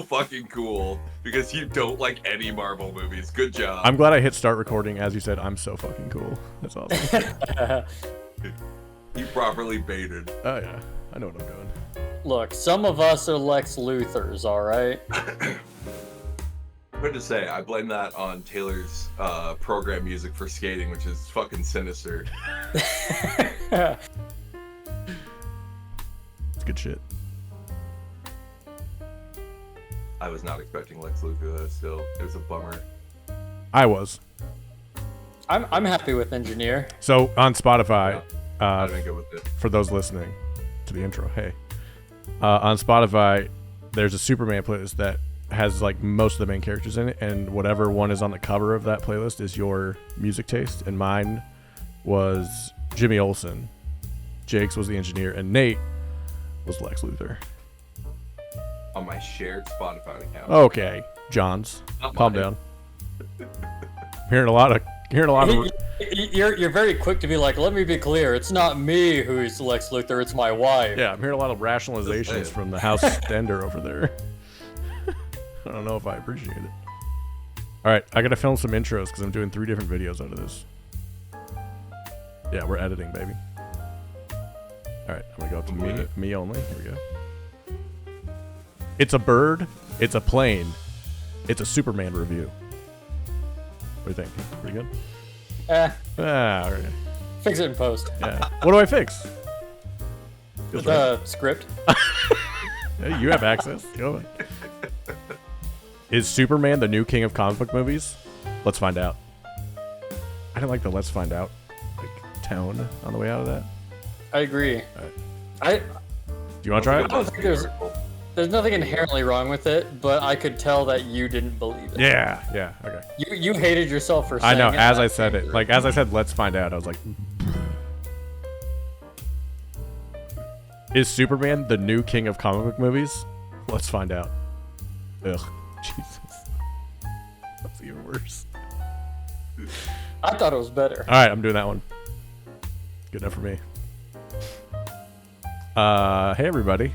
fucking cool because you don't like any Marvel movies. Good job. I'm glad I hit start recording. As you said, I'm so fucking cool. That's awesome. You properly baited. Oh yeah, I know what I'm doing. Look, some of us are Lex Luthors, all right? Hard to say. I blame that on Taylor's program music for skating, which is fucking sinister. It's good shit. I was not expecting Lex Luthor though. Still, it was a bummer. I was. I'm happy with Engineer. So on Spotify, I didn't go with it. for those listening to the intro, hey, on Spotify, there's a Superman playlist that has like most of the main characters in it, and whatever one is on the cover of that playlist is your music taste, and mine was Jimmy Olsen, Jake's was the Engineer, and Nate was Lex Luthor. On my shared Spotify account. Okay, Johns, Not calm mine. down. Hearing a lot of You're very quick to be like, let me be clear, it's not me who's Lex Luthor, it's my wife. yeah, I'm hearing a lot of rationalizations from the House Stender over there. I don't know if I appreciate it. All right, I gotta film some intros because I'm doing 3 different videos out of this. Yeah, we're editing, baby. All right, I'm gonna go up to me only. Here we go. It's a bird. It's a plane. It's a Superman review. What do you think? Pretty good? All right. Fix it in post. Yeah. What do I fix? Feels right. The script. Hey, you have access. Go. Is Superman the new king of comic book movies? Let's find out. I didn't like the "let's find out" like tone on the way out of that. I agree. Do you want to try I it? don't think there's nothing inherently wrong with it, but I could tell that you didn't believe it. Yeah. Yeah. Okay. You hated yourself for I saying know. it. As I said it, like as I said, let's find out. I was like, is Superman the new king of comic book movies? Let's find out. Ugh, Jesus, that's even worse. I thought it was better. All right, I'm doing that one. Good enough for me. Hey everybody.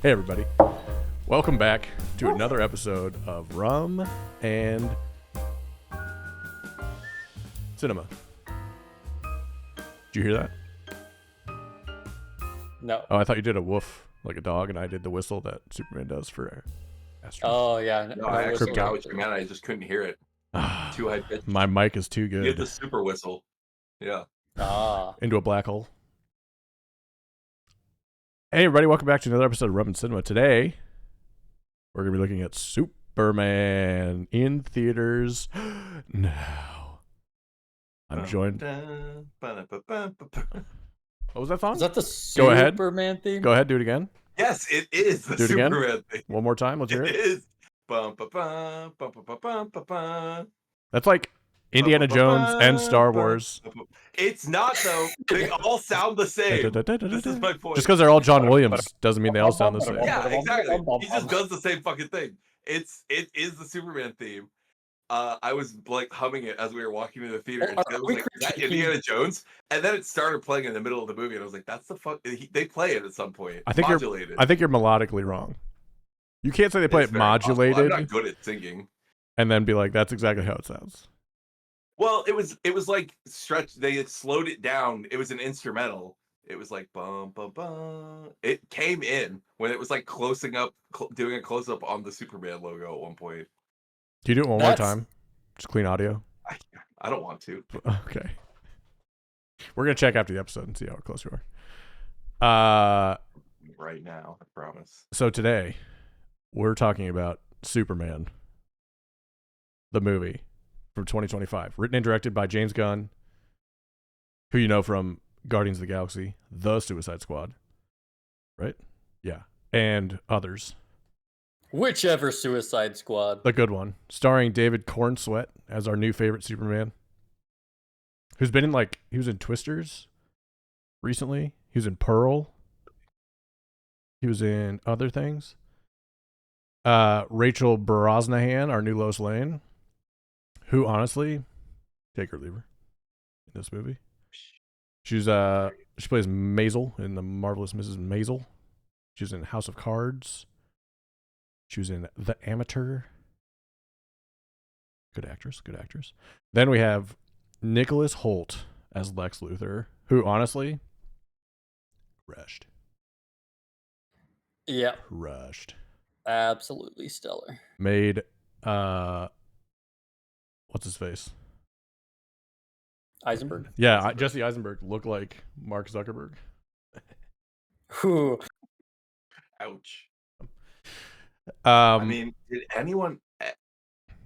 Hey everybody. Welcome back to another episode of Rum and Cinema. Did you hear that? No. Oh, I thought you did a woof like a dog, and I did the whistle that Superman does for Astro. Oh yeah. No, I actually Crypto. got what you meant. I just couldn't hear it. Too high pitched. My mic is too You good. did the super whistle. Yeah. Into a black hole. Hey everybody, welcome back to another episode of Rum and Cinema. Today, we're going to be looking at Superman in theaters now. I'm joined... What was that song? Is that the Go ahead. Superman theme? Go ahead, do it again. Yes, it is the Do it again? Superman thing. One more time, let's hear It it. is. Bum, ba, bum, bum, ba, ba, bum, ba, bum. That's like Indiana Jones and Star Wars. It's not though. They all sound the same. This is my point. Just because they're all John Williams doesn't mean they all sound the same. Yeah, exactly. He just does the same fucking thing. It is the Superman theme. I was like humming it as we were walking to the theater. And I was like, is that Indiana Jones? And then it started playing in the middle of the movie, and I was like, that's the fuck. They play it at some point. I think modulated. you're melodically wrong. You can't say they play It's it very possible. modulated I'm not good at singing. and then be like, that's exactly how it sounds. Well, it was like stretched. They slowed it down. It was an instrumental. It was like bum bum bum. It came in when it was like doing a close up on the Superman logo at one point. Can you do it one more time? Just clean audio. I don't want to. Okay. We're gonna check after the episode and see how close you are. Right now, I promise. So today we're talking about Superman, the movie from 2025, written and directed by James Gunn, who you know from Guardians of the Galaxy, The Suicide Squad, right? Yeah, and others. Whichever Suicide Squad. The good one, starring David Cornsweet as our new favorite Superman, who's been in he was in Twisters recently. He was in Pearl. He was in other things. Rachel Brosnahan, our new Lois Lane, who honestly, take her or leave her in this movie. She plays Maisel in The Marvelous Mrs. Maisel. She was in House of Cards. She was in The Amateur. Good actress. Then we have Nicholas Hoult as Lex Luthor, who honestly crushed. Yeah. Crushed. Absolutely stellar. Made what's his face? Eisenberg. Yeah, Jesse Eisenberg looked like Mark Zuckerberg. Ooh. Ouch. I mean, did anyone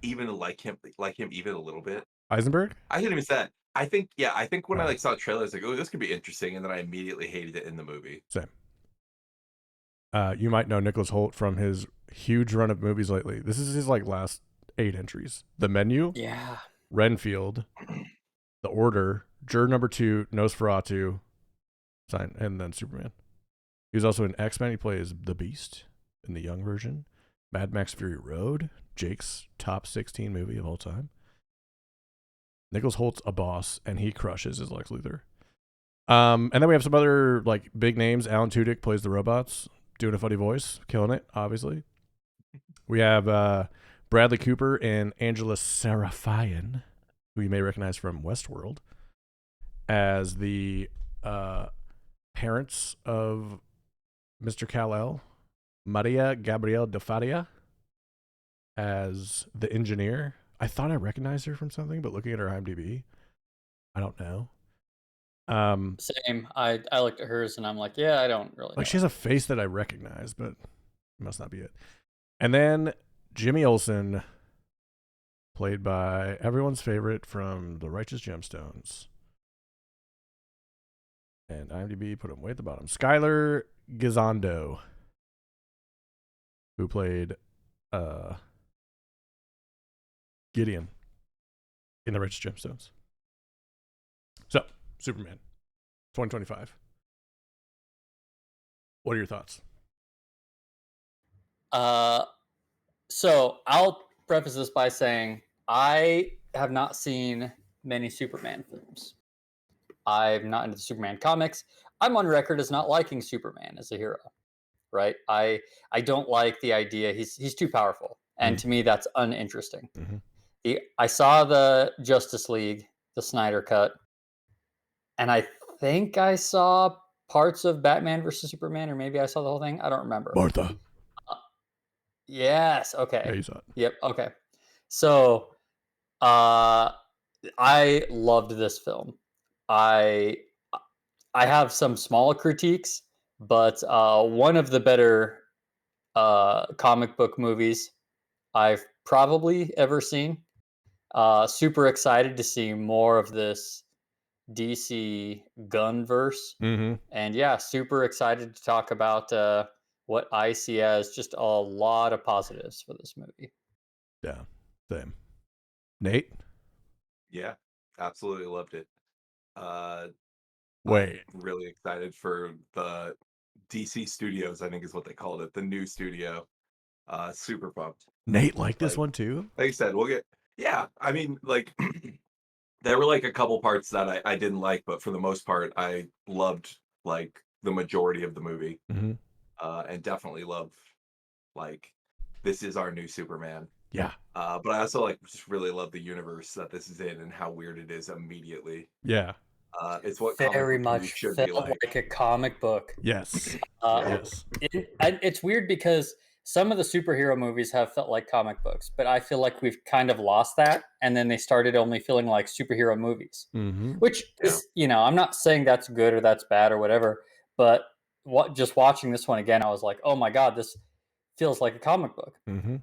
even like him even a little bit? Eisenberg? I didn't even say that. I think when I saw the trailer, I was like, oh, this could be interesting, and then I immediately hated it in the movie. Same. You might know Nicholas Hoult from his huge run of movies lately. This is his last 8 entries. The Menu. Yeah. Renfield. The Order. Juror Number 2. Nosferatu. And then Superman. He was also in X-Men. He plays the Beast in the young version. Mad Max Fury Road. Jake's top 16 movie of all time. Nicholas Holt's a boss, and he crushes as Lex Luthor. And then we have some other big names. Alan Tudyk plays the robots, doing a funny voice, killing it, obviously. We have Bradley Cooper and Angela Sarafian, who you may recognize from Westworld, as the parents of Mr. Kal-El. Maria Gabriel de Faria as the engineer. I thought I recognized her from something, but looking at her IMDb, I don't know. Same. I looked at hers and I'm like, yeah, I don't really know. She has a face that I recognize, but it must not be it. And then Jimmy Olsen, played by everyone's favorite from The Righteous Gemstones. And IMDb put him way at the bottom. Skylar Gisondo, who played Gideon in The Righteous Gemstones. So, Superman, 2025. What are your thoughts? So I'll preface this by saying I have not seen many Superman films. I'm not into the Superman comics. I'm on record as not liking Superman as a hero, right? I don't like the idea. He's too powerful, and to me that's uninteresting. I saw the Justice League, the Snyder Cut, and I think I saw parts of Batman versus Superman, or maybe I saw the whole thing. I don't remember. Martha. Yes. Okay. Yeah, you saw it. Yep. Okay. So, I loved this film. I have some small critiques, but one of the better comic book movies I've probably ever seen. Super excited to see more of this DC gunverse. And yeah, super excited to talk about what I see as just a lot of positives for this movie. Yeah, same. Nate? Yeah, absolutely loved it. Wait. I'm really excited for the DC Studios, I think is what they called it, the new studio. Super pumped. Nate liked this one too? Like I said, we'll get... Yeah, I mean, there were a couple parts that I didn't like, but for the most part, I loved the majority of the movie. And definitely love this is our new Superman. Yeah. But I also just really love the universe that this is in and how weird it is immediately. Yeah. It's what very much should felt be like a comic book. Yes. Yes. It's weird because some of the superhero movies have felt like comic books, but I feel like we've kind of lost that, and then they started only feeling like superhero movies, which is, I'm not saying that's good or that's bad or whatever, but just watching this one again, I was like, oh my God, this feels like a comic book.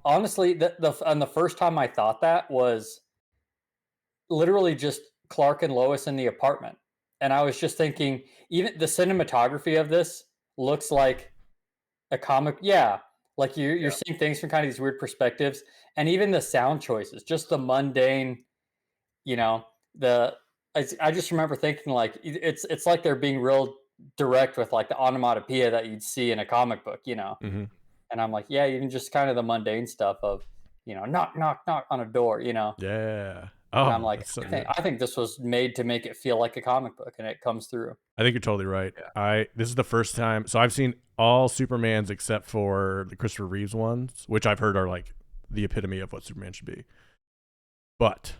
Honestly, the first time I thought that was literally just Clark and Lois in the apartment. And I was just thinking, even the cinematography of this looks like a comic. Yeah. Like you're seeing things from kind of these weird perspectives, and even the sound choices, just the mundane, I just remember thinking it's like they're being real direct with the onomatopoeia that you'd see in a comic book, And I'm like, yeah, even just kind of the mundane stuff of, knock, knock, knock on a door, Yeah. Oh, and I'm like, that's so I think this was made to make it feel like a comic book, and it comes through. I think you're totally right. Yeah. This is the first time. So I've seen all Supermans except for the Christopher Reeves ones, which I've heard are like the epitome of what Superman should be. But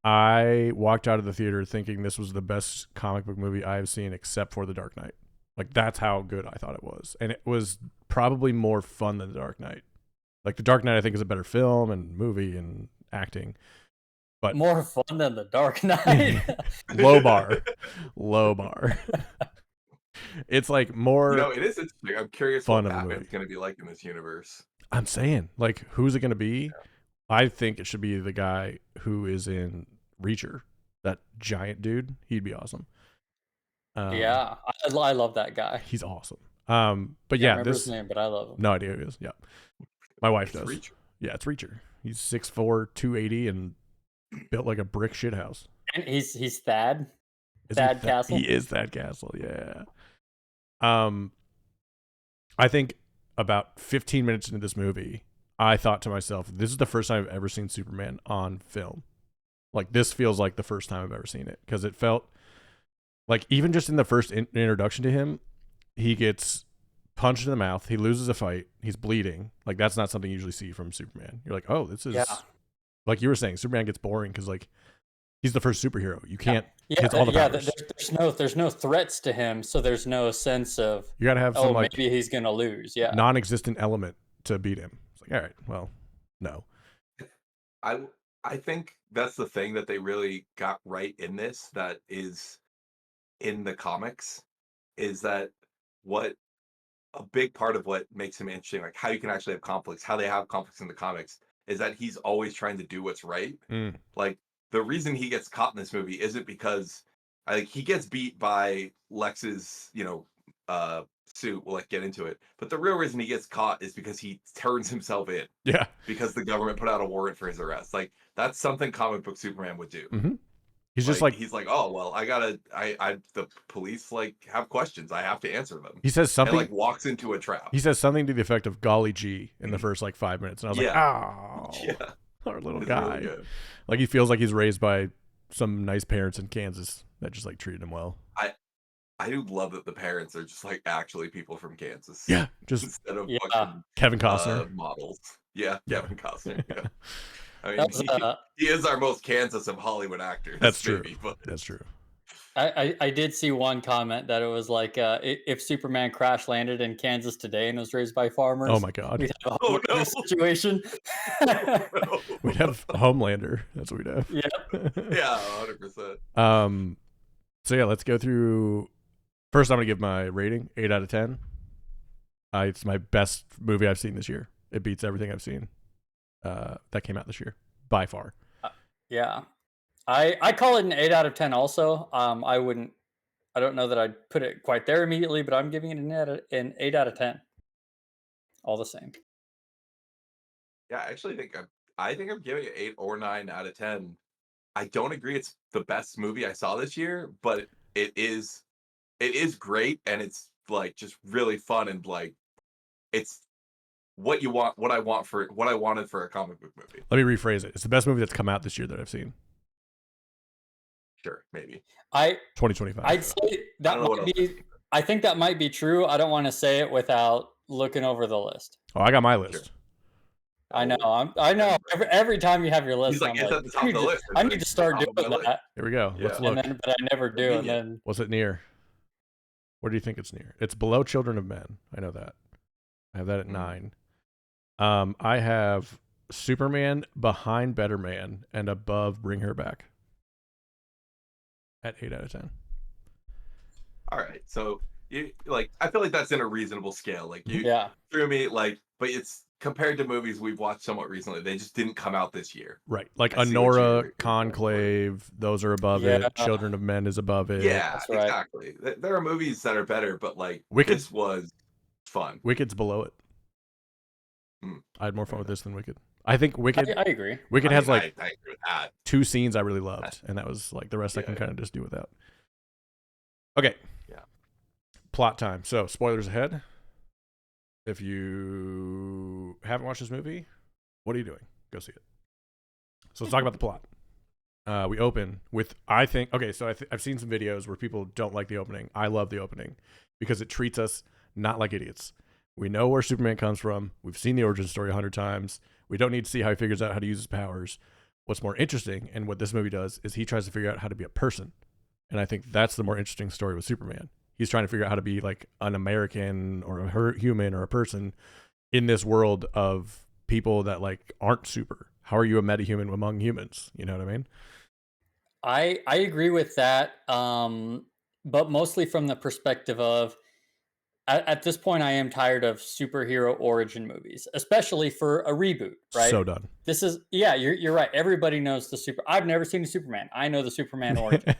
I walked out of the theater thinking this was the best comic book movie I've seen except for The Dark Knight. Like, that's how good I thought it was. And it was probably more fun than The Dark Knight. Like, The Dark Knight, I think, is a better film and movie and acting. But more fun than The Dark Knight. Low bar. It's like more. It is interesting. I'm curious what Batman's going to be like in this universe. I'm saying, like, who's it going to be? Yeah. I think it should be the guy who is in Reacher, that giant dude. He'd be awesome. Yeah, I love that guy. He's awesome. But yeah, remember his name, but I love him. No idea who he is. Yeah, my wife does. Reacher. Yeah, it's Reacher. He's 6'4", 280, and built like a brick shit house. And he's Thad. Thad Castle. He is Thad Castle. Yeah. I think about 15 minutes into this movie, I thought to myself, this is the first time I've ever seen Superman on film. Like, this feels like the first time I've ever seen it, because it felt like, even just in the first introduction to him, he gets punched in the mouth, he loses a fight, he's bleeding. Like, that's not something you usually see from Superman. You're like, oh, this is like you were saying, Superman gets boring because, like, he's the first superhero. You can't hit all the powers. There's no threats to him, so there's no sense of you gotta have some like maybe he's gonna lose. Yeah, non-existent element to beat him. It's like, all right, well, no. I think that's the thing that they really got right in this, that is in the comics, is that what a big part of what makes him interesting, like how you can actually have conflicts, how they have conflicts in the comics, is that he's always trying to do what's right. Like, the reason he gets caught in this movie isn't because he gets beat by Lex's, suit. We'll get into it. But the real reason he gets caught is because he turns himself in. Yeah. Because the government put out a warrant for his arrest. Like, that's something comic book Superman would do. Mm-hmm. He's he's like, oh, well, the police have questions. I have to answer them. He says something, and walks into a trap. He says something to the effect of golly gee in the first 5 minutes. And I was like, oh, yeah. Our little guy. Really, like, he feels like he's raised by some nice parents in Kansas that just treated him well. I do love that the parents are just actually people from Kansas. Yeah, just instead of Kevin Costner models. Yeah, Kevin Costner. Yeah. I mean, he is our most Kansas of Hollywood actors. That's true. That's true. I did see one comment that it was like, if Superman crash landed in Kansas today and was raised by farmers, oh my god, we'd have a situation. We'd have Homelander. That's what we'd have. Yeah, 100%. So yeah, let's go through. First, I'm gonna give my rating 8 out of 10. It's my best movie I've seen this year. It beats everything I've seen that came out this year by far. Yeah. I call it an 8 out of 10 also. I don't know that I'd put it quite there immediately, but I'm giving it an 8 out of 10. All the same. Yeah, I actually think I'm giving it 8 or 9 out of 10. I don't agree it's the best movie I saw this year, but it is great, and it's just really fun, and it's what I wanted for a comic book movie. Let me rephrase it. It's the best movie that's come out this year that I've seen. Sure, maybe. 2025. I'd say that might be. I think that might be true. I don't want to say it without looking over the list. Oh, I got my list. Sure. I know. I know. Every time you have your list, he's like, it's at the top of the list. I need to start doing that. Here we go. Yeah. Let's look. But I never do. And then, what's it near? Where do you think it's near? It's below Children of Men. I know that. I have that at 9. I have Superman behind Better Man and above Bring Her Back at 8 out of 10. All right, so you I feel like that's in a reasonable scale. You threw me but it's compared to movies we've watched somewhat recently. They just didn't come out this year. Right, like Anora, Conclave, those are above it. Children of Men is above it. Yeah, that's right. Exactly. There are movies that are better, but this was fun. Wicked's below it. I had more fun with this than Wicked. I think Wicked. I agree. Wicked has I agree with that. 2 scenes I really loved, and that was the rest I can kind of just do without. Okay. Yeah. Plot time. So, spoilers ahead. If you haven't watched this movie, what are you doing? Go see it. So let's talk about the plot. We open with, I think, okay, so I've seen some videos where people don't like the opening. I love the opening because it treats us not like idiots. We know where Superman comes from. We've seen the origin story 100 times. We don't need to see how he figures out how to use his powers. What's more interesting, and what this movie does, is he tries to figure out how to be a person. And I think that's the more interesting story with Superman. He's trying to figure out how to be like an American or a human or a person in this world of people that like aren't super. How are you a metahuman among humans? You know what I mean? I agree with that, but mostly from the perspective of at this point I am tired of superhero origin movies, especially for a reboot. Right? So done. This is you're right. Everybody knows the super. I've never seen a Superman. I know the Superman origin.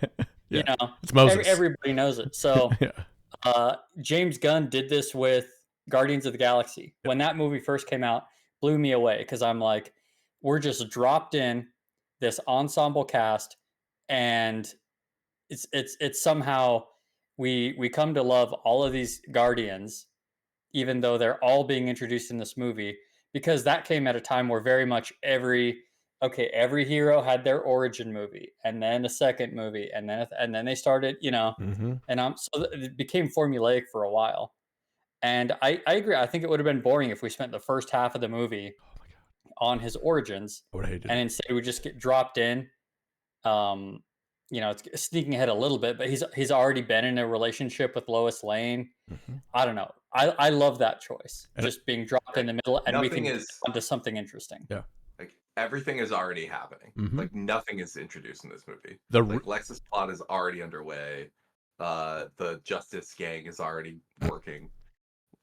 Yeah, You know, it's Moses. Everybody knows it. So yeah. James Gunn did this with Guardians of the Galaxy. Yep. When that movie first came out, blew me away because I'm like, we're just dropped in this ensemble cast, and it's somehow we come to love all of these Guardians, even though they're all being introduced in this movie, because that came at a time where very much every hero had their origin movie and then a second movie and then they started, Mm-hmm. and so it became formulaic for a while. And I agree. I think it would have been boring if we spent the first half of the movie Oh my god, on his origins, I would have hated and it. instead we just get dropped in. Um, it's sneaking ahead a little bit, but he's already been in a relationship with Lois Lane. Mm-hmm. I don't know. I love that choice, And just being dropped in the middle, and we can Nothing get is onto something interesting. Yeah. like everything is already happening. Mhm. Like nothing is introduced in this movie. The Like Lex's plot is already underway. The Justice Gang is already working.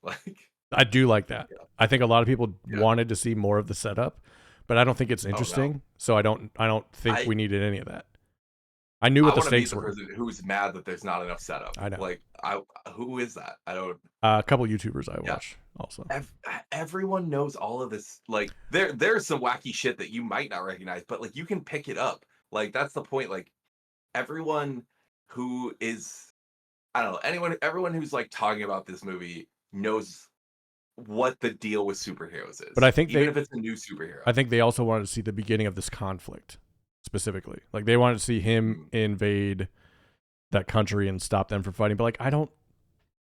Like I do like that. Yeah. I think a lot of people Yeah. wanted to see more of the setup, but I don't think it's no. interesting. So I don't think I- we needed any of that. I knew what I the want to be stakes the were. person who's mad that there's not enough setup. I know. Like who is that? I don't. A couple YouTubers I Yeah. watch also. Everyone knows all of this. Like there's some wacky shit that you might not recognize, but like you can pick it up. Like that's the point. Like everyone who is, I don't know, everyone who's like talking about this movie knows what the deal with superheroes is. But I think even if it's a new superhero. I think they also wanted to see the beginning of this conflict specifically. Like they wanted to see him invade that country and stop them from fighting. But like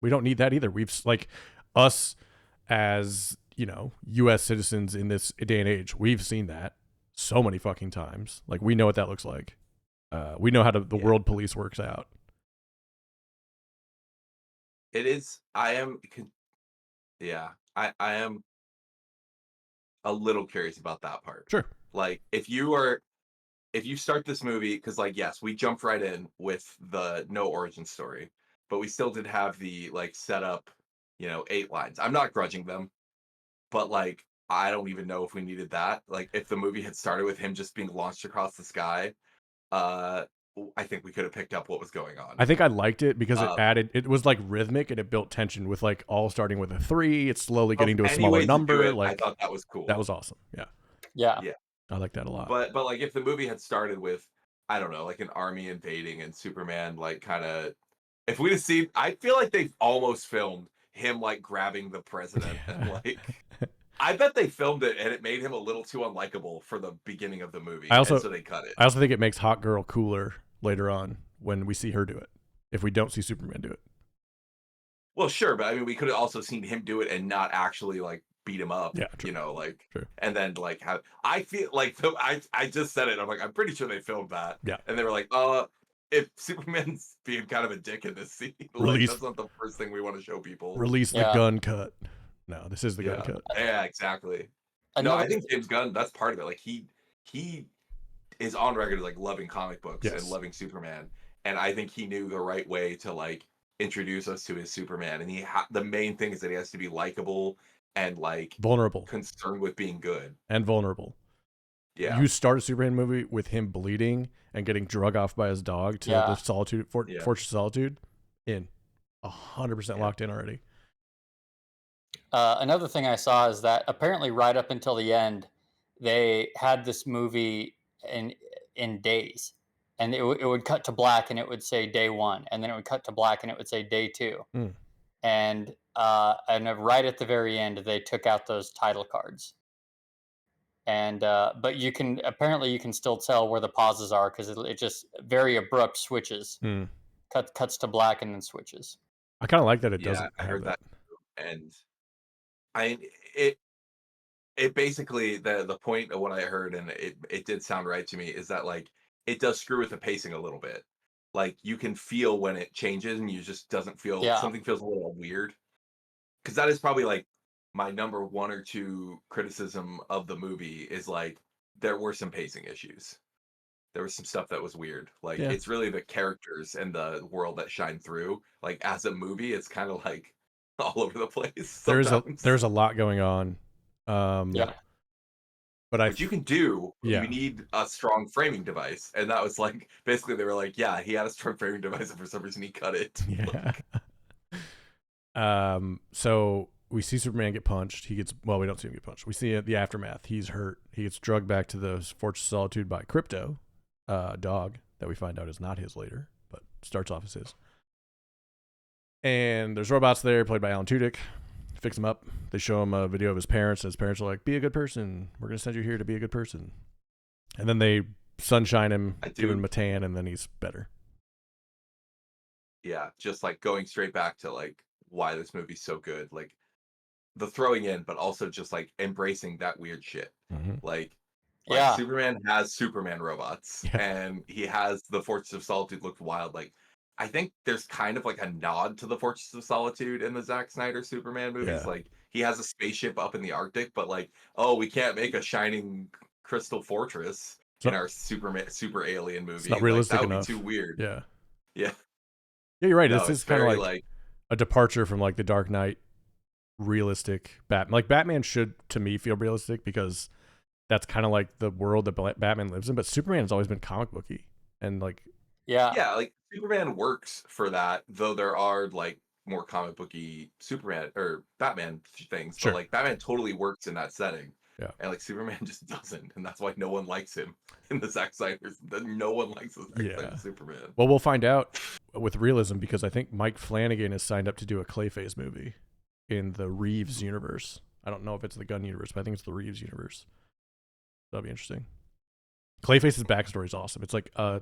we don't need that either. We've like us as, US citizens in this day and age, we've seen that so many fucking times. Like we know what that looks like. We know how the world police works out. It is. I am a little curious about that part. Sure. Like if you start this movie, because like yes, we jumped right in with the no origin story, but we still did have the like setup, 8 lines. I'm not grudging them, but like I don't even know if we needed that. Like if the movie had started with him just being launched across the sky, I think we could have picked up what was going on. I think I liked it because it was like rhythmic and it built tension with like all starting with a 3. It's slowly getting to a smaller number. Like I thought that was cool. That was awesome. Yeah. Yeah. I like that a lot. But like if the movie had started with, I don't know, like an army invading and Superman like kind of, if we'd have seen, I feel like they've almost filmed him like grabbing the president and like. I bet they filmed it and it made him a little too unlikable for the beginning of the movie. So they cut it. I also think it makes Hot Girl cooler later on when we see her do it. If we don't see Superman do it. Well, sure, but I mean, we could have also seen him do it and not actually like beat him up. Yeah, true. True. And then like have. I feel like I just said it. I'm like, I'm pretty sure they filmed that. Yeah. And they were like, if Superman's being kind of a dick in this scene, like, that's not the first thing we want to show people. Release the gun cut. No, this is the gun cut. Yeah, exactly. No, I think James Gunn, that's part of it. Like he is on record as like loving comic books and loving Superman, and I think he knew the right way to like introduce us to his Superman. And the main thing is that he has to be likable and like vulnerable, concerned with being good and vulnerable. Yeah, you start a Superman movie with him bleeding and getting drug off by his dog to the solitude Fortress of Solitude. 100% locked in already. Another thing I saw is that apparently right up until the end, they had this movie in days, and it would cut to black and it would say day 1, and then it would cut to black and it would say day 2, and right at the very end they took out those title cards. and but you can still tell where the pauses are because it just very abrupt switches, cuts to black and then switches. I kind of like that it Yeah, doesn't I have heard that. and I it basically the point of what I heard, and it did sound right to me, is that like it does screw with the pacing a little bit. Like you can feel when it changes, and you just doesn't feel Yeah, something feels a little weird. Because that is probably like my number one or two criticism of the movie is like there were some pacing issues. There was some stuff that was weird. Like Yeah. it's really the characters and the world that shine through. Like as a movie, it's kind of like all over the place sometimes. There's a lot going on. yeah, But Which you can do, but you yeah. need a strong framing device. And that was like basically they were like, yeah, he had a strong framing device, and for some reason he cut it. Yeah. So we see Superman get punched. We don't see him get punched. We see the aftermath. He's hurt. He gets drugged back to the Fortress of Solitude by Crypto, dog that we find out is not his later, but starts off as his. And there's robots there, played by Alan Tudyk. Fix him up. They show him a video of his parents, and his parents are like, "Be a good person. We're gonna send you here to be a good person." And then they sunshine him, give him a tan, and then he's better. Yeah, just like going straight back to like why this movie's so good. Like the throwing in, but also just like embracing that weird shit. Like yeah, Superman has Superman robots, Yeah. and he has the Fortress of Solitude looked wild. Like I think there's kind of like a nod to the Fortress of Solitude in the Zack Snyder Superman movies. Yeah. Like he has a spaceship up in the Arctic, but like, oh, we can't make a shining crystal fortress in our Superman super alien movie. It's not Like realistic that would enough. be too weird. Yeah. Yeah. Yeah, you're right. No, This it's is kind of very like a departure from like the Dark Knight realistic Batman. Like Batman should, to me, feel realistic because that's kind of like the world that Batman lives in. But Superman has always been comic booky, and like yeah, like Superman works for that, though there are like more comic booky Superman or Batman things, Sure. but like Batman totally works in that setting. Yeah. And like Superman just doesn't, and that's why no one likes him in the Zack Snyder's. No one likes the Zack Snyder Superman. Well, we'll find out with realism because I think Mike Flanagan is signed up to do a Clayface movie in the Reeves universe. I don't know if it's the Gunn universe, but I think it's the Reeves universe. That'll be interesting. Clayface's backstory is awesome. It's like a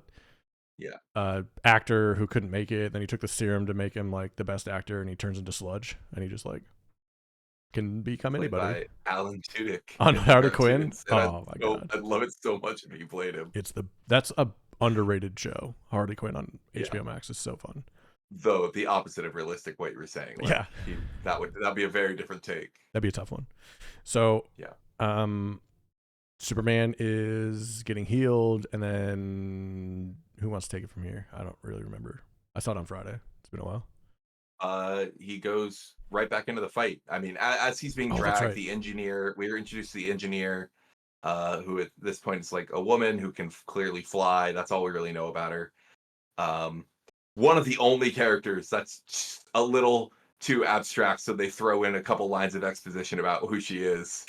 actor who couldn't make it, then he took the serum to make him like the best actor, and he turns into sludge, and he just like can become anybody. By Alan Tudyk on Harley Quinn. Oh my god, I'd love it so much if he played him. That's a underrated show. Harley Quinn on HBO Max is so fun. Though the opposite of realistic, what you were saying. Like, that'd be a very different take. That'd be a tough one. So Superman is getting healed, and then who wants to take it from here? I don't really remember. I saw it on Friday. It's been a while. He goes right back into the fight. I mean, as he's being dragged, the engineer, we were introduced to the engineer, who at this point is like a woman who can clearly fly. That's all we really know about her. One of the only characters that's just a little too abstract, so they throw in a couple lines of exposition about who she is.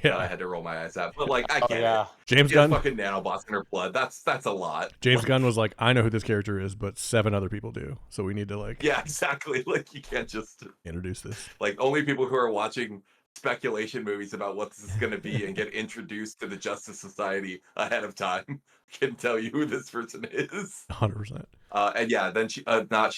Yeah, I had to roll my eyes at, but like I get it. James Gunn, fucking nanobots in her blood. That's a lot. James Gunn was like, I know who this character is, but 7 other people do, so we need to like. Yeah, exactly. Like you can't just introduce this. Like only people who are watching speculation movies about what this is going to be and get introduced to the Justice Society ahead of time can tell you who this person is. 100%. And yeah, then she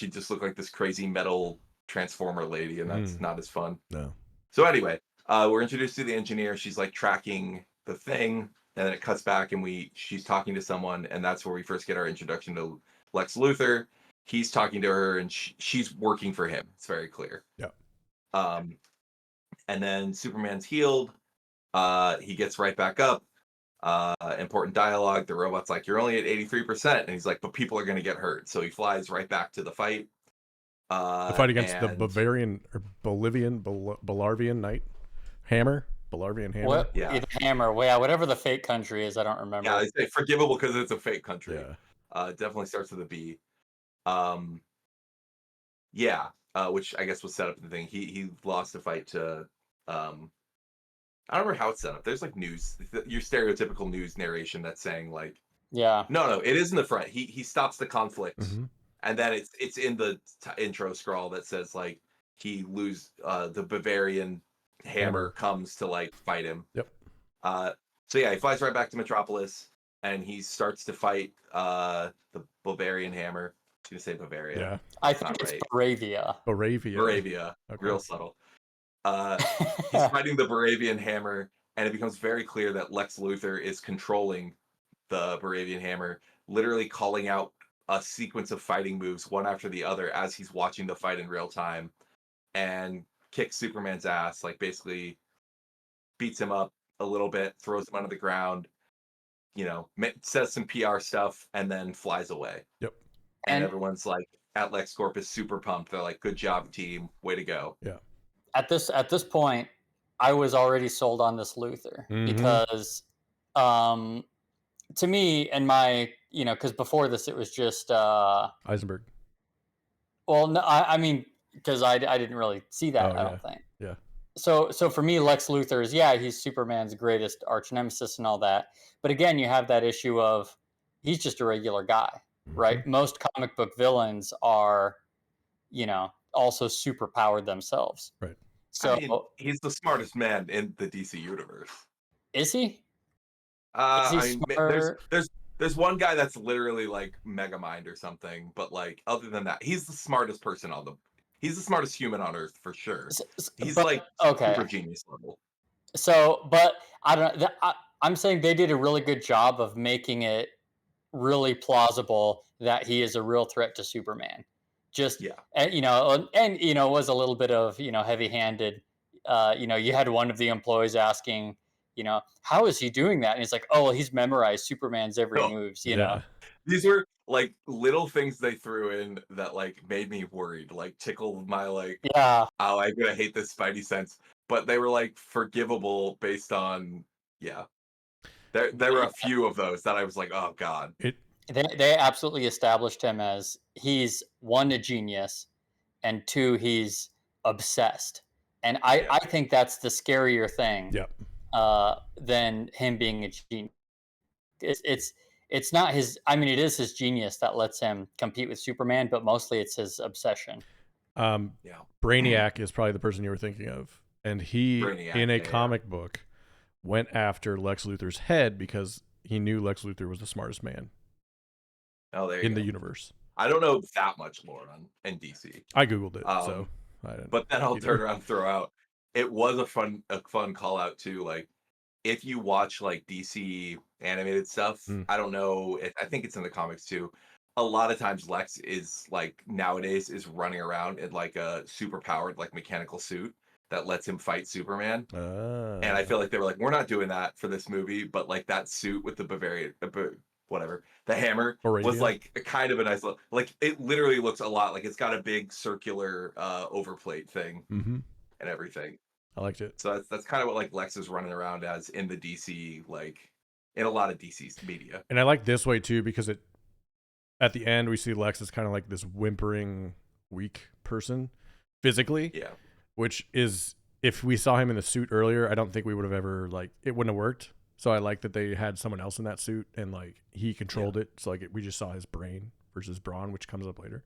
just looked like this crazy metal transformer lady, and that's not as fun. No. So anyway. We're introduced to the engineer. She's like tracking the thing, and then it cuts back, and she's talking to someone, and that's where we first get our introduction to Lex Luthor. He's talking to her, and she's working for him. It's very clear. Yeah. And then Superman's healed. He gets right back up. Important dialogue. The robot's like, "You're only at 83%," and he's like, "But people are going to get hurt." So he flies right back to the fight. The fight against the Bolivian Knight. Bolivian Hammer. What? Yeah. Hammer. Well, yeah, whatever the fake country is, I don't remember. Yeah, it's forgivable because it's a fake country. Yeah. Definitely starts with a B. Which I guess was set up in the thing. He lost a fight to I don't remember how it's set up. There's like news, your stereotypical news narration that's saying like No, it is in the front. He stops the conflict. And then it's in the intro scroll that says like he the Bavarian Hammer comes to like fight him. Yep. So yeah, he flies right back to Metropolis, and he starts to fight the Bavarian Hammer. I was gonna say Bavaria. Yeah, I think it's right. Moravia. Moravia. Okay. Real subtle. He's fighting the Baravian Hammer, and it becomes very clear that Lex Luthor is controlling the Baravian Hammer, literally calling out a sequence of fighting moves one after the other as he's watching the fight in real time, and kicks Superman's ass, like basically beats him up a little bit, throws him onto the ground, says some PR stuff, and then flies away. Yep. And And everyone's like, at LexCorp is super pumped. They're like, "Good job, team! Way to go!" Yeah. at this point, I was already sold on this Luthor because, to me and my, because before this it was just Eisenberg. well, no, I mean, because I didn't really see that. I don't think. Yeah. So for me, Lex Luthor is, he's Superman's greatest arch nemesis and all that. But again, you have that issue of he's just a regular guy, right? Most comic book villains are, also super powered themselves. Right. So I mean, he's the smartest man in the DC universe. is he? Is he I mean, smart? there's one guy that's literally like Megamind or something, but like other than that, he's the smartest person on the. He's the smartest human on Earth for sure. He's But, like okay. super genius level. So, but I don't know. I'm saying they did a really good job of making it really plausible that he is a real threat to Superman. Just Yeah. and was a little bit of heavy-handed. You had one of the employees asking, how is he doing that? And he's like, oh, well, he's memorized Superman's every moves. These were like little things they threw in that like made me worried, like tickled my like, Yeah. oh, I'm gonna hate this Spidey sense. But they were like forgivable based on There were a few of those that I was like, oh god. They absolutely established him as he's one, a genius, and two, he's obsessed. And I think that's the scarier thing than him being a genius. It's not his. I mean, it is his genius that lets him compete with Superman, but mostly it's his obsession. Brainiac is probably the person you were thinking of, and he in a comic book went after Lex Luthor's head because he knew Lex Luthor was the smartest man in the universe. I don't know that much lore on in DC. I googled it, so I didn't. But then I'll turn around and throw out. It was a fun call out too. Like if you watch like DC animated stuff, I don't know. I think it's in the comics too. A lot of times Lex is like nowadays is running around in like a super powered like mechanical suit that lets him fight Superman. And I feel like they were like, we're not doing that for this movie, but like that suit with the Bavarian, whatever, the hammer was like kind of a nice look. Like it literally looks a lot like it's got a big circular overplate thing and everything. I liked it. So that's kind of what like Lex is running around as in the DC, like in a lot of DC's media. And I like this way too because at the end we see Lex as kind of like this whimpering, weak person physically. Yeah. Which is, if we saw him in the suit earlier, I don't think we would have ever, like, it wouldn't have worked. So I like that they had someone else in that suit and, like, he controlled it. So, like, we just saw his brain versus brawn, which comes up later.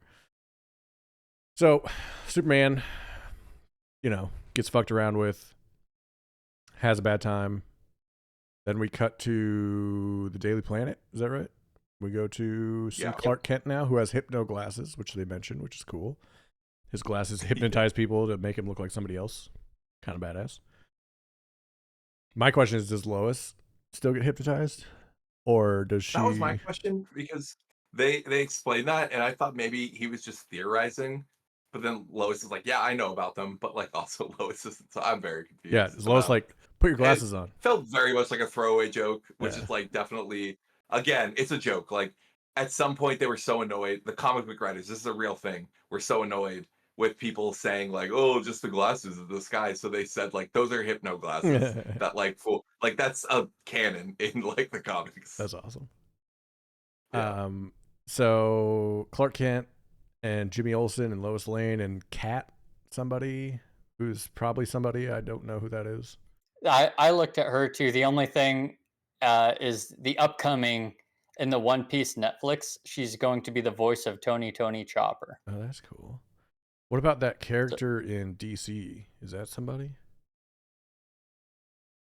So, Superman, gets fucked around with, has a bad time. Then we cut to the Daily Planet. Is that right? We go to see Clark Kent now, who has hypno glasses, which they mentioned, which is cool. His glasses hypnotize people to make him look like somebody else. Kind of badass. My question is, does Lois still get hypnotized? Or does she... That was my question, because they explained that, and I thought maybe he was just theorizing. But then Lois is like, yeah, I know about them. But like also Lois isn't, so I'm very confused. Yeah, Lois like, put your glasses on. Felt very much like a throwaway joke, which is like definitely, again, it's a joke. Like at some point they were so annoyed. The comic book writers, this is a real thing, were so annoyed with people saying like, oh, just the glasses of the sky. So they said like, those are hypno glasses that like fool. Like that's a canon in like the comics. That's awesome. Yeah. So Clark Kent and Jimmy Olsen and Lois Lane and Kat, somebody who's probably somebody, I don't know who that is. I looked at her too. The only thing is the upcoming in the One Piece Netflix. She's going to be the voice of Tony Chopper. Oh, that's cool. What about that character in DC? Is that somebody? I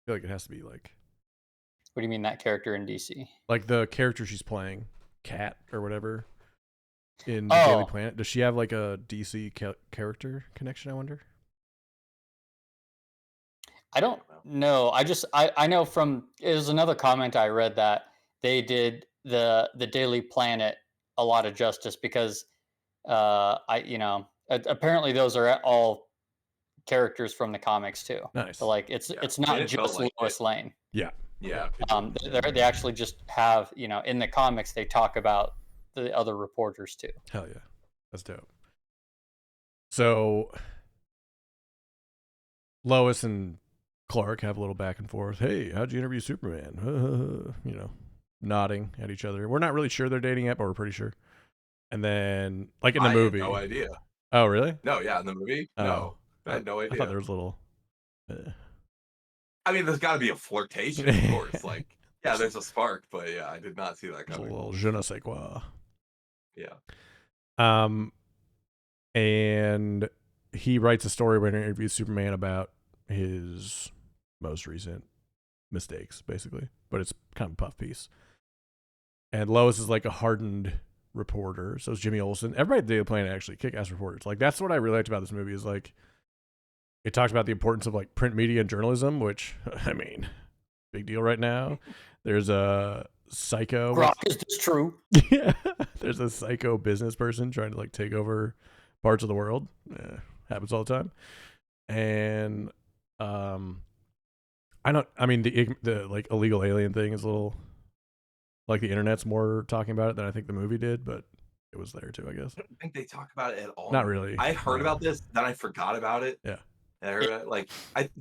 feel like it has to be like... What do you mean that character in DC? Like the character she's playing, Cat or whatever, in the Daily Planet. Does she have like a DC character connection? I wonder. I don't know. I know from it was another comment I read that they did the Daily Planet a lot of justice because apparently those are all characters from the comics too. Nice. So like it's not just Lois Lane. Yeah. Yeah. They actually just have, in the comics they talk about the other reporters too. Hell yeah. That's dope. So Lois and Clark have a little back and forth. Hey, how'd you interview Superman? Nodding at each other. We're not really sure they're dating yet, but we're pretty sure. And then, like in the movie. I had no idea. Oh, really? No, yeah, in the movie? Oh. No. I had no idea. I thought there was a little. I mean, there's got to be a flirtation, of course. Like, yeah, there's a spark, but yeah, I did not see that coming. A little je ne sais quoi. Yeah. And he writes a story when he interviews Superman about his most recent mistakes, basically. But it's kind of a puff piece. And Lois is like a hardened reporter. So is Jimmy Olsen. Everybody at the Daily Planet actually kick-ass reporters. Like, that's what I really liked about this movie is like, it talks about the importance of like print media and journalism, which, I mean, big deal right now. There's a psycho. Brock, is this true? Yeah. There's a psycho business person trying to like take over parts of the world. Happens all the time. And the like illegal alien thing is a little like the internet's more talking about it than I think the movie did, but it was there too, I guess. I don't think they talk about it at all. Not really. I heard about this, then I forgot about it. Yeah. And I heard about it, like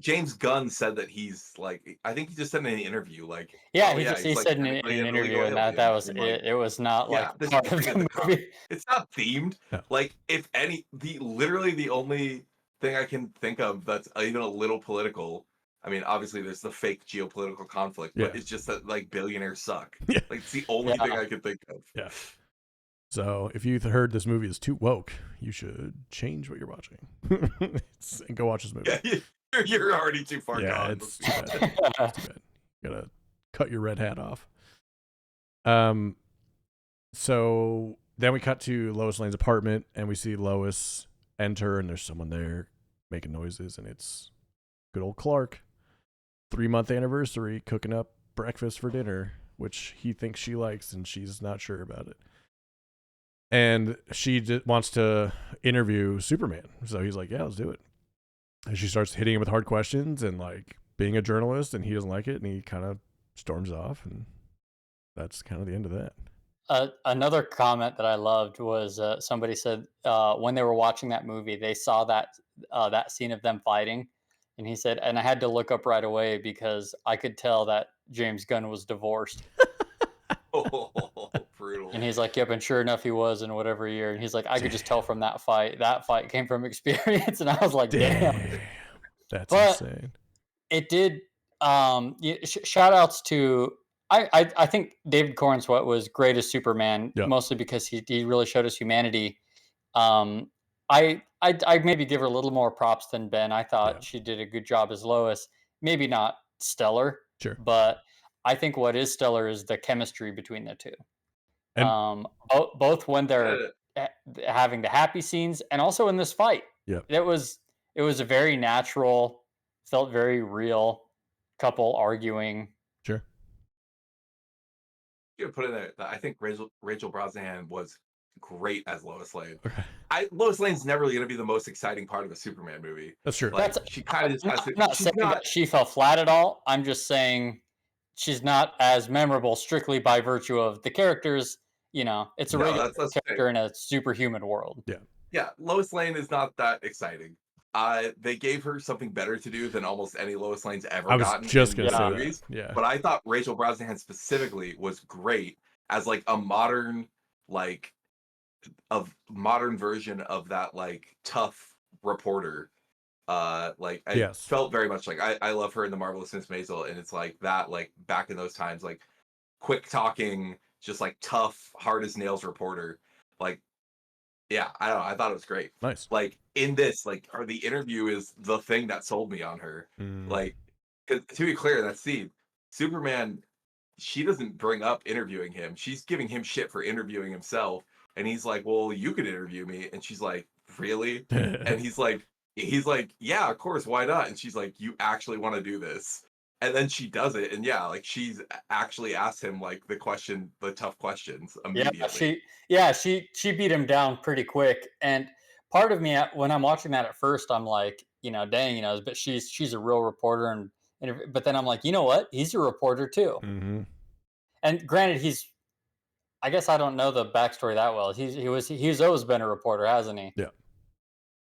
James Gunn said that he's like, I think he just said in an interview, like, he said in an interview, and that was it. It was not like part of the movie. It's not themed. Yeah. Like, if any, literally the only thing I can think of that's even a little political. I mean, obviously there's the fake geopolitical conflict, but it's just that like billionaires suck. Yeah. Like, it's the only thing I can think of. Yeah. So if you heard this movie is too woke, you should change what you're watching and go watch this movie. Yeah, you're already too far gone. It's too bad. It's too bad. You gotta cut your red hat off. So then we cut to Lois Lane's apartment, and we see Lois enter, and there's someone there making noises, and it's good old Clark. 3-month anniversary, cooking up breakfast for dinner, which he thinks she likes, and she's not sure about it. And she wants to interview Superman. So he's like, yeah, let's do it. And she starts hitting him with hard questions and like being a journalist, and he doesn't like it, and he kind of storms off, and that's kind of the end of that. Another comment that I loved was somebody said when they were watching that movie, they saw that scene of them fighting, and he said, and I had to look up right away because I could tell that James Gunn was divorced. Oh, brutal. And he's like, yep, and sure enough, he was in whatever year. And he's like, I could just tell from that fight. That fight came from experience. And I was like, damn. That's insane. It did. Shout outs to. I think David Cornsweet was great as Superman, mostly because he really showed us humanity. I maybe give her a little more props than Ben. I thought she did a good job as Lois. Maybe not stellar, sure, but I think what is stellar is the chemistry between the two. And both when they're having the happy scenes and also in this fight. Yeah, it was a very natural, felt very real couple arguing. Sure. You put in there. I think Rachel Brosnahan was great as Lois Lane. Okay. Lois Lane's never really going to be the most exciting part of a Superman movie. That's true. Like, she kind of just has to. I'm not saying that she fell flat at all. I'm just saying she's not as memorable strictly by virtue of the characters. It's a regular character in a superhuman world. Yeah. Yeah. Lois Lane is not that exciting. They gave her something better to do than almost any Lois Lane's ever gotten. I was just going to say movies. That. Yeah. But I thought Rachel Brosnahan specifically was great as like a modern, like a modern version of that like tough reporter. Like I felt very much like I love her in The Marvelous Miss Maisel, and it's like that, like back in those times, like quick talking, just like tough, hard as nails reporter. Like, yeah, I don't know. I thought it was great. Nice. Like in this, like, or the interview is the thing that sold me on her. Like, 'cause to be clear, that scene, Superman she doesn't bring up interviewing him. She's giving him shit for interviewing himself. And he's like, well, you could interview me. And she's like, really? And he's like, yeah, of course, why not? And she's like, you actually want to do this? And then she does it. And yeah, like she's actually asked him like the tough questions immediately. She beat him down pretty quick. And part of me, when I'm watching that at first, I'm like, dang, but she's a real reporter, and but then I'm like, you know what? He's a reporter too. Mm-hmm. And granted, I guess I don't know the backstory that well. He's always been a reporter, hasn't he? Yeah.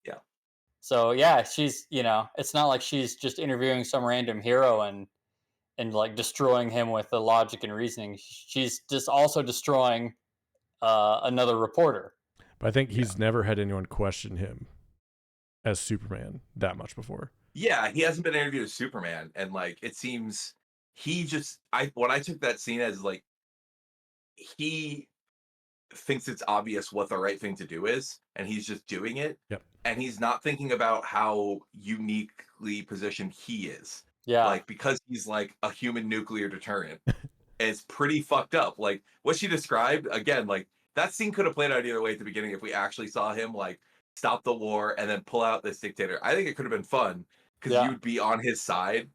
Yeah. So yeah, she's it's not like she's just interviewing some random hero and like destroying him with the logic and reasoning. She's just also destroying another reporter. But I think he's never had anyone question him as Superman that much before. Yeah, he hasn't been interviewed as Superman, and like it seems what I took that scene as like he thinks it's obvious what the right thing to do is, and he's just doing it. Yep. And he's not thinking about how uniquely positioned he is. Yeah. Like, because he's like a human nuclear deterrent. It's pretty fucked up. Like what she described, again, like that scene could have played out either way at the beginning if we actually saw him like stop the war and then pull out this dictator. I think it could have been fun because you'd be on his side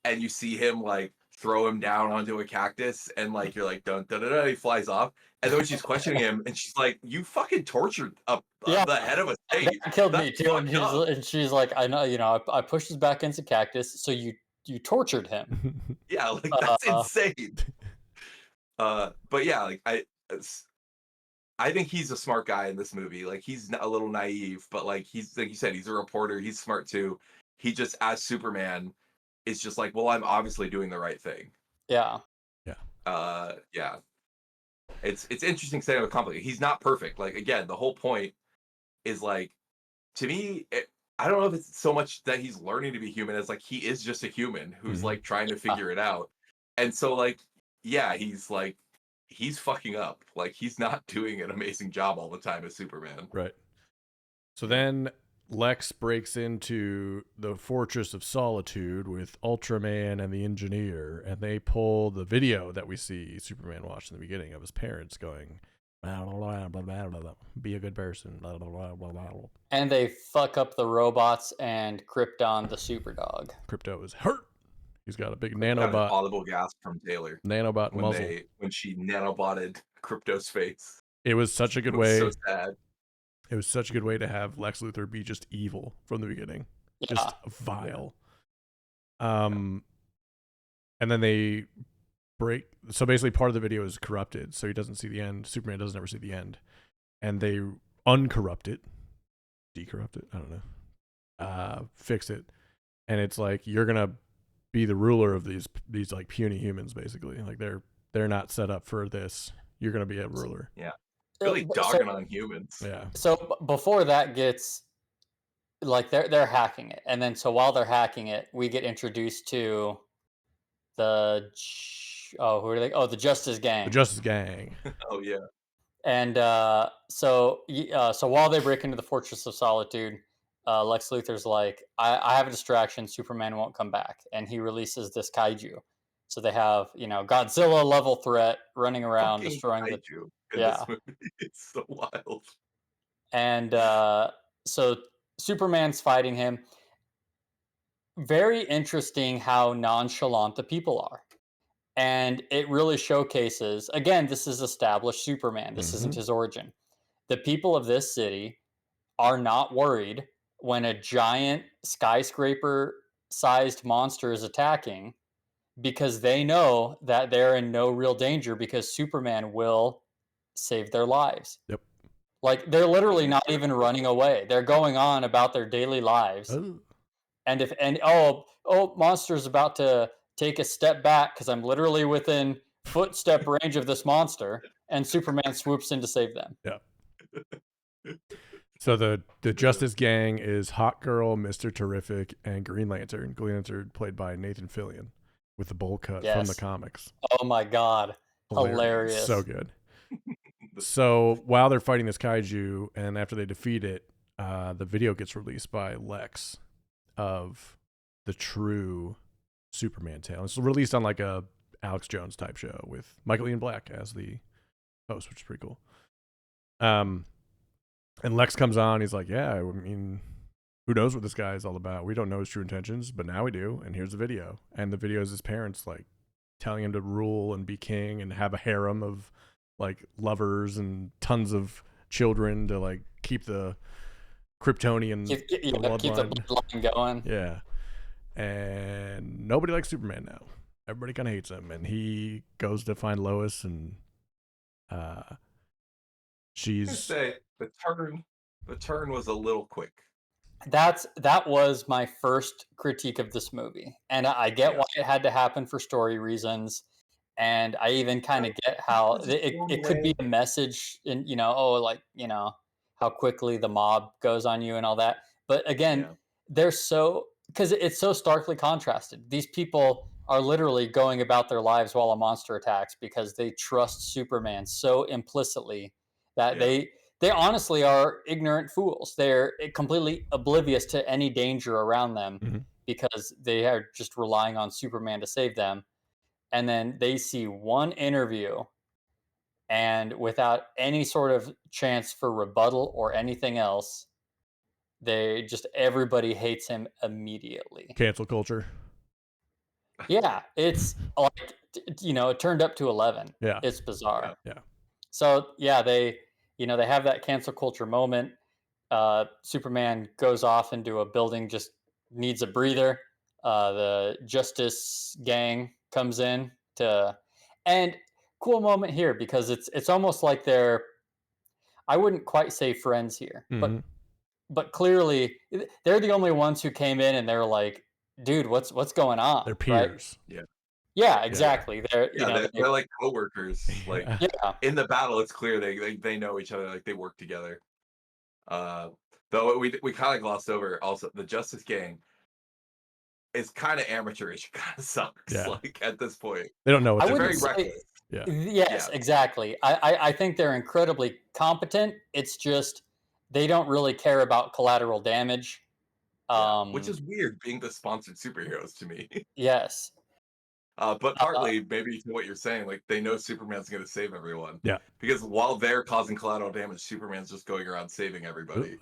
and you see him like throw him down onto a cactus and like you're like dun dun dun, dun, he flies off, and then when she's questioning him and she's like, you fucking tortured the head of a state. That killed me too. And she's like, I know, I pushed his back into cactus, so you tortured him. Yeah, like that's insane. But yeah, like I think he's a smart guy in this movie. Like he's a little naive, but like he's, like you said, he's a reporter. He's smart too. He just, as Superman, is just like, well, I'm obviously doing the right thing. Yeah. Yeah. It's interesting setting of conflict. He's not perfect. Like again, the whole point is like, to me, I don't know if it's so much that he's learning to be human as like he is just a human who's like trying to figure it out. And so like, yeah, he's fucking up. Like he's not doing an amazing job all the time as Superman. Right. So then Lex breaks into the Fortress of Solitude with Ultraman and the Engineer, and they pull the video that we see Superman watch in the beginning of his parents going, blah, blah, blah, blah, blah, blah, be a good person, blah, blah, blah, blah, blah. And they fuck up the robots and Krypton the super dog. Crypto is hurt. He's got a big nanobot. Audible gasp from Taylor. Nanobot muzzle. When she nanobotted Crypto's face. It was such a good way. So sad. It was such a good way to have Lex Luthor be just evil from the beginning. Yeah. Just vile. And then they break. So basically part of the video is corrupted, so he doesn't see the end. Superman doesn't ever see the end. And they uncorrupt it. Decorrupt it? I don't know. Fix it. And it's like, you're going to be the ruler of these like puny humans, basically. Like they're not set up for this. You're going to be a ruler. Yeah. Really dogging on humans. Yeah. So before that gets, like, they're hacking it, and then so while they're hacking it, we get introduced to the who are they? Oh, the Justice Gang. The Justice Gang. Oh yeah. And so while they break into the Fortress of Solitude, Lex Luthor's like, I have a distraction. Superman won't come back, and he releases this kaiju. So they have, Godzilla level threat running around destroying kaiju yeah. This movie. It's so wild. And so Superman's fighting him. Very interesting how nonchalant the people are. And it really showcases, again, this is established Superman. This isn't his origin. The people of this city are not worried when a giant skyscraper-sized monster is attacking, because they know that they're in no real danger because Superman will save their lives. Yep. Like, they're literally not even running away. They're going on about their daily lives. Oh. And monster's about to take a step back because I'm literally within footstep range of this monster, and Superman swoops in to save them. Yeah. So the Justice Gang is Hawk Girl, Mr. Terrific, and Green Lantern. Green Lantern played by Nathan Fillion with the bowl cut from the comics. Oh my God. Hilarious. So good. So while they're fighting this kaiju, and after they defeat it, the video gets released by Lex of the true Superman tale. It's released on like a Alex Jones type show with Michael Ian Black as the host, which is pretty cool. And Lex comes on. He's like, yeah, I mean, who knows what this guy is all about? We don't know his true intentions, but now we do. And here's the video. And the video is his parents like telling him to rule and be king and have a harem of like lovers and tons of children to like keep the Kryptonian keep the bloodline going. Yeah. And nobody likes Superman now. Everybody kind of hates him. And he goes to find Lois, and she's... say the turn was a little quick. That was my first critique of this movie, and I get why it had to happen for story reasons, and I even kind of get how it could be a message in, how quickly the mob goes on you and all that. But again, they're so, because it's so starkly contrasted. These people are literally going about their lives while a monster attacks because they trust Superman so implicitly that they honestly are ignorant fools. They're completely oblivious to any danger around them because they are just relying on Superman to save them. And then they see one interview, and without any sort of chance for rebuttal or anything else, everybody hates him immediately. Cancel culture. Yeah, it's like, it turned up to 11. Yeah, it's bizarre. Yeah. So yeah, they have that cancel culture moment. Superman goes off into a building, just needs a breather. The Justice Gang comes in and cool moment here because it's almost like I wouldn't quite say friends here, but clearly they're the only ones who came in and they're like, dude, what's going on? They're peers. Right? Yeah, exactly. They're like coworkers. Like in the battle, it's clear they know each other. Like they work together. Though we kind of glossed over also the Justice Gang is kind of amateurish. It kind of sucks. Yeah. Like at this point, they don't know what they're very reckless. Yeah. Yes, exactly. I think they're incredibly competent. It's just they don't really care about collateral damage. Which is weird, being the sponsored superheroes to me. Yes. But partly, maybe to what you're saying, like they know Superman's going to save everyone. Yeah. Because while they're causing collateral damage, Superman's just going around saving everybody.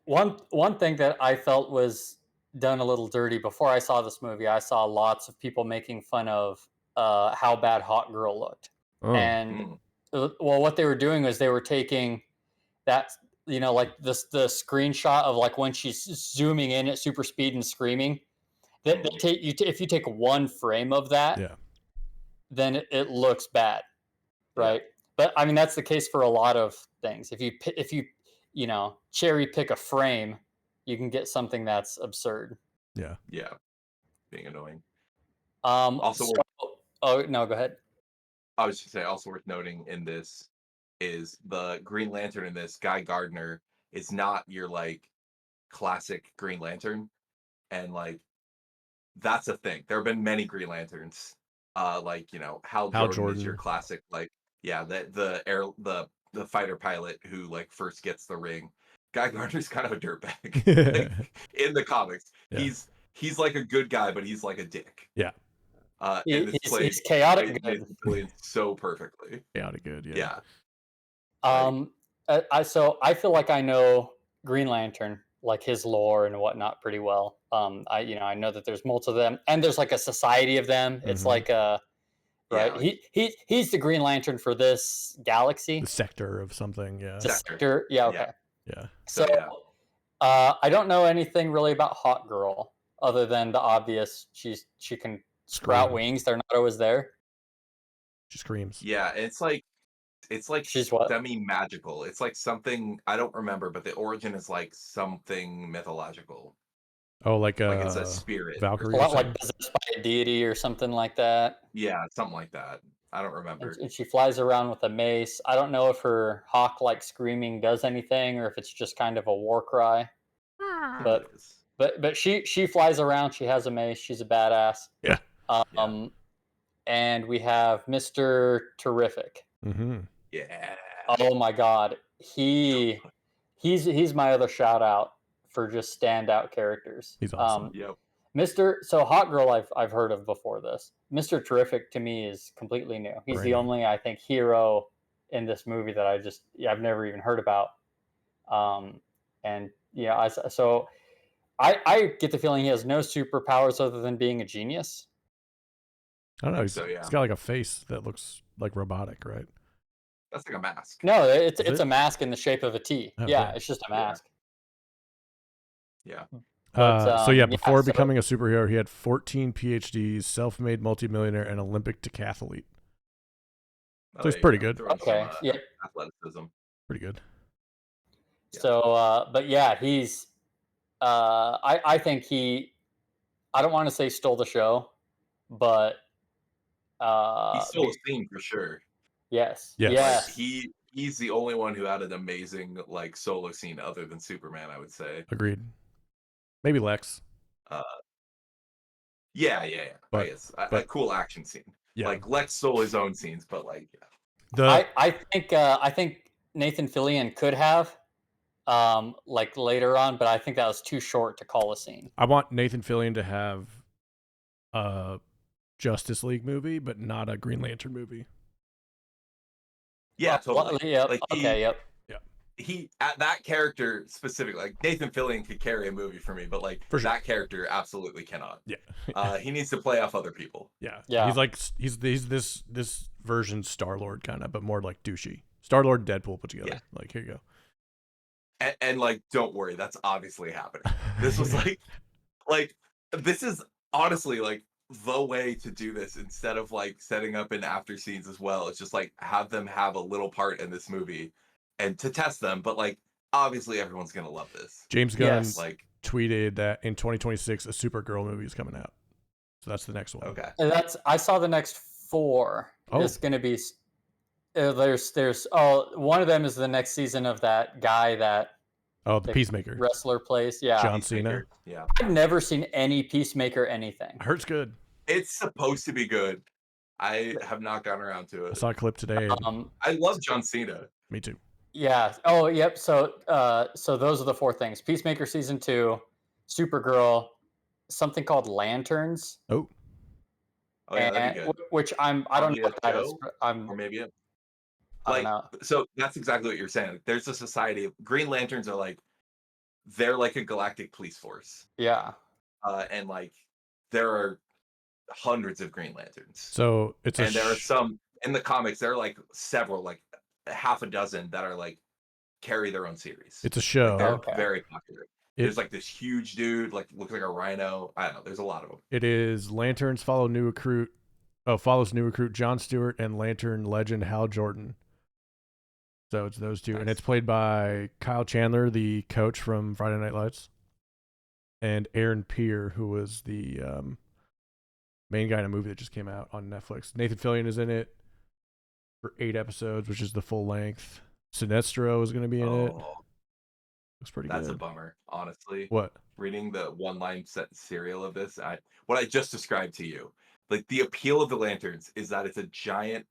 One thing that I felt was done a little dirty before I saw this movie, I saw lots of people making fun of how bad Hot Girl looked. And what they were doing was they were taking that, like the screenshot of like when she's zooming in at super speed and screaming. If you take one frame of that, then it looks bad, right? But I mean that's the case for a lot of things. If you cherry pick a frame, you can get something that's absurd. Yeah, being annoying. Also, no, go ahead. I was just say also worth noting in this is the Green Lantern in this, Guy Gardner, is not your like classic Green Lantern, and like. That's a thing. There have been many Green Lanterns. Like, Hal Jordan is your classic, like, the fighter pilot who like first gets the ring. Guy Gardner's kind of a dirtbag. Like, in the comics. Yeah. He's like a good guy, but he's like a dick. Yeah. He's chaotic good. So perfectly. Chaotic good, yeah. I feel like I know Green Lantern, like his lore and whatnot pretty well. I know that there's multiple of them, and there's like a society of them. It's like right. Yeah. He's the Green Lantern for this galaxy. The sector of something. Yeah. The sector. Yeah. Okay. Yeah. So I don't know anything really about Hot Girl other than the obvious. She can sprout wings. They're not always there. She screams. Yeah, it's like she's what? Semi-magical. It's like something I don't remember, but the origin is like something mythological. Oh, like it's a spirit. Valkyrie. A lot like possessed by a deity or something like that. Yeah, something like that. I don't remember. And she flies around with a mace. I don't know if her hawk-like screaming does anything or if it's just kind of a war cry. But she flies around. She has a mace. She's a badass. Yeah. And we have Mr. Terrific. Mm-hmm. Yeah. Oh my God, he's my other shout out for just standout characters. He's awesome. Yep. So Hot Girl I've heard of before this. Mr. Terrific to me is completely new. He's the only, I think, hero in this movie that I've never even heard about. And yeah, so I get the feeling he has no superpowers other than being a genius. I don't know. He's got like a face that looks like robotic, right? That's like a mask. No, it's a mask in the shape of a T. Oh, yeah, cool. It's just a mask. Yeah. But, before becoming a superhero, he had 14 PhDs, self-made multimillionaire, and Olympic decathlete. So he's pretty good. Okay. Yeah. Athleticism. Pretty good. Yeah. So, but yeah, he's. I think he. I don't want to say stole the show, but. He stole a scene for sure. Yes. Like, he's the only one who had an amazing like solo scene other than Superman, I would say. Agreed. Maybe Lex. Yeah. But a cool action scene. Yeah. Like Lex stole his own scenes, but like I think Nathan Fillion could have like later on, but I think that was too short to call a scene. I want Nathan Fillion to have a Justice League movie, but not a Green Lantern movie. Yeah, totally. Yep. Like Yep. He that character specifically, like Nathan Fillion could carry a movie for me, but like that character absolutely cannot. Yeah. He needs to play off other people. Yeah. He's like he's this version Star-Lord kind of, but more like douchey. Star-Lord, Deadpool put together. Yeah. Like, here you go. And like, don't worry, that's obviously happening. This was like this is honestly like the way to do this instead of like setting up in after scenes as well. It's just like have them have a little part in this movie and to test them, but like obviously everyone's gonna love this. James Gunn tweeted that in 2026 a Supergirl movie is coming out, so that's the next one. Okay, and I saw the next 4. It's gonna be there's one of them is the next season of that guy that the Peacemaker wrestler plays. John Cena. Yeah, I've never seen any Peacemaker anything. I heard it's good. It's supposed to be good. I have not gotten around to it. I saw a clip today. I love John Cena. Me too. Yeah. Oh, yep. So those are the 4 things: Peacemaker season 2, Supergirl, something called Lanterns. Oh yeah, that'd be good. Which I don't know what that is. Or maybe it. Like, so that's exactly what you're saying. There's a society of Green Lanterns are like they're like a galactic police force. Yeah. And like there are hundreds of Green Lanterns. So there are some in the comics. There are like several, like half a dozen that are like carry their own series. It's a show. Like, they're very popular. There's like this huge dude, like looks like a rhino. I don't know. There's a lot of them. It is Lanterns follows new recruit John Stewart and Lantern legend Hal Jordan. So it's those two, and it's played by Kyle Chandler, the coach from Friday Night Lights, and Aaron Peer, who was the main guy in a movie that just came out on Netflix. Nathan Fillion is in it for 8 episodes, which is the full length. Sinestro is going to be in it. Looks pretty good. That's a bummer, honestly. What? Reading the one-line serial of this, what I just described to you, like the appeal of the Lanterns is that it's a giant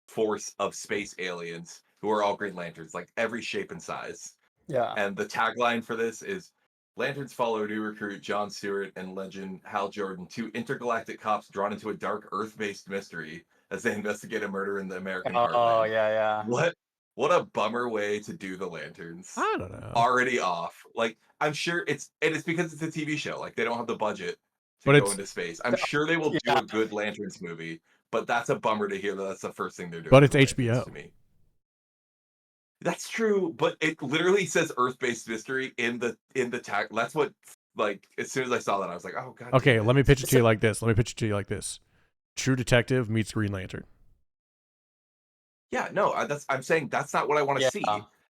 force of space aliens who are all Green Lanterns, like every shape and size. Yeah. And the tagline for this is Lanterns follow new recruit John Stewart and legend Hal Jordan, 2 intergalactic cops drawn into a dark Earth-based mystery as they investigate a murder in the American heartland. Oh, yeah. What a bummer way to do the Lanterns. I don't know. Already off. Like, I'm sure it's because it's a TV show. Like, they don't have the budget to go into space. I'm sure they will do a good Lanterns movie, but that's a bummer to hear that that's the first thing they're doing. But it's HBO. To me. That's true, but it literally says Earth-based mystery in the tag. That's what, like, as soon as I saw that, I was like, oh god. Okay, let me pitch it to you like this. True Detective meets Green Lantern. Yeah, no, I'm saying that's not what I want to see.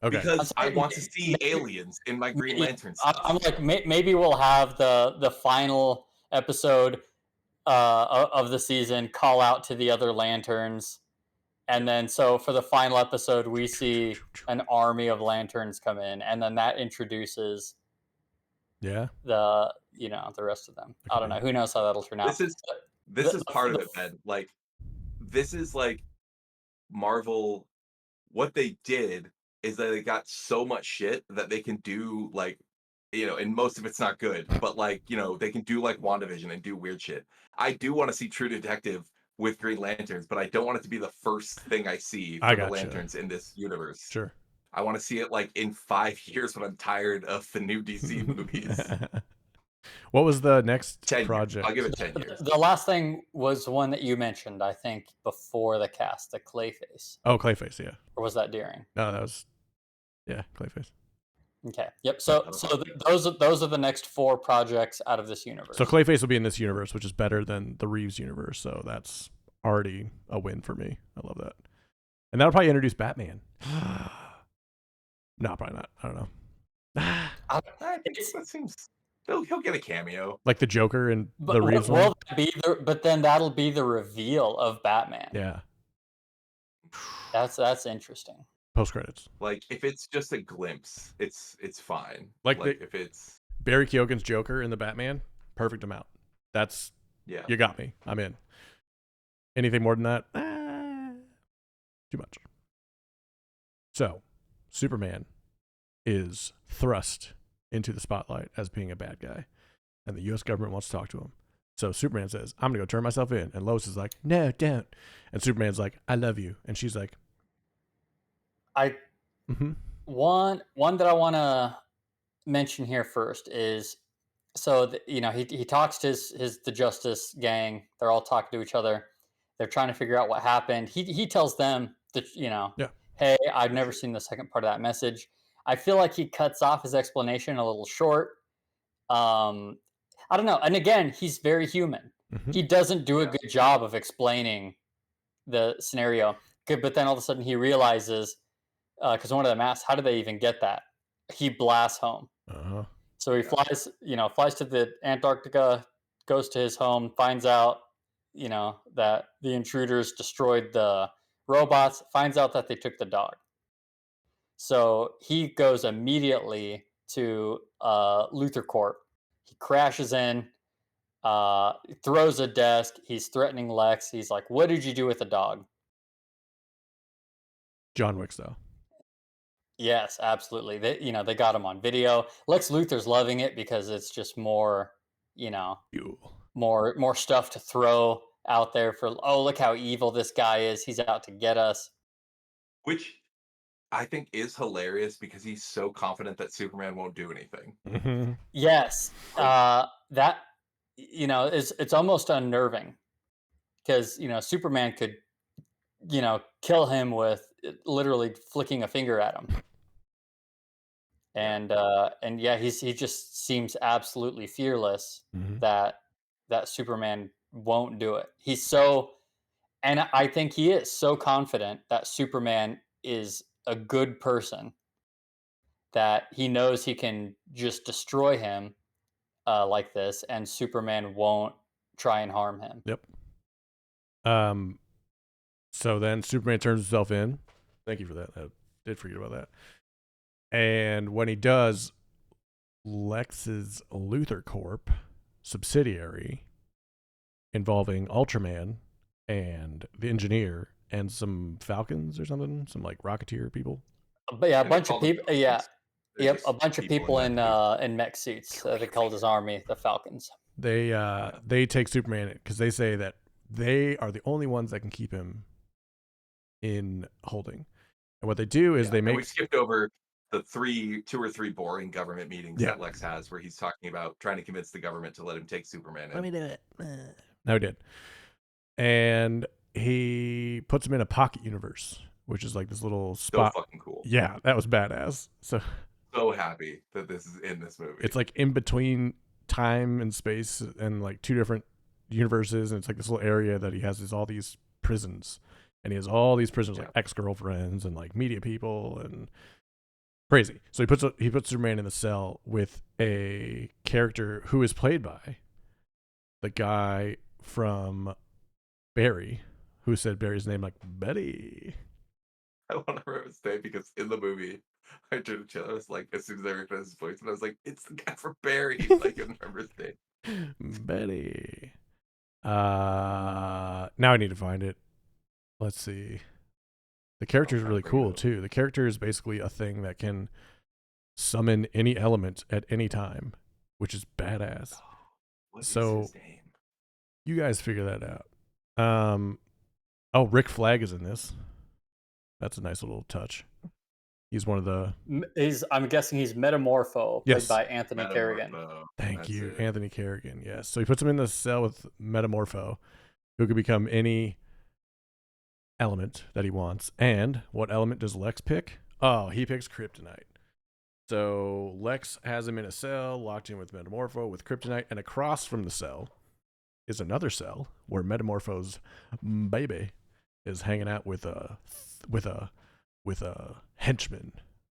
Okay. Because I want to see aliens in my Green Lantern stuff. I'm like, maybe we'll have the final episode of the season call out to the other Lanterns. And then, so for the final episode, we see an army of Lanterns come in, and then that introduces the rest of them. I don't know. Who knows how that'll turn out? This is part of it, Ben. Like, this is like Marvel. What they did is that they got so much shit that they can do like and most of it's not good, but like, they can do like WandaVision and do weird shit. I do want to see True Detective with Green Lanterns, but I don't want it to be the first thing I see I for the gotcha. Lanterns in this universe. Sure. I want to see it like in 5 years when I'm tired of the new DC movies. What was the next 10 project? years. I'll give it 10 years. The last thing was one that you mentioned, I think, before the cast, the Clayface. Oh, Clayface, yeah. Or was that Deering? No, that was, yeah, Clayface. Okay. Yep. So those are the next 4 projects out of this universe. So Clayface will be in this universe, which is better than the Reeves universe. So that's already a win for me. I love that. And that'll probably introduce Batman. No, probably not. I don't know. That seems he'll get a cameo, like the Joker and the Reeves one. But then that'll be the reveal of Batman. Yeah, that's interesting. Post credits. Like if it's just a glimpse, it's fine. Like if it's Barry Keoghan's Joker in the Batman, perfect amount. That's you got me. I'm in. Anything more than that, too much. So, Superman is thrust into the spotlight as being a bad guy, and the U.S. government wants to talk to him. So Superman says, "I'm gonna go turn myself in," and Lois is like, "No, don't." And Superman's like, "I love you," and she's like, One that I want to mention here first is, so he talks to the Justice gang. They're all talking to each other. They're trying to figure out what happened. He tells them that hey, I've never seen the second part of that message. I feel like he cuts off his explanation a little short. I don't know. And again, he's very human. He doesn't do a good job of explaining the scenario. But then all of a sudden he realizes, because one of them asks, how do they even get that? He blasts home. So he flies to the Antarctica, goes to his home, finds out, that the intruders destroyed the robots, finds out that they took the dog. So he goes immediately to Luthor Corp. He crashes in, throws a desk. He's threatening Lex. He's like, "What did you do with the dog?" John Wick style. Yes, absolutely. They got him on video. Lex Luthor's loving it because it's just more, more stuff to throw out there for. Oh, look how evil this guy is. He's out to get us. Which I think is hilarious because he's so confident that Superman won't do anything. Yes, that it's almost unnerving because Superman could kill him with literally flicking a finger at him. And yeah, he just seems absolutely fearless that Superman won't do it. And I think he is so confident that Superman is a good person that he knows he can just destroy him like this, and Superman won't try and harm him. Yep. So then Superman turns himself in. Thank you for that. I did forget about that. And when he does, Lex's Luthor Corp subsidiary involving Ultraman and the Engineer and some Falcons or something, some like Rocketeer people. But yeah, a bunch of people. Yeah, yep, a bunch of people in mech suits. They called his army the Falcons. They take Superman because they say that they are the only ones that can keep him in holding. And what they do is they make. We skipped over the 2 or 3 boring government meetings that Lex has, where he's talking about trying to convince the government to let him take Superman in. Let me do it. No, he did. And he puts him in a pocket universe, which is like this little spot. So fucking cool. Yeah, that was badass. So happy that this is in this movie. It's like in between time and space and like 2 different universes, and it's like this little area that he has all these prisons, and he has all these prisoners like ex-girlfriends and like media people and crazy. So he puts Superman in the cell with a character who is played by the guy from Barry, who said Barry's name like Betty. I want to remember his name because in the movie, I turned to Chandler. I was like, as soon as I recognized his voice, and I was like, it's the guy from Barry. I couldn't remember his name. Betty. Now I need to find it. Let's see. The character is really cool too. The character is basically a thing that can summon any element at any time, which is badass. What so is his name? You guys figure that out. Rick Flag is in this. That's a nice little touch. He's one of the. I'm guessing he's Metamorpho, played by Anthony Carrigan. Thank you, Anthony Carrigan. Yes. So he puts him in the cell with Metamorpho, who could become any element that he wants. And what element does Lex pick? Oh, he picks kryptonite. So Lex has him in a cell, locked in with Metamorpho with kryptonite, and across from the cell is another cell where Metamorpho's baby is hanging out with a henchman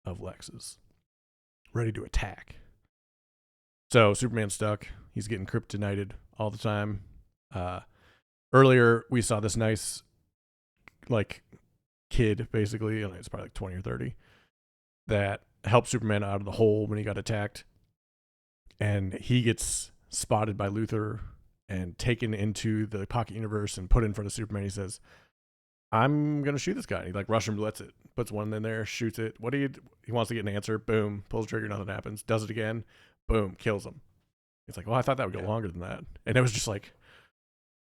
of Lex's, ready to attack. So Superman's stuck. He's getting kryptonited all the time. Earlier we saw this nice, like, kid, basically, it's probably like 20 or 30, that helped Superman out of the hole when he got attacked. And he gets spotted by Luthor and taken into the pocket universe and put in front of Superman. He says, I'm going to shoot this guy. And he, like, Russian roulettes it, puts one in there, shoots it. He wants to get an answer. Boom. Pulls the trigger, nothing happens. Does it again. Boom. Kills him. It's like, well, I thought that would go longer than that. And it was just like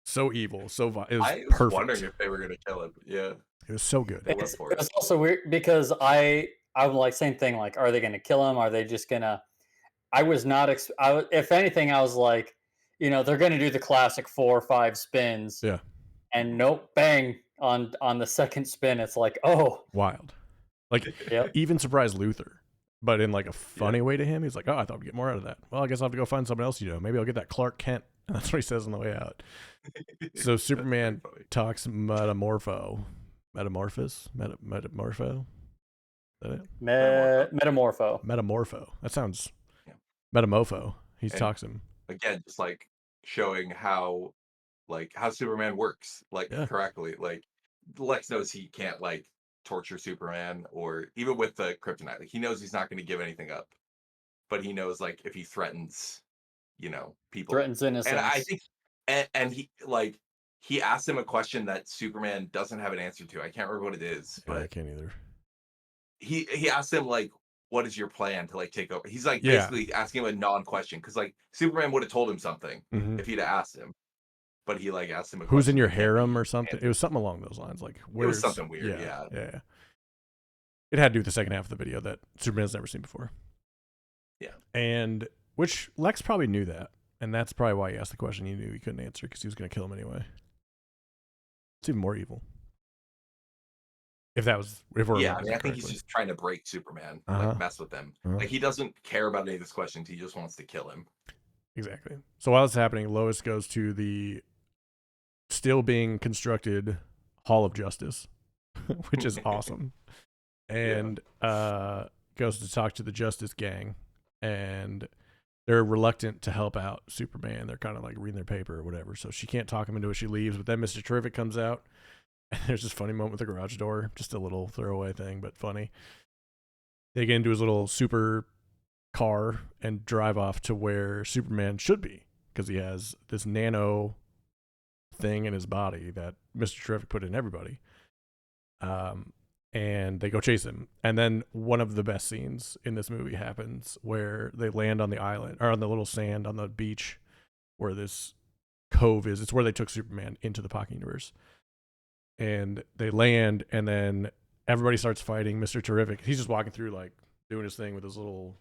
so evil, so it was I was perfect. wondering if they were going to kill him. Yeah. It was so good. It was also weird because I'm like, same thing. Like, are they going to kill him? Are they just going to, I was not, if anything, I was like, they're going to do the classic 4 or 5 spins. Yeah. And nope, bang, on the second spin, it's like, oh, wild. Like, even surprised Luthor, but in like a funny way to him. He's like, oh, I thought we'd get more out of that. Well, I guess I'll have to go find someone else. Maybe I'll get that Clark Kent. And that's what he says on the way out. So Superman talks Metamorpho. Is that it? Metamorpho. That sounds Metamorpho. He talks him again, just like showing how Superman works, correctly. Like, Lex knows he can't torture Superman, or even with the kryptonite. Like, he knows he's not going to give anything up, but he knows if he threatens, people, threatens innocence. And I think, and he asked him a question that Superman doesn't have an answer to. I can't remember what it is, but I can't either. He asked him what is your plan to take over? He's basically asking him a non-question, because Superman would have told him something if he'd asked him, but he asked him a who's in your harem or something. It was something along those lines. It was something weird. Yeah. It had to do with the second half of the video that Superman's never seen before. Yeah, and which Lex probably knew that, and that's probably why he asked the question. He knew he couldn't answer because he was going to kill him anyway. It's even more evil. If we're I think he's just trying to break Superman, mess with him. He doesn't care about any of his questions. He just wants to kill him. Exactly. So while it's happening, Lois goes to the still being constructed Hall of Justice, which is awesome, and goes to talk to the Justice Gang, and they're reluctant to help out Superman. They're kind of reading their paper or whatever, so she can't talk him into it. She leaves, but then Mr. Terrific comes out. And there's this funny moment with the garage door, just a little throwaway thing, but funny. They get into his little super car and drive off to where Superman should be, because he has this nano thing in his body that Mr. Terrific put in everybody. And they go chase him. And then one of the best scenes in this movie happens where they land on the island, or on the little sand on the beach where this cove is. It's where they took Superman into the Pocket Universe. And they land, and then everybody starts fighting Mr. Terrific. He's just walking through, doing his thing with his little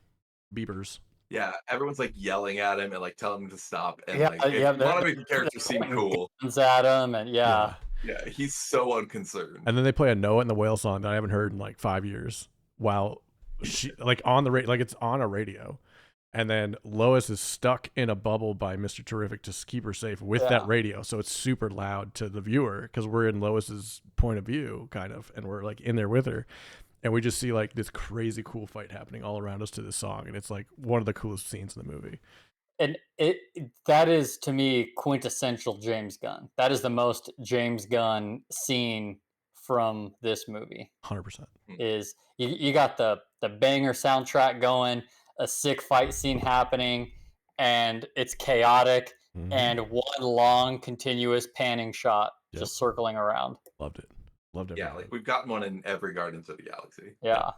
beepers. Yeah, everyone's yelling at him and telling him to stop. And a lot of the characters seem cool. At him, and yeah, he's so unconcerned. And then they play a Noah and the Whale song that I haven't heard in 5 years. While she on the radio, it's on a radio. And then Lois is stuck in a bubble by Mr. Terrific to keep her safe with that radio. So it's super loud to the viewer because we're in Lois's point of view, kind of, and we're in there with her. And we just see this crazy cool fight happening all around us to this song. And it's one of the coolest scenes in the movie. And that is, to me, quintessential James Gunn. That is the most James Gunn scene from this movie. 100%. Is you got the banger soundtrack going, a sick fight scene happening, and it's chaotic, and one long continuous panning shot just circling around. Loved it. Yeah, we've gotten one in every Guardians of the Galaxy. Yeah.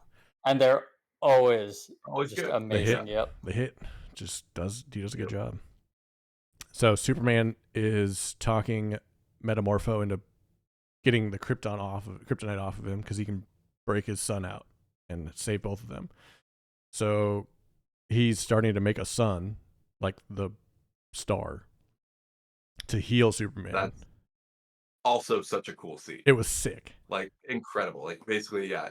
And they're always Always just good. amazing. Yep. The hit he does a good job. So Superman is talking Metamorpho into getting the kryptonite off of him because he can break his sun out and save both of them. So he's starting to make a sun, like the star, to heal Superman. That's also such a cool scene. It was sick. Like, incredible. Like, basically, yeah,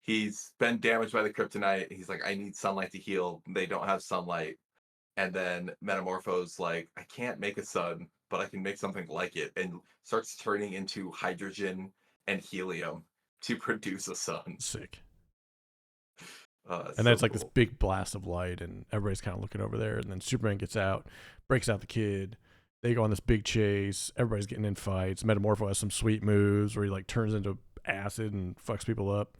he's been damaged by the kryptonite. He's like, I need sunlight to heal. They don't have sunlight. And then Metamorpho's like, I can't make a sun, but I can make something like it, and starts turning into hydrogen and helium to produce a sun. Sick. And then it's like this big blast of light, and everybody's kind of looking over there. And then Superman gets out, breaks out the kid. They go on this big chase. Everybody's getting in fights. Metamorpho has some sweet moves where he like turns into acid and fucks people up.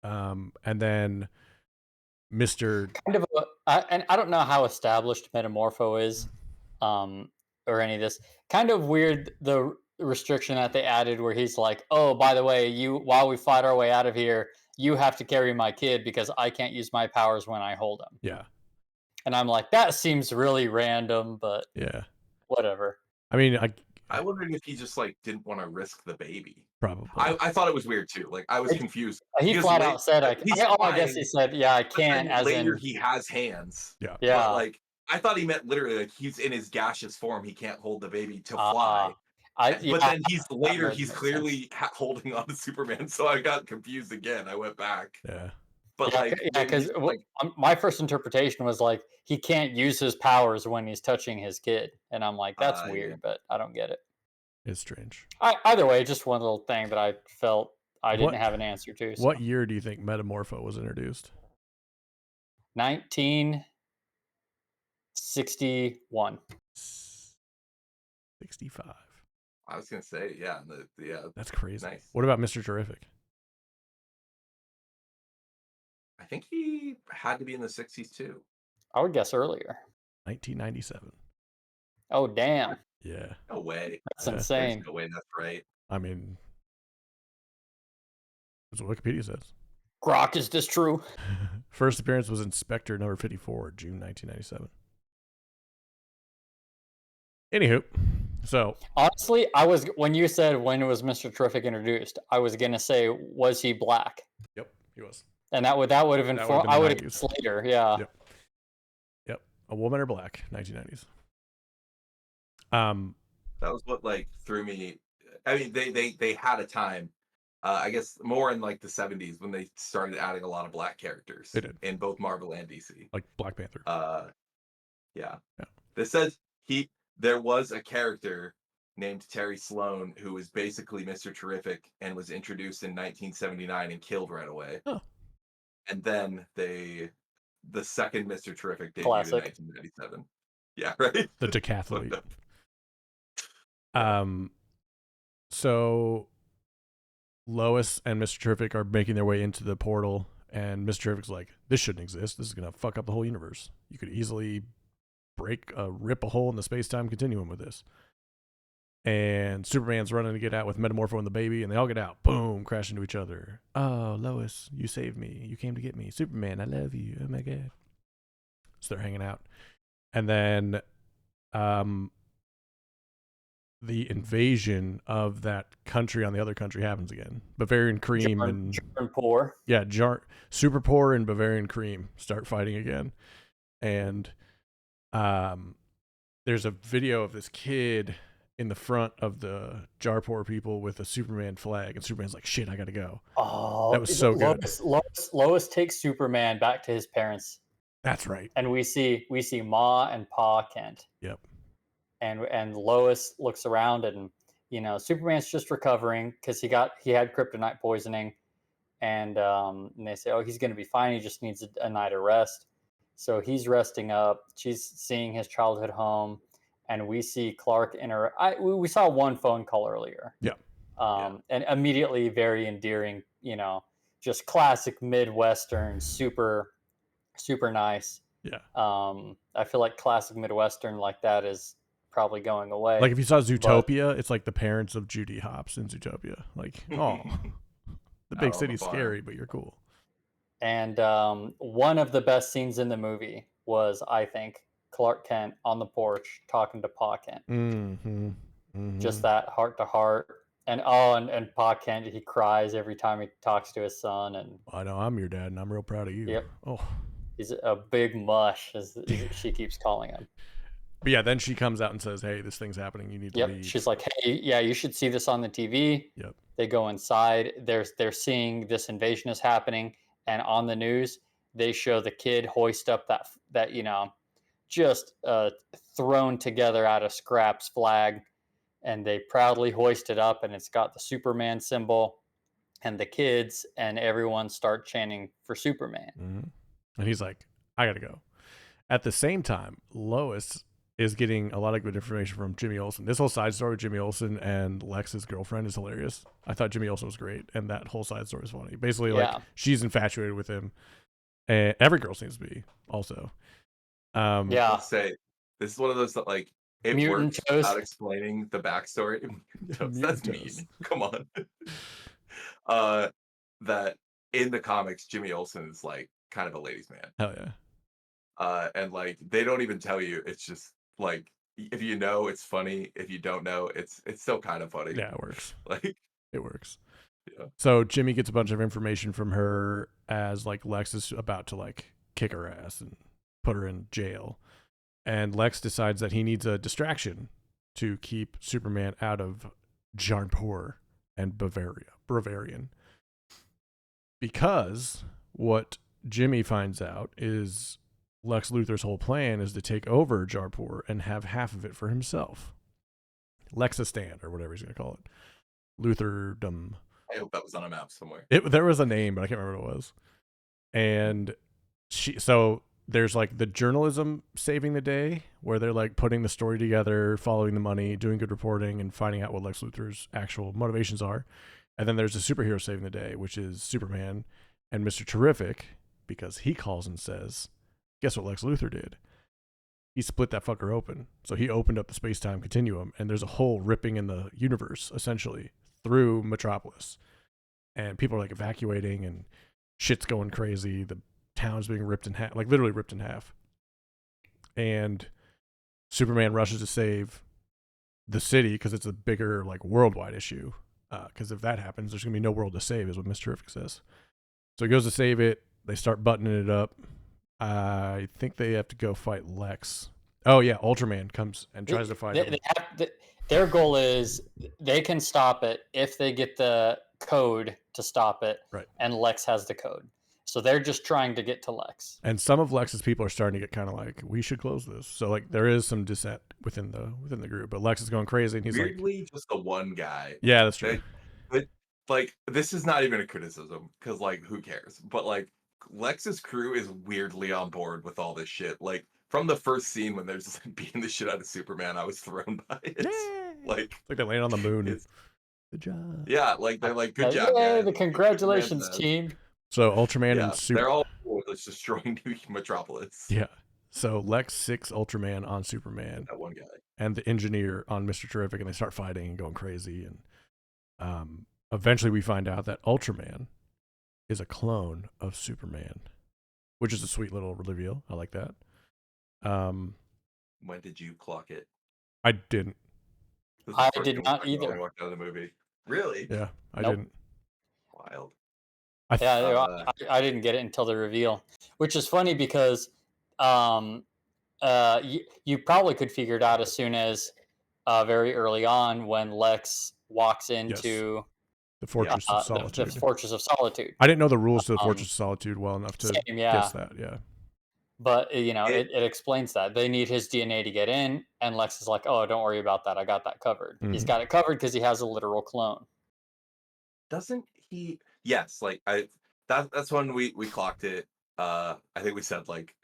And then Mr. Kind of, and I don't know how established Metamorpho is, or any of this. Kind of weird the restriction that they added, where he's like, "Oh, by the way, while we fight our way out of here, you have to carry my kid because I can't use my powers when I hold him." Yeah. And I'm like, that seems really random, but yeah, whatever. I mean, I wondered if he just like didn't want to risk the baby. Probably. I thought it was weird too. Like, I was confused. He flat out said, "I guess he said, yeah, I can't." As later, in, he has hands. Yeah. But, like, I thought he meant literally like he's in his gaseous form. He can't hold the baby to fly. But then he's clearly holding on to Superman. So I got confused again. I went back. Yeah. But because my first interpretation was like he can't use his powers when he's touching his kid, and I'm like, that's weird, but I don't get it. It's strange. Either way, just one little thing that I felt I didn't have an answer to. So. What year do you think Metamorpho was introduced? 1961. 65. I was gonna say, yeah, That's crazy. Nice. What about Mr. Terrific? I think he had to be in the 60s too. I would guess earlier. 1997. Oh, damn. Yeah. No way. That's insane. There's no way that's right. I mean, that's what Wikipedia says. Grok, is this true? First appearance was Inspector number 54, June 1997. Anywho, so honestly, when you said when was Mr. Terrific introduced, I was gonna say, was he black? Yep, he was. And that would have informed. I would have guessed later. Yeah. Yep. A woman or black, 1990s. That was what like threw me. I mean, they had a time, I guess more in like the 70s when they started adding a lot of black characters. They did. In both Marvel and DC. Like Black Panther. Yeah. This says there was a character named Terry Sloan who was basically Mr. Terrific and was introduced in 1979 and killed right away. Oh. And then the second Mr. Terrific debuted in 1997. Yeah, right? The decathlete. So Lois and Mr. Terrific are making their way into the portal, and Mr. Terrific's like, this shouldn't exist. This is going to fuck up the whole universe. You could easily rip a hole in the space-time continuum with this. And Superman's running to get out with Metamorpho and the baby, and they all get out. Boom, crash into each other. Oh, Lois, you saved me. You came to get me. Superman, I love you. Oh my God. So they're hanging out. And then the invasion of that country on the other country happens again. Bavarian Cream and Poor. Yeah, Super Poor and Bavarian Cream start fighting again. And there's a video of this kid in the front of the Jarpoor people with a Superman flag, and Superman's like, shit, I gotta go. Oh, that was so good. Lois takes Superman back to his parents. That's right. And we see Ma and Pa Kent. Yep. And Lois looks around, and Superman's just recovering because he had kryptonite poisoning, and they say, oh, he's gonna be fine. He just needs a night of rest. So he's resting up. She's seeing his childhood home, and we see Clark we saw one phone call earlier. Yeah. And immediately very endearing. Just classic Midwestern, super, super nice. Yeah. I feel like classic Midwestern like that is probably going away. Like if you saw Zootopia, it's like the parents of Judy Hopps in Zootopia. Like, oh, the big city's scary, but you're cool. And one of the best scenes in the movie was, I think, Clark Kent on the porch talking to Pa Kent. Mm-hmm. Mm-hmm. Just that heart to heart. And Pa Kent, he cries every time he talks to his son. And I know I'm your dad, and I'm real proud of you. Yep. Oh, he's a big mush, as she keeps calling him. But yeah, then she comes out and says, "Hey, this thing's happening. You need to leave." She's like, "Hey, yeah, you should see this on the TV." Yep. They go inside. They're seeing this invasion is happening, and on the news they show the kid hoist up that just thrown together out of scraps flag, and they proudly hoist it up, and it's got the Superman symbol, and the kids and everyone start chanting for Superman. Mm-hmm. And he's like, "I gotta go." At the same time, Lois is getting a lot of good information from Jimmy Olsen. This whole side story with Jimmy Olsen and Lex's girlfriend is hilarious. I thought Jimmy Olsen was great, and that whole side story is funny. Basically, like, she's infatuated with him, and every girl seems to be also. I'll say this is one of those that, like, it Mutant works toast. without explaining the backstory. That's mean. Come on. That in the comics, Jimmy Olsen is like kind of a ladies' man. Hell yeah. And like they don't even tell you. It's just like, if you know, it's funny. If you don't know, it's still kind of funny. Yeah, it works. Like, it works. Yeah. So Jimmy gets a bunch of information from her as like Lex is about to like kick her ass and put her in jail, and Lex decides that he needs a distraction to keep Superman out of Jarnpur and Bavarian, because what Jimmy finds out is Lex Luthor's whole plan is to take over Jarpur and have half of it for himself. Lexistan, or whatever he's going to call it. Luthordom. I hope that was on a map somewhere. There was a name, but I can't remember what it was. And so there's like the journalism saving the day, where they're like putting the story together, following the money, doing good reporting, and finding out what Lex Luthor's actual motivations are. And then there's the superhero saving the day, which is Superman and Mr. Terrific, because he calls and says, guess what Lex Luthor did? He split that fucker open. So he opened up the space-time continuum, and there's a hole ripping in the universe, essentially, through Metropolis. And people are like evacuating, and shit's going crazy. The town's being ripped in half, like literally ripped in half. And Superman rushes to save the city because it's a bigger, like, worldwide issue. Because if that happens, there's going to be no world to save, is what Mr. Terrific says. So he goes to save it. They start buttoning it up. I think they have to go fight Lex. Oh, yeah, Ultraman comes and tries to fight him. Their goal is they can stop it if they get the code to stop it, right? And Lex has the code. So they're just trying to get to Lex. And some of Lex's people are starting to get kind of like, we should close this. So like there is some dissent within the group, but Lex is going crazy, and he's weirdly just the one guy. Yeah, that's true. But like, this is not even a criticism, because like, who cares? But like, Lex's crew is weirdly on board with all this shit. Like, from the first scene when they're just like beating the shit out of Superman, I was thrown by it. Yay! Like, it's like they land on the moon. Good job. Yeah, like they're like, good job, guys. The congratulations, team. So Ultraman and Superman, they're all cool with destroying Metropolis. Yeah. So Lex 6 Ultraman on Superman. That one guy. And the engineer on Mr. Terrific, and they start fighting and going crazy. And eventually we find out that Ultraman is a clone of Superman, which is a sweet little reveal. I like that. When did you clock it? I didn't. I did not either. I walked out of the movie. Really? Yeah, I didn't. Wild. I didn't get it until the reveal, which is funny because you probably could figure it out as soon as very early on when Lex walks into the Fortress of Solitude. The Fortress of Solitude. I didn't know the rules to the Fortress of Solitude well enough to guess that. Yeah. But it explains that they need his DNA to get in, and Lex is like, "Oh, don't worry about that. I got that covered." Mm-hmm. He's got it covered because he has a literal clone. Doesn't he? Yes, like that's when we clocked it. I think we said like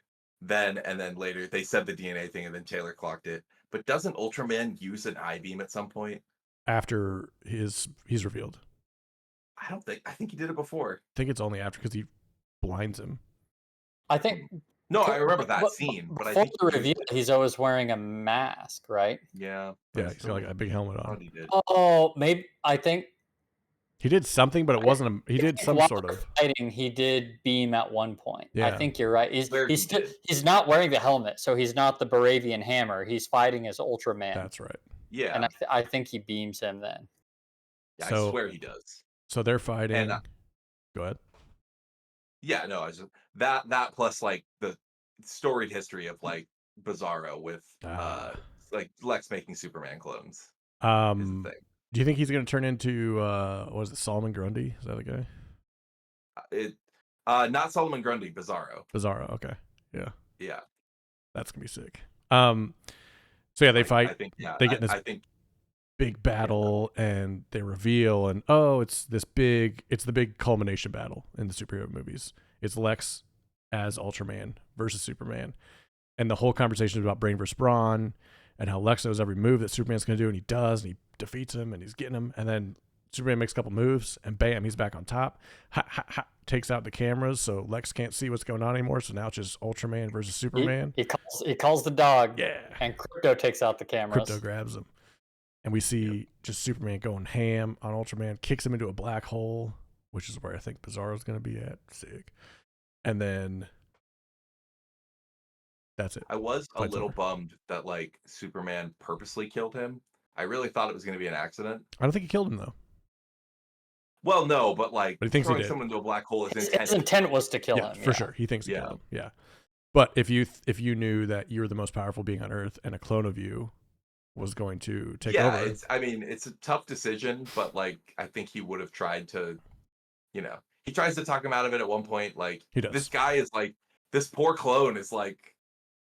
then, and then later they said the DNA thing, and then Taylor clocked it. But doesn't Ultraman use an I-beam at some point after he's revealed? I think he did it before. I think it's only after, because he blinds him. I think. No, I remember that scene, but I think the reveal, he's always wearing a mask, right? Yeah. Yeah, he's got like a big helmet on. He did. Oh, maybe I think He did something, but it wasn't. He did some while sort of fighting. He did beam at one point. Yeah. I think you're right. He's not wearing the helmet, so he's not the Baravian hammer. He's fighting as Ultraman. That's right. Yeah, and I think he beams him then. Yeah, So, I swear he does. So they're fighting. And, go ahead. Yeah, no, I was just, that plus like the storied history of like Bizarro with like Lex making Superman clones. Do you think he's going to turn into what is it, Solomon Grundy? Is that the guy? Not Solomon Grundy, Bizarro. Bizarro, okay. Yeah. Yeah. That's going to be sick. So yeah, they fight. I think they get in this big battle and they reveal and it's the big culmination battle in the superhero movies. It's Lex as Ultraman versus Superman. And the whole conversation is about brain versus brawn and how Lex knows every move that Superman's going to do, and he does, and he defeats him, and he's getting him, and then Superman makes a couple moves, and bam, he's back on top. Takes out the cameras, so Lex can't see what's going on anymore, so now it's just Ultraman versus Superman. He calls the dog, yeah, and Crypto takes out the cameras. Crypto grabs him, and we see just Superman going ham on Ultraman, kicks him into a black hole, which is where I think Bizarro's going to be at. Sick. And then that's it. I was a little bummed that like Superman purposely killed him. I really thought it was going to be an accident. I don't think he killed him though. Well, no, but he thinks throwing he did. someone into a black hole is His intent was to kill him. For sure. He thinks he killed him. Yeah. But if you knew that you were the most powerful being on Earth and a clone of you was going to take over. It's a tough decision, but like I think he would have tried to, he tries to talk him out of it at one point. Like he does. This guy is like, this poor clone is like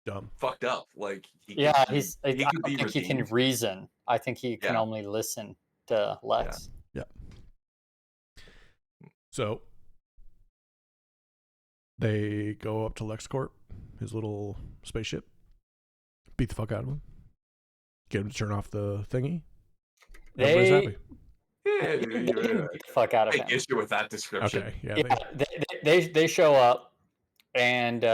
dumb, fucked up. Like I don't think he can reason. I think he can only listen to Lex. Yeah. So they go up to LexCorp, his little spaceship, beat the fuck out of him, get him to turn off the thingy. Everybody's happy. Yeah, beat the fuck out of him. Take issue with that description. Okay, they show up, and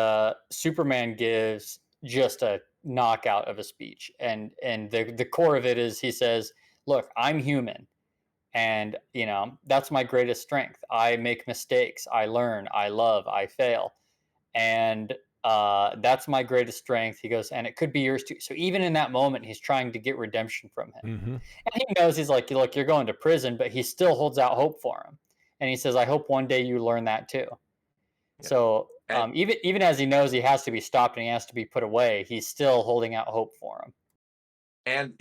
Superman gives just a knockout of a speech, and the core of it is he says, "Look, I'm human, and that's my greatest strength. I make mistakes, I learn, I love, I fail, and that's my greatest strength." He goes, "And it could be yours too." So even in that moment, he's trying to get redemption from him. Mm-hmm. And he knows, he's like, "Look, you're going to prison," but he still holds out hope for him. And he says, "I hope one day you learn that too." Yeah. So even as he knows he has to be stopped and he has to be put away, he's still holding out hope for him. And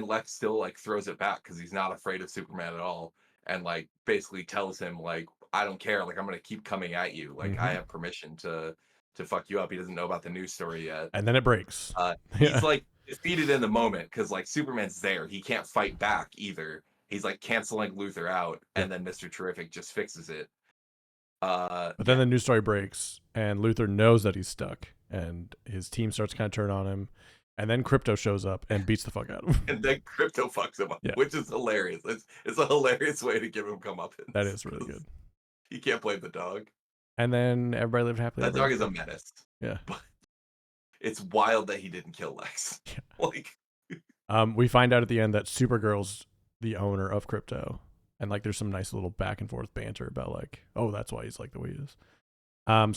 Lex still like throws it back because he's not afraid of Superman at all, and like basically tells him like, "I don't care. Like I'm gonna keep coming at you. Like I have permission to fuck you up." He doesn't know about the news story yet. And then it breaks. He's like defeated in the moment because like Superman's there. He can't fight back either. He's like canceling Luthor out, and then Mr. Terrific just fixes it. But then the news story breaks, and Luthor knows that he's stuck, and his team starts to kind of turn on him. And then Crypto shows up and beats the fuck out of him. And then Crypto fucks him up, which is hilarious. It's a hilarious way to give him comeuppance. That is really good. You can't blame the dog. And then everybody lived happily. That dog is a menace. Yeah. But it's wild that he didn't kill Lex. Yeah. We find out at the end that Supergirl's the owner of Crypto. And like there's some nice little back and forth banter about like, oh, that's why he's like the way he is.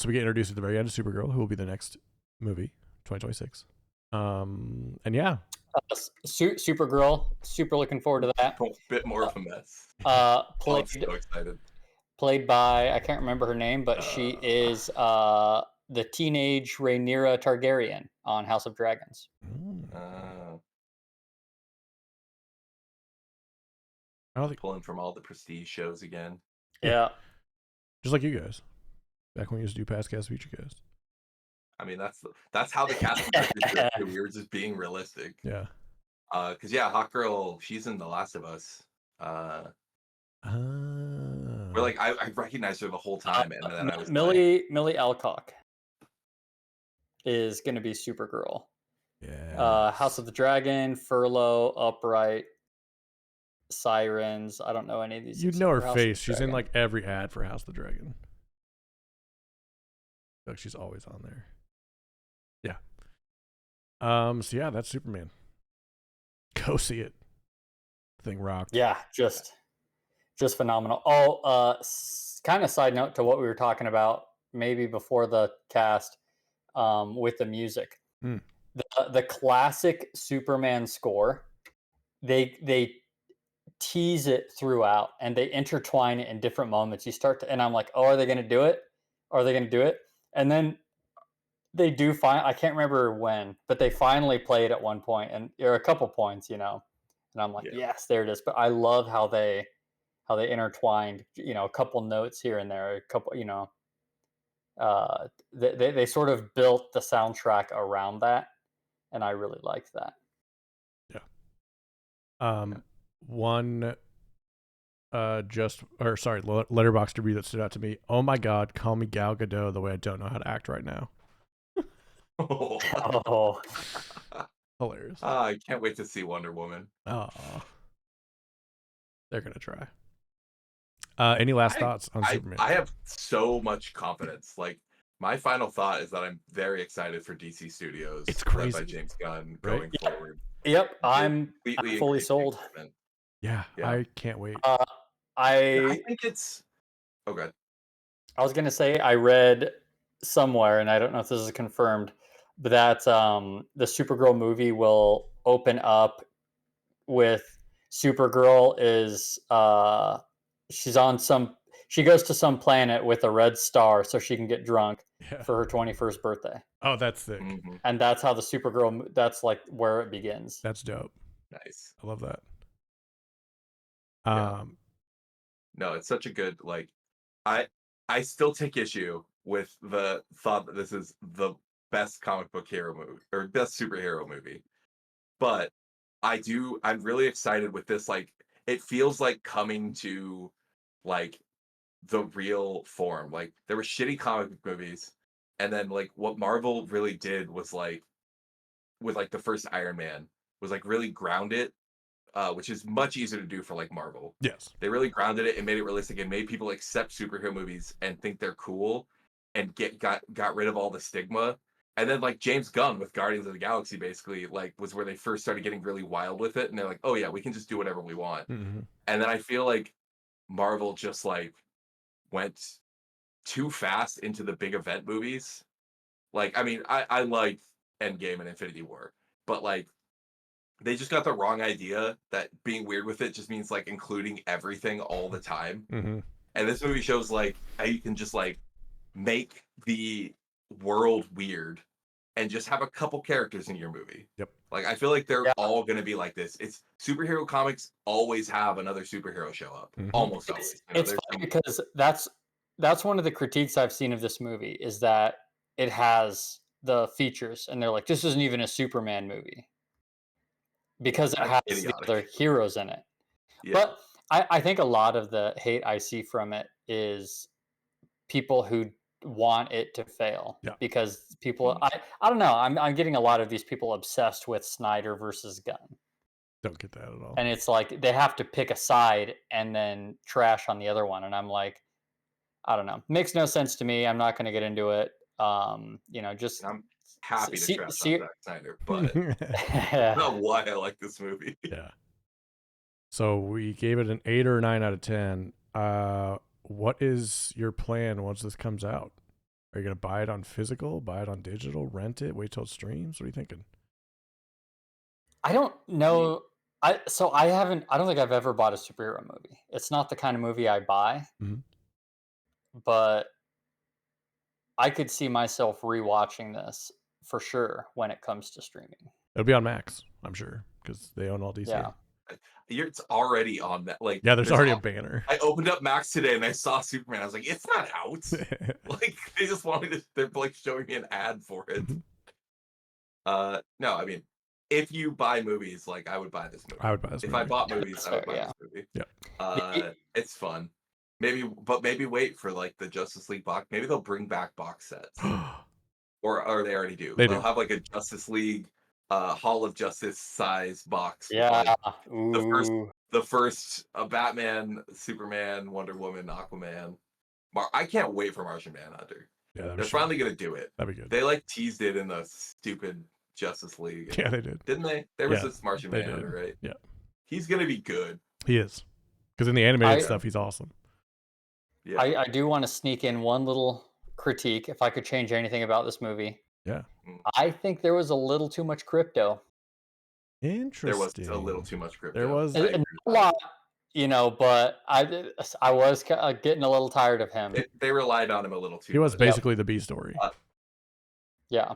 So we get introduced at the very end of Supergirl, who will be the next movie, 2026. And yeah, Supergirl, super looking forward to that. A bit more of a mess. I'm so excited. Played by, I can't remember her name, but she is the teenage Rhaenyra Targaryen on House of Dragons. Pulling from all the prestige shows again. Yeah. Just like you guys. Back when we used to do past cast, future cast. I mean, that's how the cast we were just being realistic. Yeah. Because Hot Girl, she's in The Last of Us. We're like, I recognized her the whole time, and then I was Millie Alcock is going to be Supergirl. Yeah. House of the Dragon, Furlough, Upright, Sirens. I don't know any of these. You know her face. She's in like every ad for House of the Dragon. Like she's always on there. Yeah. So yeah, that's Superman. Go see it. Thing rocked. Yeah, just Just phenomenal. Oh, kind of side note to what we were talking about maybe before the cast, with the music. Mm. The classic Superman score, they tease it throughout and they intertwine it in different moments. You start to, and I'm like, oh, are they going to do it? Are they going to do it? And then they do find, I can't remember when, but they finally play it at one point and or a couple points, and I'm like, Yeah. yes, there it is. But I love how they intertwined, a couple notes here and there, a couple, they sort of built the soundtrack around that, and I really liked that. Yeah. One letterbox review that stood out to me. Oh my god, call me Gal Gadot the way I don't know how to act right now. Oh. Hilarious. I can't wait to see Wonder Woman. Oh, they're gonna try. Any last thoughts on Superman? I have so much confidence. Like, my final thought is that I'm very excited for DC Studios. It's crazy. Led by James Gunn going forward. Yep, I'm fully sold. Yeah, I can't wait. I think it's okay. I was gonna say I read somewhere, and I don't know if this is confirmed, but that the Supergirl movie will open up with Supergirl is she goes to some planet with a red star so she can get drunk for her 21st birthday. Oh, that's sick. Mm-hmm. And that's how the Supergirl, that's like where it begins. That's dope. Nice. I love that. No, it's such a good, like, I still take issue with the thought that this is the best comic book hero movie or best superhero movie. But I'm really excited with this. Like, it feels like coming to like the real form. Like, there were shitty comic book movies, and then like what Marvel really did was like with like the first Iron Man was like really ground it, which is much easier to do for like Marvel. Yes. They really grounded it and made it realistic and made people accept superhero movies and think they're cool and got rid of all the stigma. And then like James Gunn with Guardians of the Galaxy basically like was where they first started getting really wild with it, and they're like, oh yeah, we can just do whatever we want. Mm-hmm. And then I feel like Marvel just like went too fast into the big event movies. Like, I mean, I like Endgame and Infinity War, but like they just got the wrong idea that being weird with it just means like including everything all the time. Mm-hmm. And this movie shows like how you can just like make the world weird and just have a couple characters in your movie. Yep. Like, I feel like they're all going to be like this. It's superhero comics always have another superhero show up. Mm-hmm. Almost always. It's funny because that's one of the critiques I've seen of this movie is that it has the features, and they're like, this isn't even a Superman movie because it has the other heroes in it. Yeah. But I think a lot of the hate I see from it is people who want it to fail. Yeah. Because people, I don't know, I'm getting a lot of these people obsessed with Snyder versus Gunn. Don't get that at all. And it's like they have to pick a side and then trash on the other one, and I'm like, I don't know, makes no sense to me. I'm not going to get into it. Just I'm happy to trash on Zack Snyder, but not why I like this movie. Yeah. So we gave it an 8 or 9 out of 10. What is your plan once this comes out? Are you going to buy it on physical, buy it on digital, rent it, wait till it streams? What are you thinking? I don't know. I don't think I've ever bought a superhero movie. It's not the kind of movie I buy. Mm-hmm. But I could see myself rewatching this for sure when it comes to streaming. It'll be on Max, I'm sure, because they own all DC. Yeah. It's already on that. Like, yeah, there's already a banner. I opened up Max today and I saw Superman. I was like, it's not out. Like, they just wanted to. They're like showing me an ad for it. No, I mean, if you buy movies, like I would buy this movie. I would buy this movie. If I bought movies, I would buy this movie. Yeah. It's fun. Maybe wait for like the Justice League box. Maybe they'll bring back box sets, or they already do. They'll have like a Justice League, Hall of Justice size box. Yeah, like the first Batman, Superman, Wonder Woman, Aquaman. I can't wait for Martian Manhunter. Yeah, they're finally gonna do it. That'd be good. They like teased it in the stupid Justice League. Yeah, they did. Didn't they? There was this Martian Manhunter, right? Yeah. He's gonna be good. He is. Because in the animated stuff, he's awesome. Yeah. I do want to sneak in one little critique. If I could change anything about this movie, yeah, I think there was a little too much crypto. Interesting. There was a little too much crypto. There was a lot, but I was getting a little tired of him. They relied on him a little too. He was basically the B story. Yeah.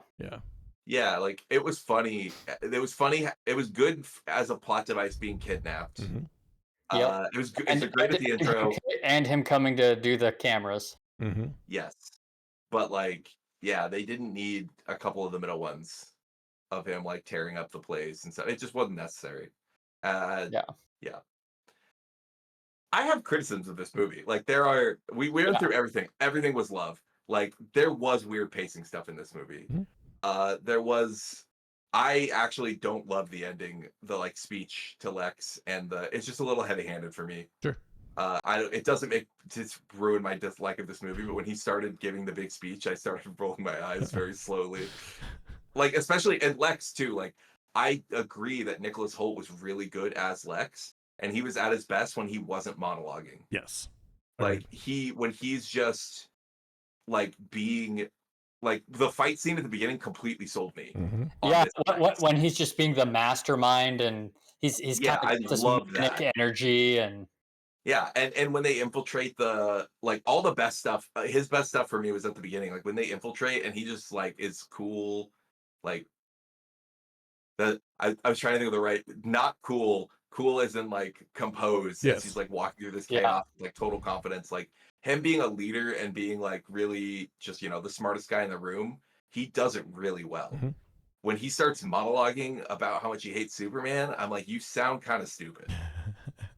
Yeah, like it was funny. It was funny. It was good as a plot device being kidnapped. Mm-hmm. It was good. It's great at the intro. And him coming to do the cameras. Mm-hmm. Yes. But like, yeah, they didn't need a couple of the middle ones of him like tearing up the place and stuff. It just wasn't necessary. Yeah. I have criticisms of this movie. Like we went through everything. Everything was love. Like there was weird pacing stuff in this movie. Mm-hmm. I actually don't love the ending, the like speech to Lex, and it's just a little heavy-handed for me. Sure. It doesn't just ruin my dislike of this movie, but when he started giving the big speech, I started rolling my eyes very slowly. Like, especially, and Lex too, like, I agree that Nicholas Hoult was really good as Lex, and he was at his best when he wasn't monologuing. Yes. Like, when he's just, like, being, like, the fight scene at the beginning completely sold me. Mm-hmm. Yeah, when he's just being the mastermind, and he's yeah, kind of this manic energy, and yeah, and when they infiltrate the like all the best stuff, his best stuff for me was at the beginning. Like when they infiltrate and he just like is cool, like that. I was trying to think of the right, not cool as in like composed. Yes. As he's like walking through this chaos, like total confidence, like him being a leader and being like really just the smartest guy in the room. He does it really well. Mm-hmm. When he starts monologuing about how much he hates Superman, I'm like, you sound kind of stupid.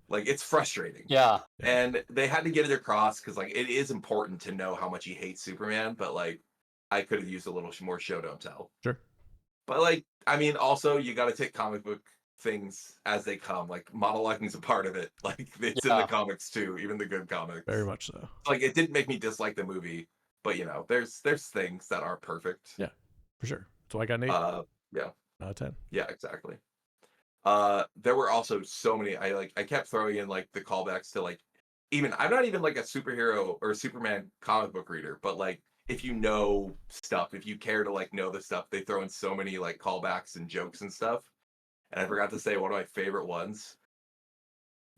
Like it's frustrating. Yeah. And they had to get it across because like it is important to know how much he hates Superman, but like I could have used a little more show don't tell. Sure. But like, I mean, also you got to take comic book things as they come. Like monologuing is a part of it. Like it's in the comics too, even the good comics. Very much so. Like it didn't make me dislike the movie, but there's things that aren't perfect. Yeah, for sure. So I got an 8. Yeah. Out of 10. Yeah, exactly. There were also so many. I kept throwing in like the callbacks to like I'm not even like a superhero or Superman comic book reader, but like if you know stuff, if you care to like know the stuff, they throw in so many like callbacks and jokes and stuff. And I forgot to say one of my favorite ones.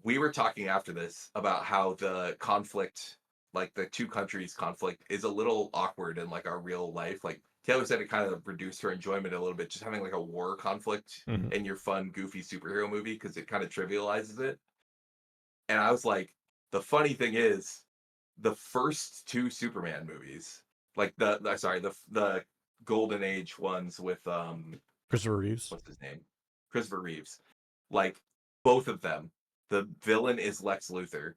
We were talking after this about how the conflict, like the two countries conflict, is a little awkward in like our real life. Like Taylor said it kind of reduced her enjoyment a little bit, just having like a war conflict in your fun, goofy superhero movie because it kind of trivializes it. And I was like, the funny thing is, the first 2 Superman movies, like the Golden Age ones with Christopher Reeves. What's his name? Christopher Reeves. Like both of them, the villain is Lex Luthor,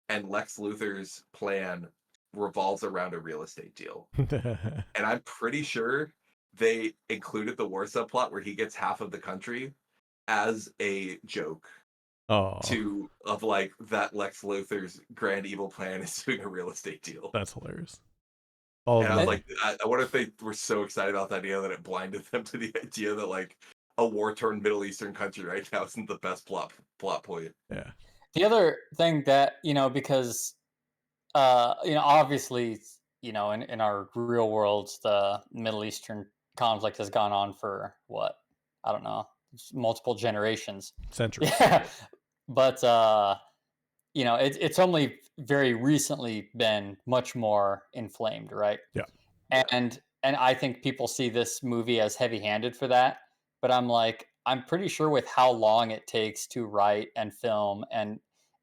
and Lex Luthor's plan revolves around a real estate deal. And I'm pretty sure they included the war subplot where he gets half of the country as a joke of like that Lex Luthor's grand evil plan is doing a real estate deal. That's hilarious. And I was like, I wonder if they were so excited about the idea that it blinded them to the idea that like a war-torn Middle Eastern country right now isn't the best plot point. Yeah. The other thing that, because obviously, in our real world, the Middle Eastern conflict has gone on for what? I don't know, multiple generations. Centuries. Yeah. But, it's only very recently been much more inflamed, right? Yeah. And I think people see this movie as heavy-handed for that. But I'm pretty sure with how long it takes to write and film and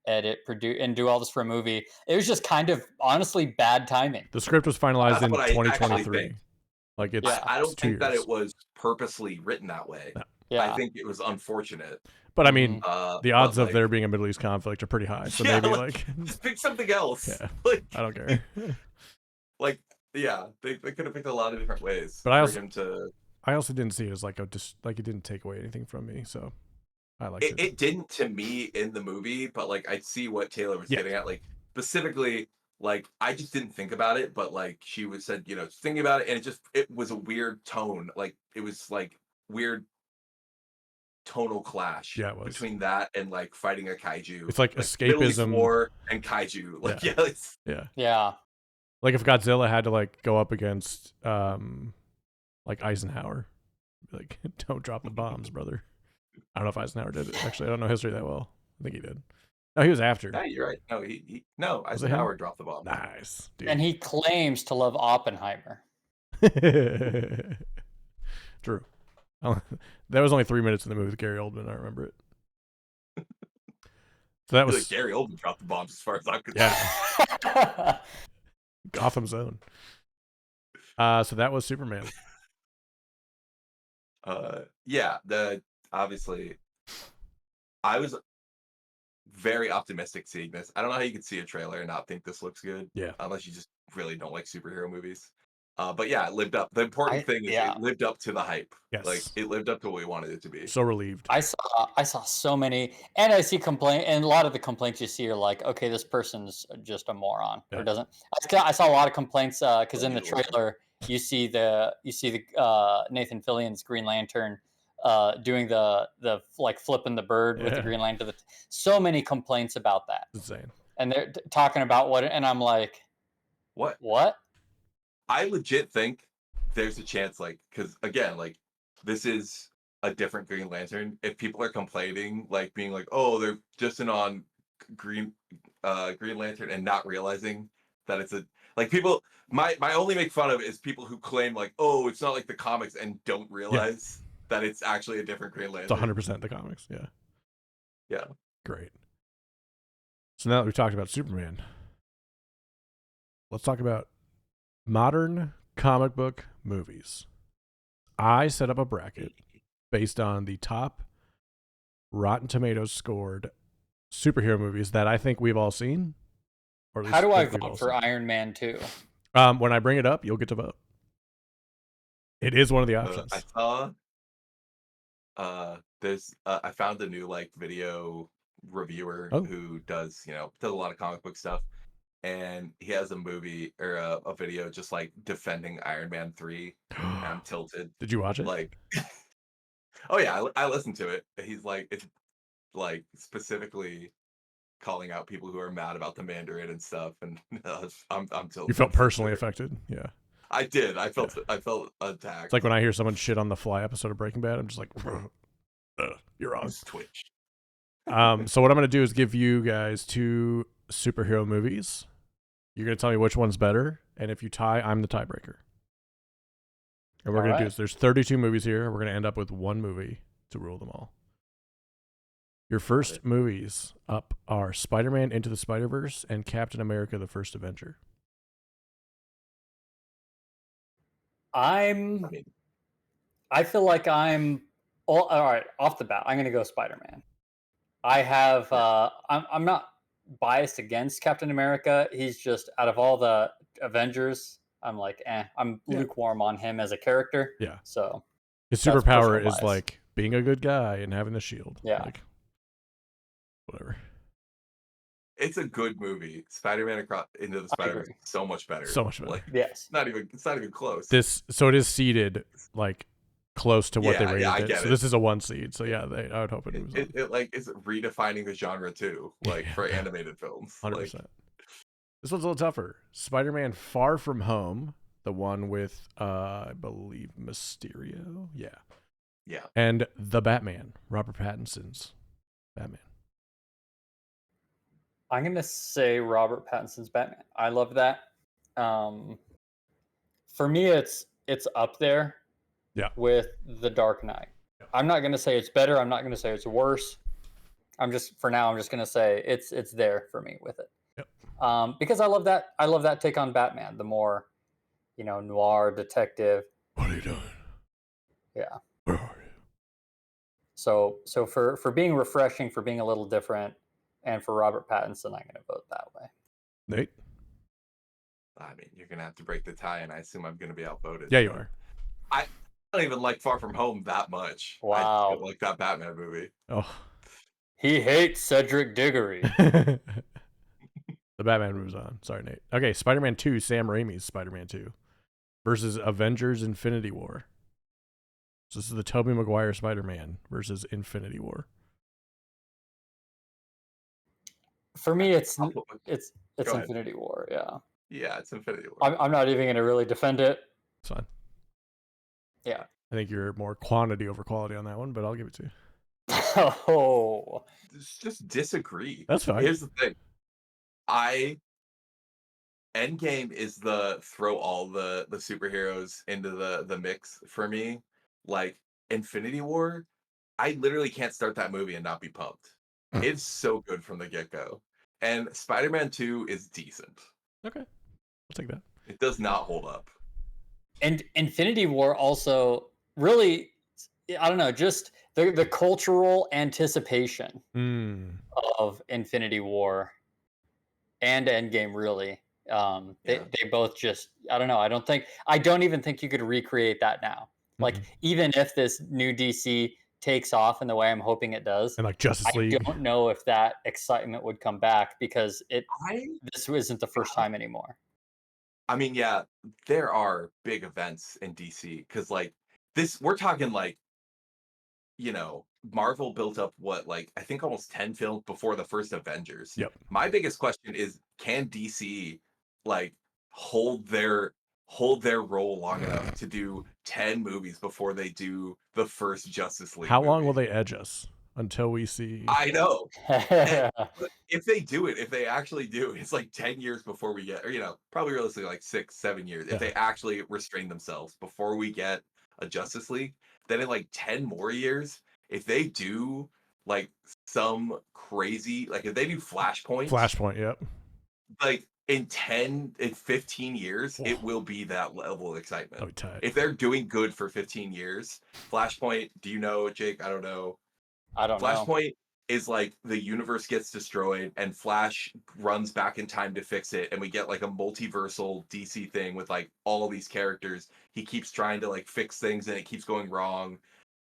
edit, produce, and do all this for a movie, it was just kind of honestly bad timing. The script was finalized in 2023. Like I don't think that it was purposely written that way. No. Yeah. I think it was unfortunate. But I mean, the odds of there being a Middle East conflict are pretty high. So maybe just pick something else. Yeah. Like, I don't care. They could have picked a lot of different ways. But I also didn't see it as like it didn't take away anything from me. So I liked it. It didn't to me in the movie, but like I see what Taylor was getting at. Like specifically, like I just didn't think about it, but like she said, thinking about it, and it was a weird tone. Like it was like weird tonal clash between that and like fighting a kaiju. It's like Middle East escapism. war and kaiju. Like yeah. Like if Godzilla had to like go up against like Eisenhower, like don't drop the bombs, brother. I don't know if Eisenhower did it. Actually, I don't know history that well. I think he did. No, he was after. Yeah, you're right. No, Eisenhower dropped the bomb. Nice, dude. And he claims to love Oppenheimer. True. That was only 3 minutes in the movie with Gary Oldman. I remember it. So that was like Gary Oldman dropped the bombs as far as I'm concerned. Yeah. Gotham's own. So that was Superman. Yeah, obviously I was very optimistic seeing this. I don't know how you could see a trailer and not think this looks good. Yeah. Unless you just really don't like superhero movies. But yeah, it lived up. The important thing is it lived up to the hype. Yes. Like it lived up to what we wanted it to be. So relieved. I saw so many, and I see and a lot of the complaints you see are like, okay, this person's just a moron or doesn't. I saw a lot of complaints because in the trailer you see the Nathan Fillion's Green Lantern doing the like flipping the bird with the Green Lantern. So many complaints about that. Insane. And they're talking about and I'm like, what? I legit think there's a chance, like, because again, like, this is a different Green Lantern. If people are complaining, like, being like, oh, they're just on Green Lantern and not realizing that it's like people. My only make fun of is people who claim like, oh, it's not like the comics and don't realize that it's actually a different Green Lantern. It's 100% the comics. Yeah. Yeah. Great. So now that we've talked about Superman, let's talk about modern comic book movies. I set up a bracket based on the top Rotten Tomatoes scored superhero movies that I think we've all seen. Or how do I vote for Iron Man 2? When I bring it up, you'll get to vote. It is one of the options. I saw I found a new like video reviewer who does a lot of comic book stuff. And he has a movie or a video just like defending Iron Man 3. And I'm tilted. Did you watch it? Like, oh yeah, I listened to it. He's like, it's like specifically calling out people who are mad about the Mandarin and stuff. And I'm tilted. You felt personally affected? Yeah. I did. I felt attacked. It's like when I hear someone shit on the Fly episode of Breaking Bad, I'm just like, you're wrong. Twitch. So what I'm gonna do is give you guys 2 superhero movies. You're going to tell me which one's better, and if you tie, I'm the tiebreaker. And we're going to do this. There's 32 movies here. We're going to end up with 1 movie to rule them all. Your first movies up are Spider-Man Into the Spider-Verse and Captain America: The First Avenger. I feel like all right, off the bat, I'm going to go Spider-Man. I have, I'm not biased against Captain America. He's just, out of all the Avengers, I'm like, I'm lukewarm on him as a character. Yeah. So his superpower is like being a good guy and having the shield. Yeah. Like, whatever. It's a good movie. Spider-Man Into the Spider-Verse is so much better. So much better. Like, yes. It's not even close. So it is seated like close to what they rated I it. get So it. this is a 1 seed. So yeah, I would hope it moves on. It like is redefining the genre too, like for animated films. 100%. Like, this one's a little tougher. Spider-Man: Far From Home, the one with I believe Mysterio. Yeah. Yeah. And The Batman, Robert Pattinson's Batman. I'm gonna say Robert Pattinson's Batman. I love that. For me, it's up there. Yeah. With The Dark Knight. Yeah. I'm not gonna say it's better. I'm not gonna say it's worse. I'm just gonna say it's there for me with it. Yep. Because I love that. I love that take on Batman. The more, noir detective. What are you doing? Yeah. Where are you? So for being refreshing, for being a little different, and for Robert Pattinson, I'm gonna vote that way. Nate? I mean, you're gonna have to break the tie, and I assume I'm gonna be outvoted. Yeah, you are. I don't even like Far From Home that much. Wow. I don't like that Batman movie. Oh. He hates Cedric Diggory. The Batman moves on. Sorry, Nate. Okay, Spider-Man 2, Sam Raimi's Spider-Man 2 versus Avengers: Infinity War. So this is the Tobey Maguire Spider-Man versus Infinity War. For me, it's Go ahead. Infinity War. Yeah. Yeah, it's Infinity War. I'm not even going to really defend it. It's fine. Yeah. I think you're more quantity over quality on that one, but I'll give it to you. Oh. Just disagree. That's fine. Here's the thing. Endgame is the throw all the superheroes into the mix for me. Like Infinity War, I literally can't start that movie and not be pumped. It's so good from the get-go. And Spider-Man 2 is decent. Okay. I'll take that. It does not hold up. And Infinity War also really, I don't know, just the cultural anticipation of Infinity War and Endgame, really. They both just, I don't know. I don't even think you could recreate that now. Like, even if this new DC takes off in the way I'm hoping it does, and like Justice League, I don't know if that excitement would come back because this isn't the first time anymore. I mean, yeah, there are big events in DC because like this, we're talking like, Marvel built up what, like, I think almost 10 films before the first Avengers. Yep. My biggest question is, can DC like hold their role long enough to do 10 movies before they do the first Justice League? How long will they edge us until we see? I know. But if they do it, if they actually do, it's like 10 years before we get, or probably realistically like 6-7 years. If they actually restrain themselves before we get a Justice League, then in like 10 more years, if they do like some crazy, like if they do Flashpoint, yep. Like in 15 years, it will be that level of excitement. If they're doing good for 15 years, Flashpoint, do you know, Jake? I don't know. Flashpoint is like the universe gets destroyed and Flash runs back in time to fix it, and we get like a multiversal DC thing with like all these characters. He keeps trying to like fix things and it keeps going wrong.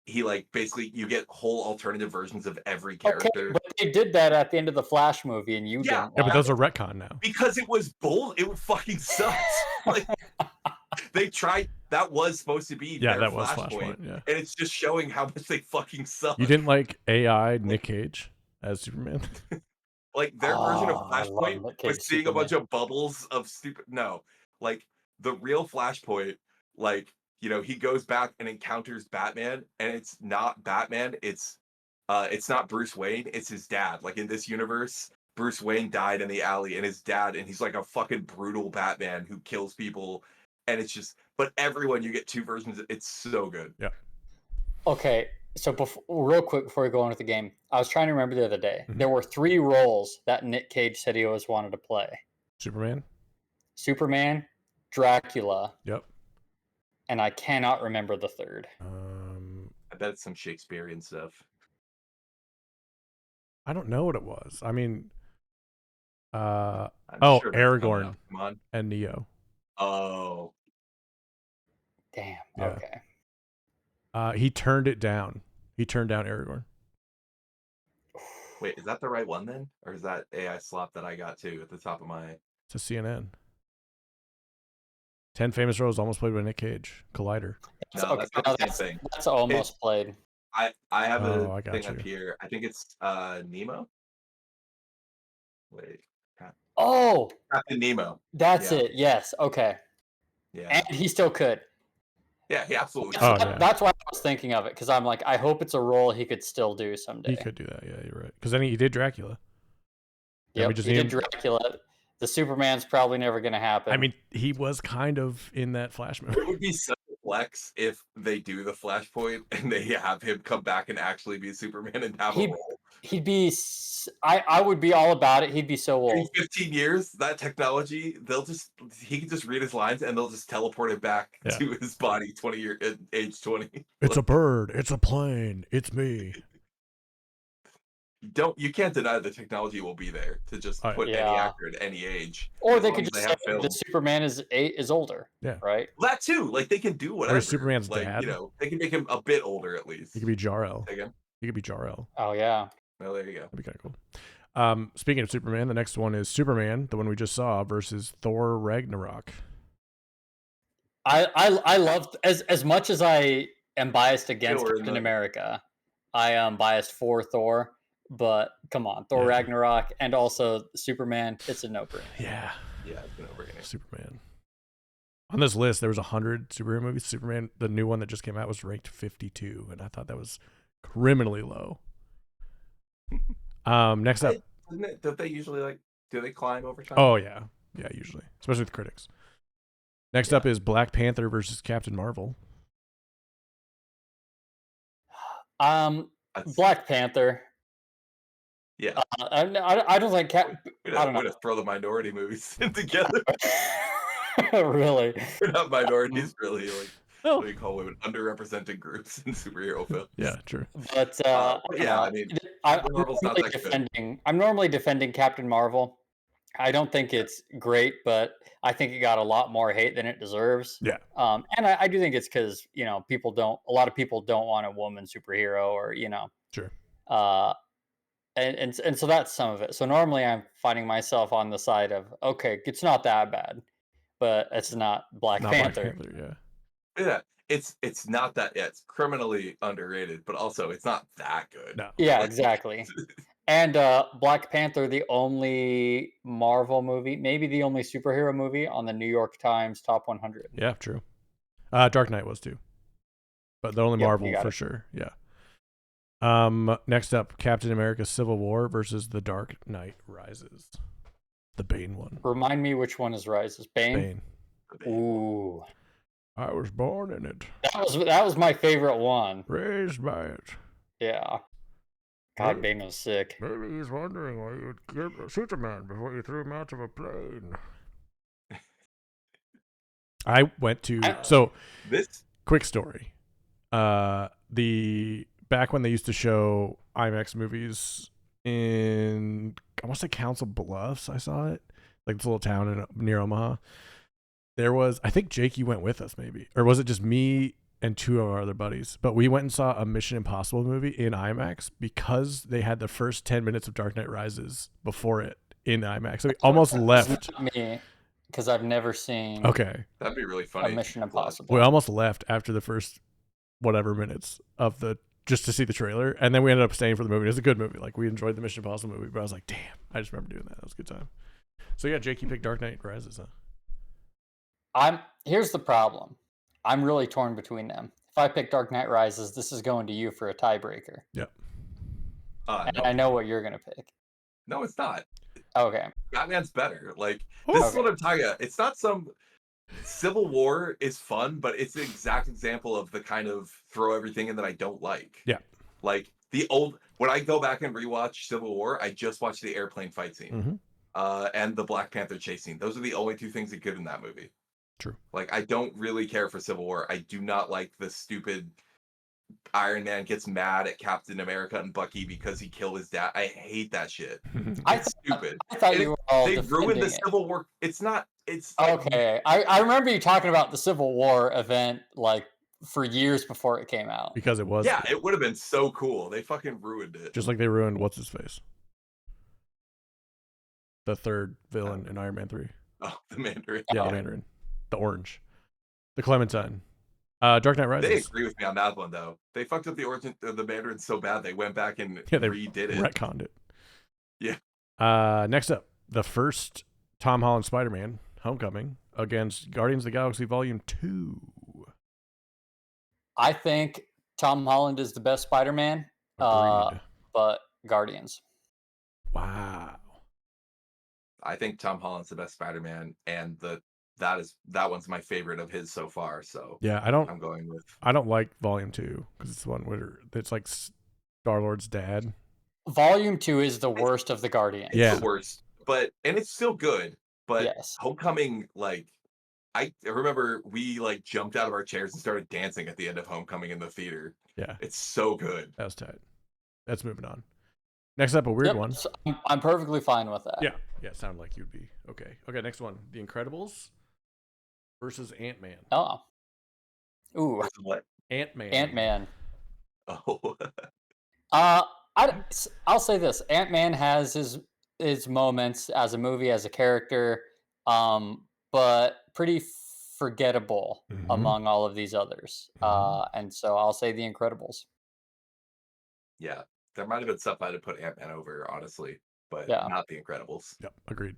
He like basically you get whole alternative versions of every character. Okay, but they did that at the end of the Flash movie, and didn't. Yeah, but those are retcon now because it was bold. It fucking sucks. Like they tried. That was supposed to be that was Flashpoint. Yeah, and it's just showing how much they fucking suck. You didn't like AI Nick Cage as Superman? Like their version of Flashpoint was seeing a bunch of bubbles of stupid. No, like the real Flashpoint, like he goes back and encounters Batman, and it's not Batman. It's not Bruce Wayne. It's his dad. Like in this universe, Bruce Wayne died in the alley, and his dad, and he's like a fucking brutal Batman who kills people. And it's just, but everyone, you get two versions. It's so good. Yeah. Okay, so real quick before we go on with the game, I was trying to remember the other day. There were 3 roles that Nick Cage said he always wanted to play. Superman, Dracula. Yep. And I cannot remember the third. I bet it's some Shakespearean stuff. I don't know what it was. I mean, sure Aragorn and Neo. Oh. Damn. Yeah. Okay. He turned it down. He turned down Aragorn. Wait, is that the right one then? Or is that AI slop that I got too at the top of my... It's a CNN. 10 famous roles almost played by Nick Cage. Collider. No, that's not the same thing. That's almost played. I have a thing up here. I think it's Nemo. Wait. Oh! Captain Nemo. That's it. Yes. Okay. Yeah. And he still could. Yeah, he absolutely could. That's why I was thinking of it, because I'm like, I hope it's a role he could still do someday. He could do that. Yeah, you're right. Because then he did Dracula. Yeah, he did Dracula. The Superman's probably never going to happen. I mean, he was kind of in that Flash movie. It would be such a flex if they do the Flashpoint and they have him come back and actually be Superman and have a role. He'd be... I would be all about it. He'd be so old. In 15 years, that technology, he can just read his lines and they'll just teleport it back to his body 20 years at age 20. It's a bird. It's a plane. It's me. You can't deny the technology will be there to just put any actor at any age. Or they could just say the Superman is older. Yeah. Right? That too. Like they can do whatever. Or Superman's dad. They can make him a bit older at least. He could be Jor-El. Again? He could be Jor-El. Oh yeah. Oh, there you go. That'd be kind of cool. Speaking of Superman, the next one is Superman, the one we just saw, versus Thor Ragnarok. I love as much as I am biased against Captain America. I am biased for Thor, but come on, Thor Ragnarok and also Superman, it's a no-brainer. Yeah, it's a no-brainer. Superman. On this list, there was 100 superhero movies. Superman, the new one that just came out, was ranked 52, and I thought that was criminally low. Next up, don't they usually do they climb over time? Oh yeah, usually, especially with critics. Next up is Black Panther versus Captain Marvel. Black Panther. Yeah, I don't think we're gonna throw the minority movies in together. Really, we're not minorities, really. What do you call women? Underrepresented groups in superhero films. Yeah, true. But yeah, I mean, Marvel's not that good. I'm normally defending Captain Marvel. I don't think it's great, but I think it got a lot more hate than it deserves. Yeah. And I do think it's because a lot of people don't want a woman superhero, or Sure. And so that's some of it. So normally I'm finding myself on the side of, okay, it's not that bad, but it's not Black Panther. Yeah. It's not that. Yeah, it's criminally underrated, but also it's not that good. No. Yeah, exactly. And Black Panther, the only Marvel movie, maybe the only superhero movie on the New York Times Top 100. Yeah, true. Dark Knight was too, but the only Marvel for sure. Yeah. Next up, Captain America: Civil War versus The Dark Knight Rises, the Bane one. Remind me which one is Rises. Bane. Ooh. I was born in it. That was my favorite one. Raised by it. Yeah. God, Bane was sick. Maybe he's wondering why you would kill Superman before you threw him out of a plane. I went to quick story. Back when they used to show IMAX movies in, I want to say Council Bluffs, I saw it, like this little town near Omaha. There was, I think Jake, you went with us maybe, or was it just me and two of our other buddies? But we went and saw a Mission Impossible movie in IMAX because they had the first 10 minutes of Dark Knight Rises before it in IMAX. So we almost left. Me, because I've never seen. Okay, that'd be really funny. A Mission Impossible. We almost left after the first whatever minutes of just to see the trailer, and then we ended up staying for the movie. It was a good movie. Like, we enjoyed the Mission Impossible movie, but I was like, damn, I just remember doing that. That was a good time. So yeah, Jake, you picked Dark Knight Rises, huh? Here's the problem. I'm really torn between them. If I pick Dark Knight Rises, this is going to you for a tiebreaker. Yep. And I know what you're going to pick. No, it's not. Okay. Batman's better. This is what I'm talking about. It's not some... Civil War is fun, but it's the exact example of the kind of throw everything in that I don't like. Yeah. Like, when I go back and rewatch Civil War, I just watch the airplane fight scene. And the Black Panther chase scene. Those are the only two things that are good in that movie. True. Like, I don't really care for Civil War. I do not like the stupid Iron Man gets mad at Captain America and Bucky because he killed his dad. I hate that shit. It's stupid. I thought you were all they ruined the Civil War. It's not. It's okay. I remember you talking about the Civil War event for years before it came out. Because it was. Yeah, it would have been so cool. They fucking ruined it. Just like they ruined what's his face. The third villain in Iron Man 3. Oh, the Mandarin. Yeah, the Mandarin. The orange. The Clementine. Dark Knight Rises. They agree with me on that one, though. They fucked up the origin of the Mandarin so bad they went back and redid it. Retconned it. Yeah. Next up, the first Tom Holland Spider-Man, Homecoming, against Guardians of the Galaxy Volume 2. I think Tom Holland is the best Spider-Man, but Guardians. Wow. I think Tom Holland's the best Spider-Man, and that one's my favorite of his so far. So yeah, I'm going with. I don't like Volume 2 because it's the one where it's like Star-Lord's dad. Volume 2 is the worst of the Guardians. It's the worst, and it's still good. But yes. Homecoming, I remember we jumped out of our chairs and started dancing at the end of Homecoming in the theater. Yeah, it's so good. That was tight. Let's moving on. Next up, a weird one. So I'm perfectly fine with that. Yeah, sounded like you'd be okay. Okay, next one: The Incredibles versus Ant-Man. Oh, ooh, what? Ant-Man. Oh. I'll say this: Ant-Man has his moments as a movie, as a character, but pretty forgettable among all of these others. And so I'll say The Incredibles. Yeah, there might have been stuff I'd have put Ant-Man over, honestly, but Yeah. not The Incredibles. Yep, agreed.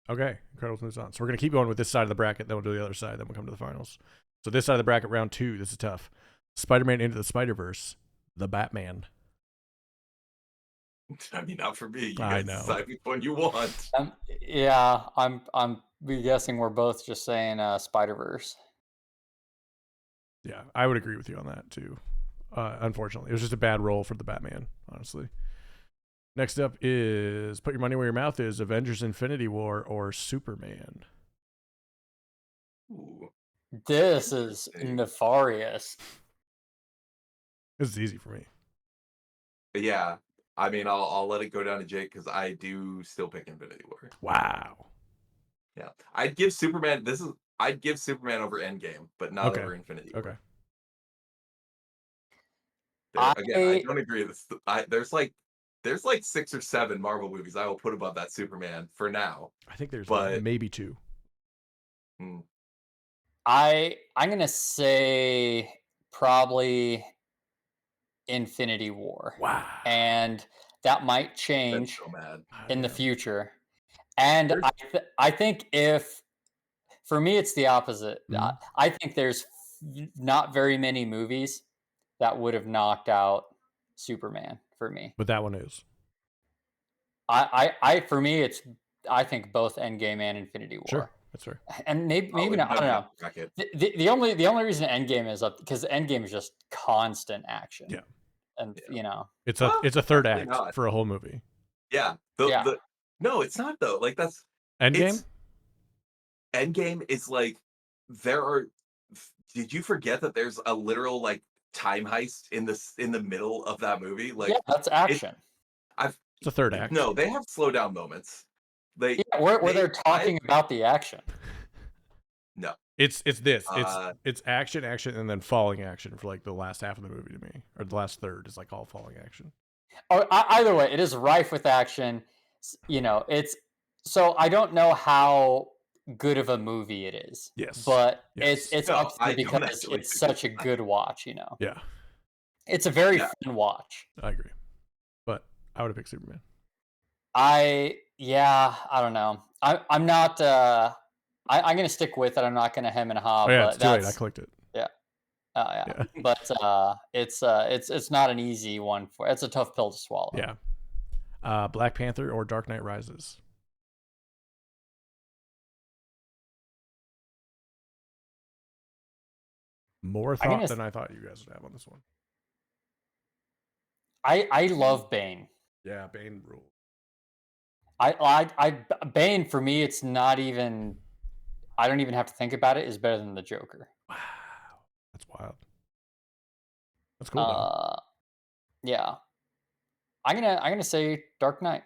Okay, Incredibles moves on. So we're going to keep going with this side of the bracket, then we'll do the other side, then we'll come to the finals. So this side of the bracket, round 2, this is tough. Spider-Man Into the Spider-Verse, The Batman. I mean, not for me. You I guys know. decide which one you want. Yeah, I'm guessing we're both just saying Spider-Verse. Yeah, I would agree with you on that too. Unfortunately, it was just a bad role for the Batman, honestly. Next up is put your money where your mouth is: Avengers: Infinity War or Superman. Ooh. This is nefarious. This is easy for me. Yeah, I mean, I'll let it go down to Jake because I do still pick Infinity War. Wow. Yeah, I'd give Superman. I'd give Superman over Endgame, but not over Infinity War. Okay. Again, I don't agree with this. There's like 6 or 7 Marvel movies I will put above that Superman for now. I think there's like maybe 2. I'm gonna say probably Infinity War. Wow. And that might change in the future. And I think for me, it's the opposite. I think there's not very many movies that would have knocked out Superman for me. But that one is. For me, I think both Endgame and Infinity War. Sure, that's fair. And maybe not, I don't know. The only reason Endgame is up because Endgame is just constant action. Yeah. And you know, it's a third act for a whole movie. Yeah. No, it's not though. Like that's Endgame. Endgame is like did you forget that there's a literal like time heist in the middle of that movie? Like that's action. It's a third act. No, they have slow down moments. Where they're talking about the action. No. It's it's action, and then falling action for like the last half of the movie to me, or the last third is like all falling action. Oh, either way, it is rife with action. You know, so I don't know how good of a movie it is. Yes, but it's up to me because it's such a good watch. You know. Yeah. It's a very fun watch. I agree, but I would have picked Superman. I don't know. I'm not. I'm gonna stick with it. I'm not gonna hem and haw. Oh, yeah, but it's too late. I clicked it. Yeah. Yeah. But it's not an easy one it's a tough pill to swallow. Yeah. Black Panther or Dark Knight Rises. More thought than I thought you guys would have on this one. I love Bane. Yeah, Bane rule. Bane for me, it's not even. I don't even have to think about it. Is better than the Joker. Wow, that's wild. That's cool. Though. Yeah, I'm gonna say Dark Knight.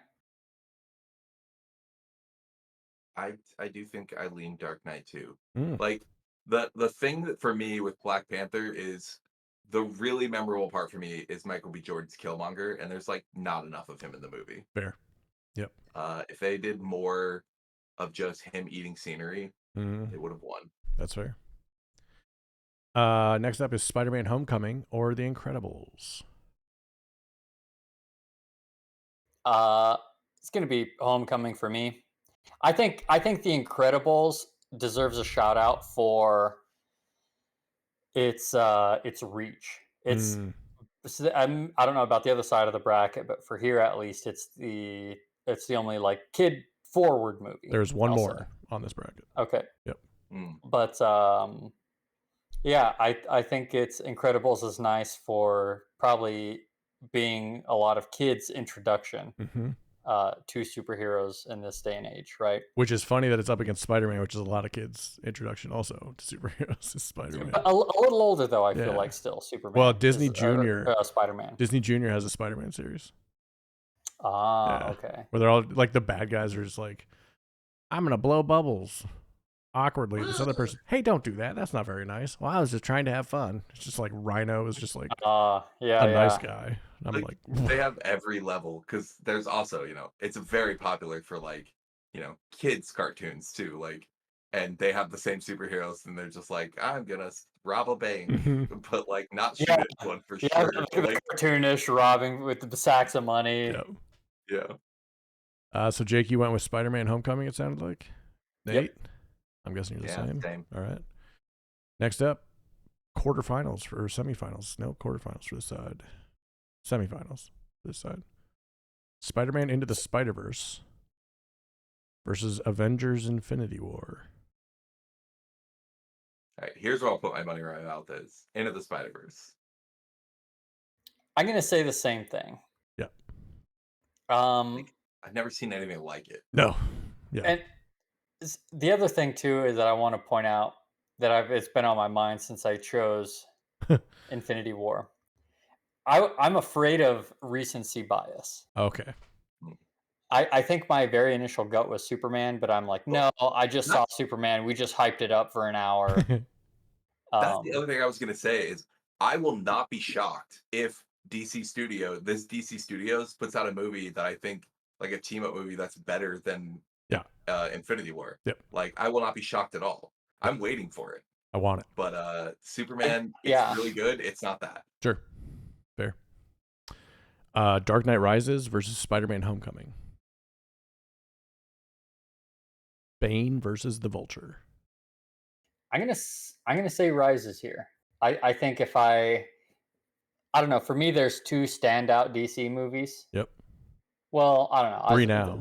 I do think I lean Dark Knight too. Like the thing that for me with Black Panther is the really memorable part for me is Michael B. Jordan's Killmonger, and there's like not enough of him in the movie. Fair. Yep. If they did more of just him eating scenery, they would have won. That's fair. Next up is Spider-Man: Homecoming or The Incredibles. It's gonna be Homecoming for me. I think The Incredibles deserves a shout out for its reach. It's I don't know about the other side of the bracket, but for here at least, it's the only like kid forward movie. There's one more on this bracket. Okay. Yep. But yeah, I think it's Incredibles is nice for probably being a lot of kids' introduction to superheroes in this day and age, right? Which is funny that it's up against Spider-Man, which is a lot of kids' introduction also to superheroes. Is Spider-Man a little older though? I feel like still Superman. Well, Disney Junior, Spider-Man. Disney Junior has a Spider-Man series. Okay. Where they're all like the bad guys are just like, I'm gonna blow bubbles. Awkwardly, this other person, hey, don't do that. That's not very nice. Well, I was just trying to have fun. It's just like Rhino is just like a nice guy. And I'm like they have every level because there's also, it's very popular for like, kids cartoons too. Like and they have the same superheroes, and they're just like, I'm gonna rob a bank, but like not shoot Yeah. at one for Yeah, sure. the Like, cartoonish robbing with the sacks of money. yeah. So Jake, you went with Spider-Man: Homecoming. It sounded like. Nate, Yep. I'm guessing you're the Yeah, same. same. All right. Next up, quarterfinals or semifinals. No, quarterfinals for this side. Semifinals for this side. Spider-Man Into the Spider-Verse versus Avengers: Infinity War. All right, here's where I'll put my money right out. Is Into the Spider-Verse. I'm gonna say the same thing. Yeah. Like, I've never seen anything like it. No. Yeah. And the other thing too is that I want to point out that it's been on my mind since I chose Infinity War. I'm afraid of recency bias. Okay. I think my very initial gut was Superman, but I'm like, no, I just saw Superman. We just hyped it up for an hour. That's the other thing I was gonna say is I will not be shocked if DC Studios puts out a movie that I think like a team up movie that's better than Infinity War. Yep. Like I will not be shocked at all. I'm waiting for it. I want it. But Superman, it's really good. It's not that. Sure. Fair. Dark Knight Rises versus Spider-Man: Homecoming. Bane versus the Vulture. I'm gonna say Rises here. I think if I don't know. For me, there's two standout DC movies. Yep. Well, I don't know. Three now.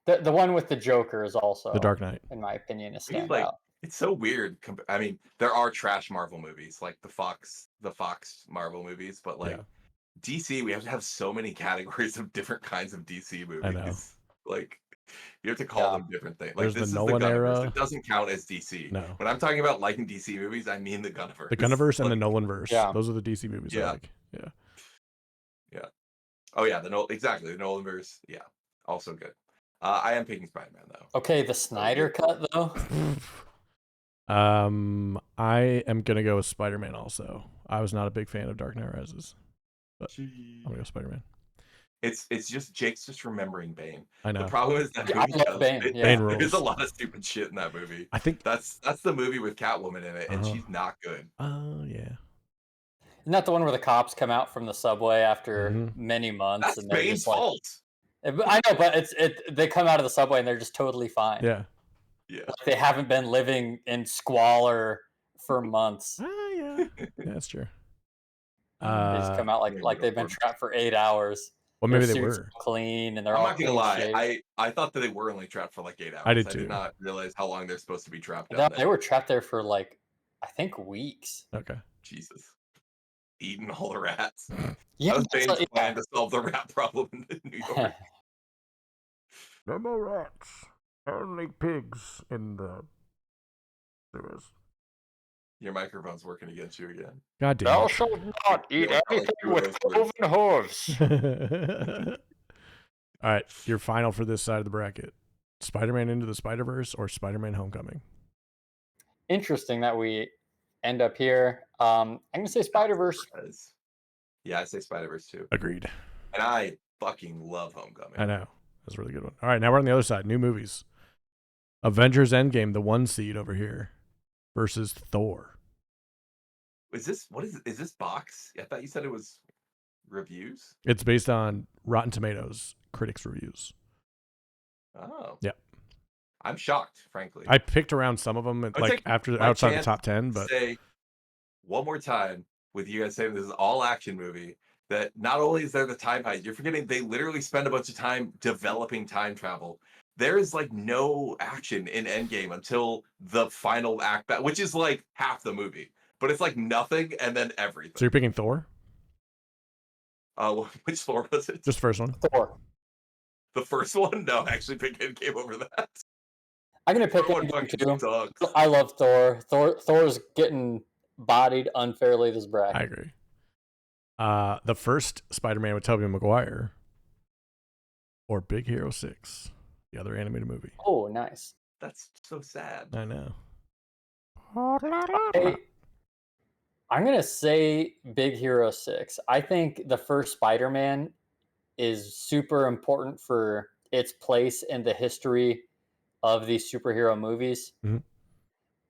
The one with the Joker is also The Dark Knight, in my opinion, a standout. Like, it's so weird. I mean, there are trash Marvel movies like the Fox Marvel movies, but like DC, we have to have so many categories of different kinds of DC movies. I know. Like, you have to call them different things. Like There's this the is Nolan the Gunniverse. era. It doesn't count as DC. No. When I'm talking about liking DC movies, I mean the Gunniverse. The Gunniverse and the Nolanverse. Yeah. Those are the DC movies I like. Yeah. Yeah. Oh yeah, exactly. The Nolanverse. Yeah. Also good. I am picking Spider-Man though. Okay, the Snyder cut though. I am gonna go with Spider-Man also. I was not a big fan of Dark Knight Rises, but I'm gonna go Spider-Man. It's just Jake's just remembering Bane. I know. The problem is that movie I love Bane. Bane rules. There's a lot of stupid shit in that movie. I think that's the movie with Catwoman in it, and she's not good. Oh yeah. Isn't that the one where the cops come out from the subway after many months? That's and they're Bane's just like, fault. I know, but they come out of the subway and they're just totally fine. Yeah. Yeah. Like they haven't been living in squalor for months. Yeah, that's true. They just come out like they've been trapped for 8 hours. Well, maybe Their they suits were clean, and they're I'm all not gonna lie. I thought that they were only trapped for like 8 hours. I did I too. did not realize how long they're supposed to be trapped down No, there. they were trapped there for like I think weeks. Okay. Jesus. Eating all the rats. Yeah, That was Bane's plan to solve the rat problem in New York. No more rats. Only pigs in the sewers. Your microphone's working against you again. God damn Thou it. shalt not eat anything with cloven hooves. All right, your final for this side of the bracket. Spider-Man Into the Spider-Verse or Spider-Man: Homecoming? Interesting that we end up here. I'm going to say Spider-Verse. Yeah, I say Spider-Verse too. Agreed. And I fucking love Homecoming. I know. That's a really good one. All right, now we're on the other side. New movies. Avengers Endgame, the 1 seed over here, versus Thor. Is this box? I thought you said it was reviews. It's based on Rotten Tomatoes critics reviews. Oh. Yeah. I'm shocked, frankly. I picked around some of them like outside the top 10, but say one more time with you guys saying this is all action movie that not only is there the time heist, you're forgetting they literally spend a bunch of time developing time travel. There is like no action in Endgame until the final act, which is like half the movie. But it's like nothing and then everything. So you're picking Thor? Which Thor was it? Just the first one. Thor. The first one? No, I actually picked Endgame over that. I'm gonna pick Endgame too. I love Thor. Thor's getting bodied unfairly this bracket. I agree. The first Spider-Man with Tobey Maguire or Big Hero 6, the other animated movie. Oh, nice. That's so sad. I know. I'm going to say Big Hero 6. I think the first Spider-Man is super important for its place in the history of these superhero movies,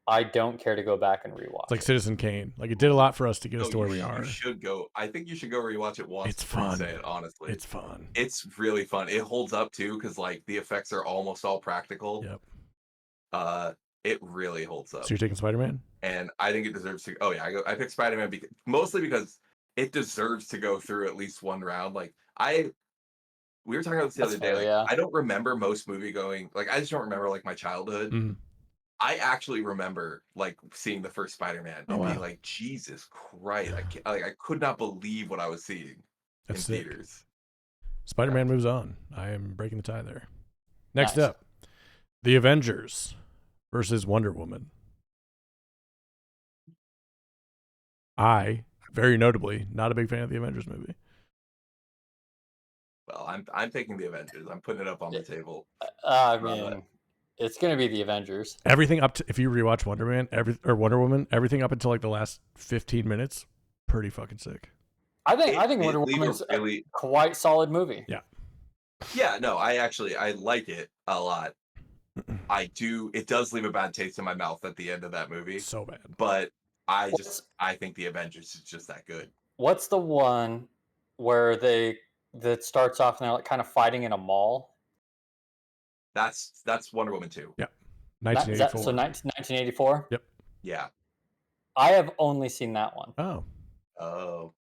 I don't care to go back and rewatch. It's like Citizen Kane. Like it did a lot for us to get us to where we are. You should go. I think you should go rewatch it once. It's fun. Say it honestly. It's fun. It's really fun. It holds up too because like the effects are almost all practical. Yep. It really holds up. So you're taking Spider-Man? And I think it deserves to. Oh yeah, I picked Spider-Man mostly because it deserves to go through at least one round. Like we were talking about this the other day. Like, yeah. I don't remember most movie going. Like I just don't remember like my childhood. Mm-hmm. I actually remember like seeing the first Spider-Man and being like, Jesus Christ! I could not believe what I was seeing in theaters. Spider-Man moves on. I am breaking the tie there. Next up, The Avengers versus Wonder Woman. I, very notably, not a big fan of the Avengers movie. Well, I'm picking the Avengers. I'm putting it up on the table. I mean, it's gonna be the Avengers. Everything up to, if you rewatch Wonder Woman, everything up until like the last 15 minutes, pretty fucking sick. I think Wonder Woman's a quite solid movie. Yeah. Yeah, no, I like it a lot. It does leave a bad taste in my mouth at the end of that movie. So bad. But I think the Avengers is just that good. What's the one where that starts off and they're like kind of fighting in a mall? That's Wonder Woman 2. Yeah. 1984. So 1984? Yep. Yeah. I have only seen that one. Oh.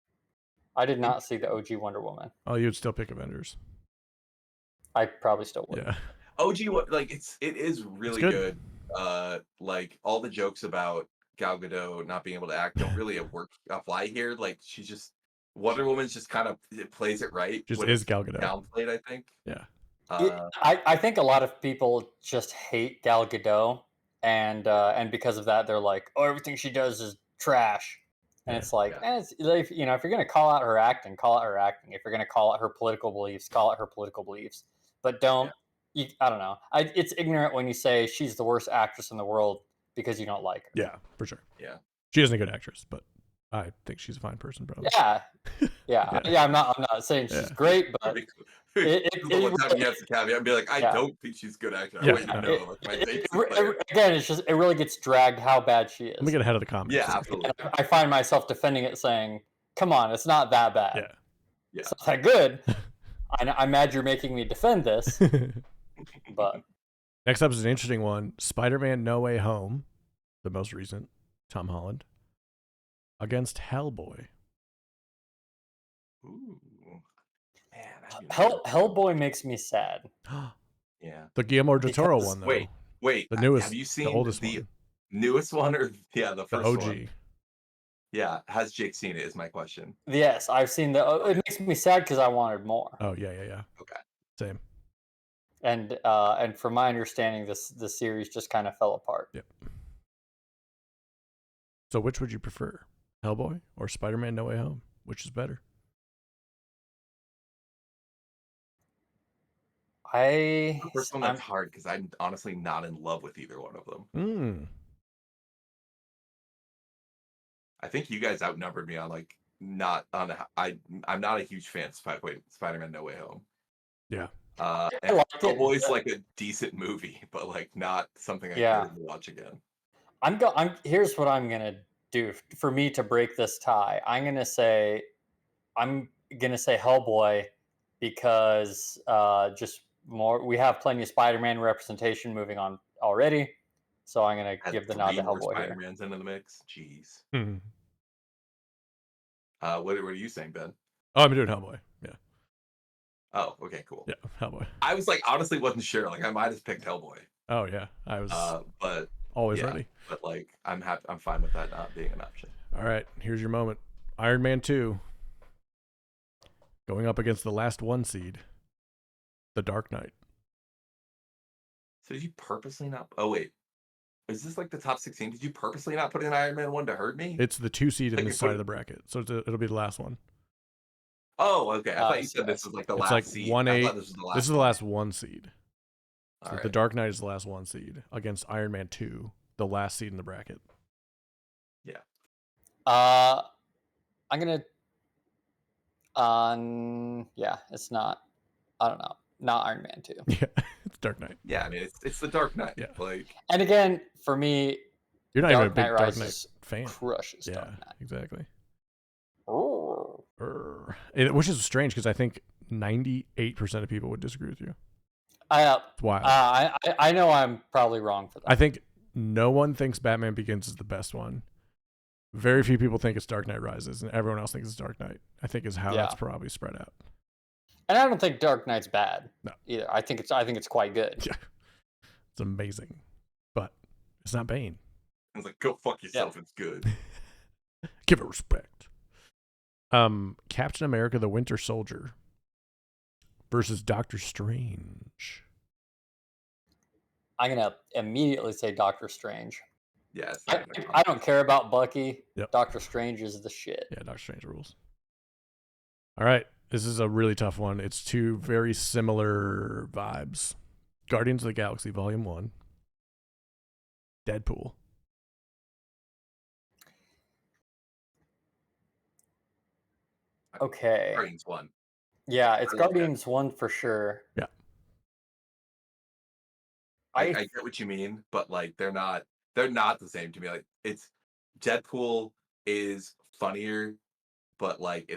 I did not see the OG Wonder Woman. Oh, you'd still pick Avengers. I probably still would. Yeah. OG, like it is really good. Like all the jokes about Gal Gadot not being able to act don't really apply here. Like she's just Wonder Woman's just kind of plays it right. Just is Gal Gadot downplayed, I think. Yeah. I think a lot of people just hate Gal Gadot, and because of that, they're like, "Oh, everything she does is trash." And it's like, if you're gonna call out her acting, call out her acting. If you're gonna call out her political beliefs, call out her political beliefs. But don't. I don't know. It's ignorant when you say she's the worst actress in the world because you don't like her. Yeah, for sure. Yeah, she isn't a good actress, but I think she's a fine person, bro. Yeah. I'm not saying she's great, but one time you have to caveat and be like, I don't think she's a good actor. Again, it's just it really gets dragged how bad she is. Let me get ahead of the comments. Yeah, absolutely. I find myself defending it, saying, "Come on, it's not that bad. It's not that good." I'm mad you're making me defend this. But next up is an interesting one: Spider-Man: No Way Home, the most recent, Tom Holland, against Hellboy. Ooh, man! Hellboy makes me sad. Yeah, the Guillermo del Toro one, though. Wait, the newest. Have you seen the oldest one? Newest one, or the first OG? One? Yeah, has Jake seen it? Is my question. Yes, I've seen it makes me sad because I wanted more. Oh yeah. Okay, same. And from my understanding, the series just kind of fell apart. Yep. So which would you prefer, Hellboy or Spider-Man: No Way Home? Which is better? The first one, that's hard because I'm honestly not in love with either one of them. I think you guys outnumbered me on I'm not a huge fan of Spider-Man: No Way Home. Yeah. Hellboy's like a decent movie, but like not something I care to watch again. Here's what I'm gonna do for me to break this tie. I'm gonna say Hellboy because just more. We have plenty of Spider-Man representation moving on already, so I'm gonna give the nod to Hellboy. Spider-Man's into the mix. Jeez. Mm-hmm. What are you saying, Ben? Oh, I'm doing Hellboy. Yeah. Oh, okay, cool. Yeah, Hellboy. I was honestly wasn't sure. I might have picked Hellboy. Oh yeah, I was. But always ready. But I'm happy. I'm fine with that not being an option. All right, here's your moment. Iron Man 2 going up against the last 1 seed, The Dark Knight. So did you purposely not? Oh wait, is this the top 16? Did you purposely not put in Iron Man 1 to hurt me? It's the 2 seed in this side of the bracket, so it'll be the last one. Oh, okay. I thought you said this was the last seed. 1-8. This is the last 1 seed. So right. The Dark Knight is the last 1 seed against Iron Man 2, the last seed in the bracket. Yeah. I'm gonna. Yeah, it's not. I don't know. Not Iron Man 2. Yeah. It's Dark Knight. Yeah, I mean it's the Dark Knight. Yeah. Like, and again, for me, you're not Dark even a big Knight Dark Knight Rises fan. crushes Yeah, Dark Knight. exactly. Oh. Which is strange because I think 98% of people would disagree with you. It's wild. I know I'm probably wrong for that. I think no one thinks Batman Begins is the best one. Very few people think it's Dark Knight Rises, and everyone else thinks it's Dark Knight. I think is how that's probably spread out. And I don't think Dark Knight's bad. No. Either. I think it's quite good. Yeah. It's amazing. But it's not Bane. It's like, go fuck yourself, it's good. Give it respect. Captain America the Winter Soldier versus Doctor Strange. I'm gonna immediately say Doctor Strange. Yes. I don't care about Bucky. Yep. Doctor Strange is the shit. Yeah, Doctor Strange rules. All right. This is a really tough one. It's two very similar vibes. Guardians of the Galaxy Volume 1. Deadpool. Okay. Guardians 1. Yeah, it's Guardians 1 for sure. Yeah. I get what you mean, but like they're not the same to me. Like it's Deadpool is funnier, but like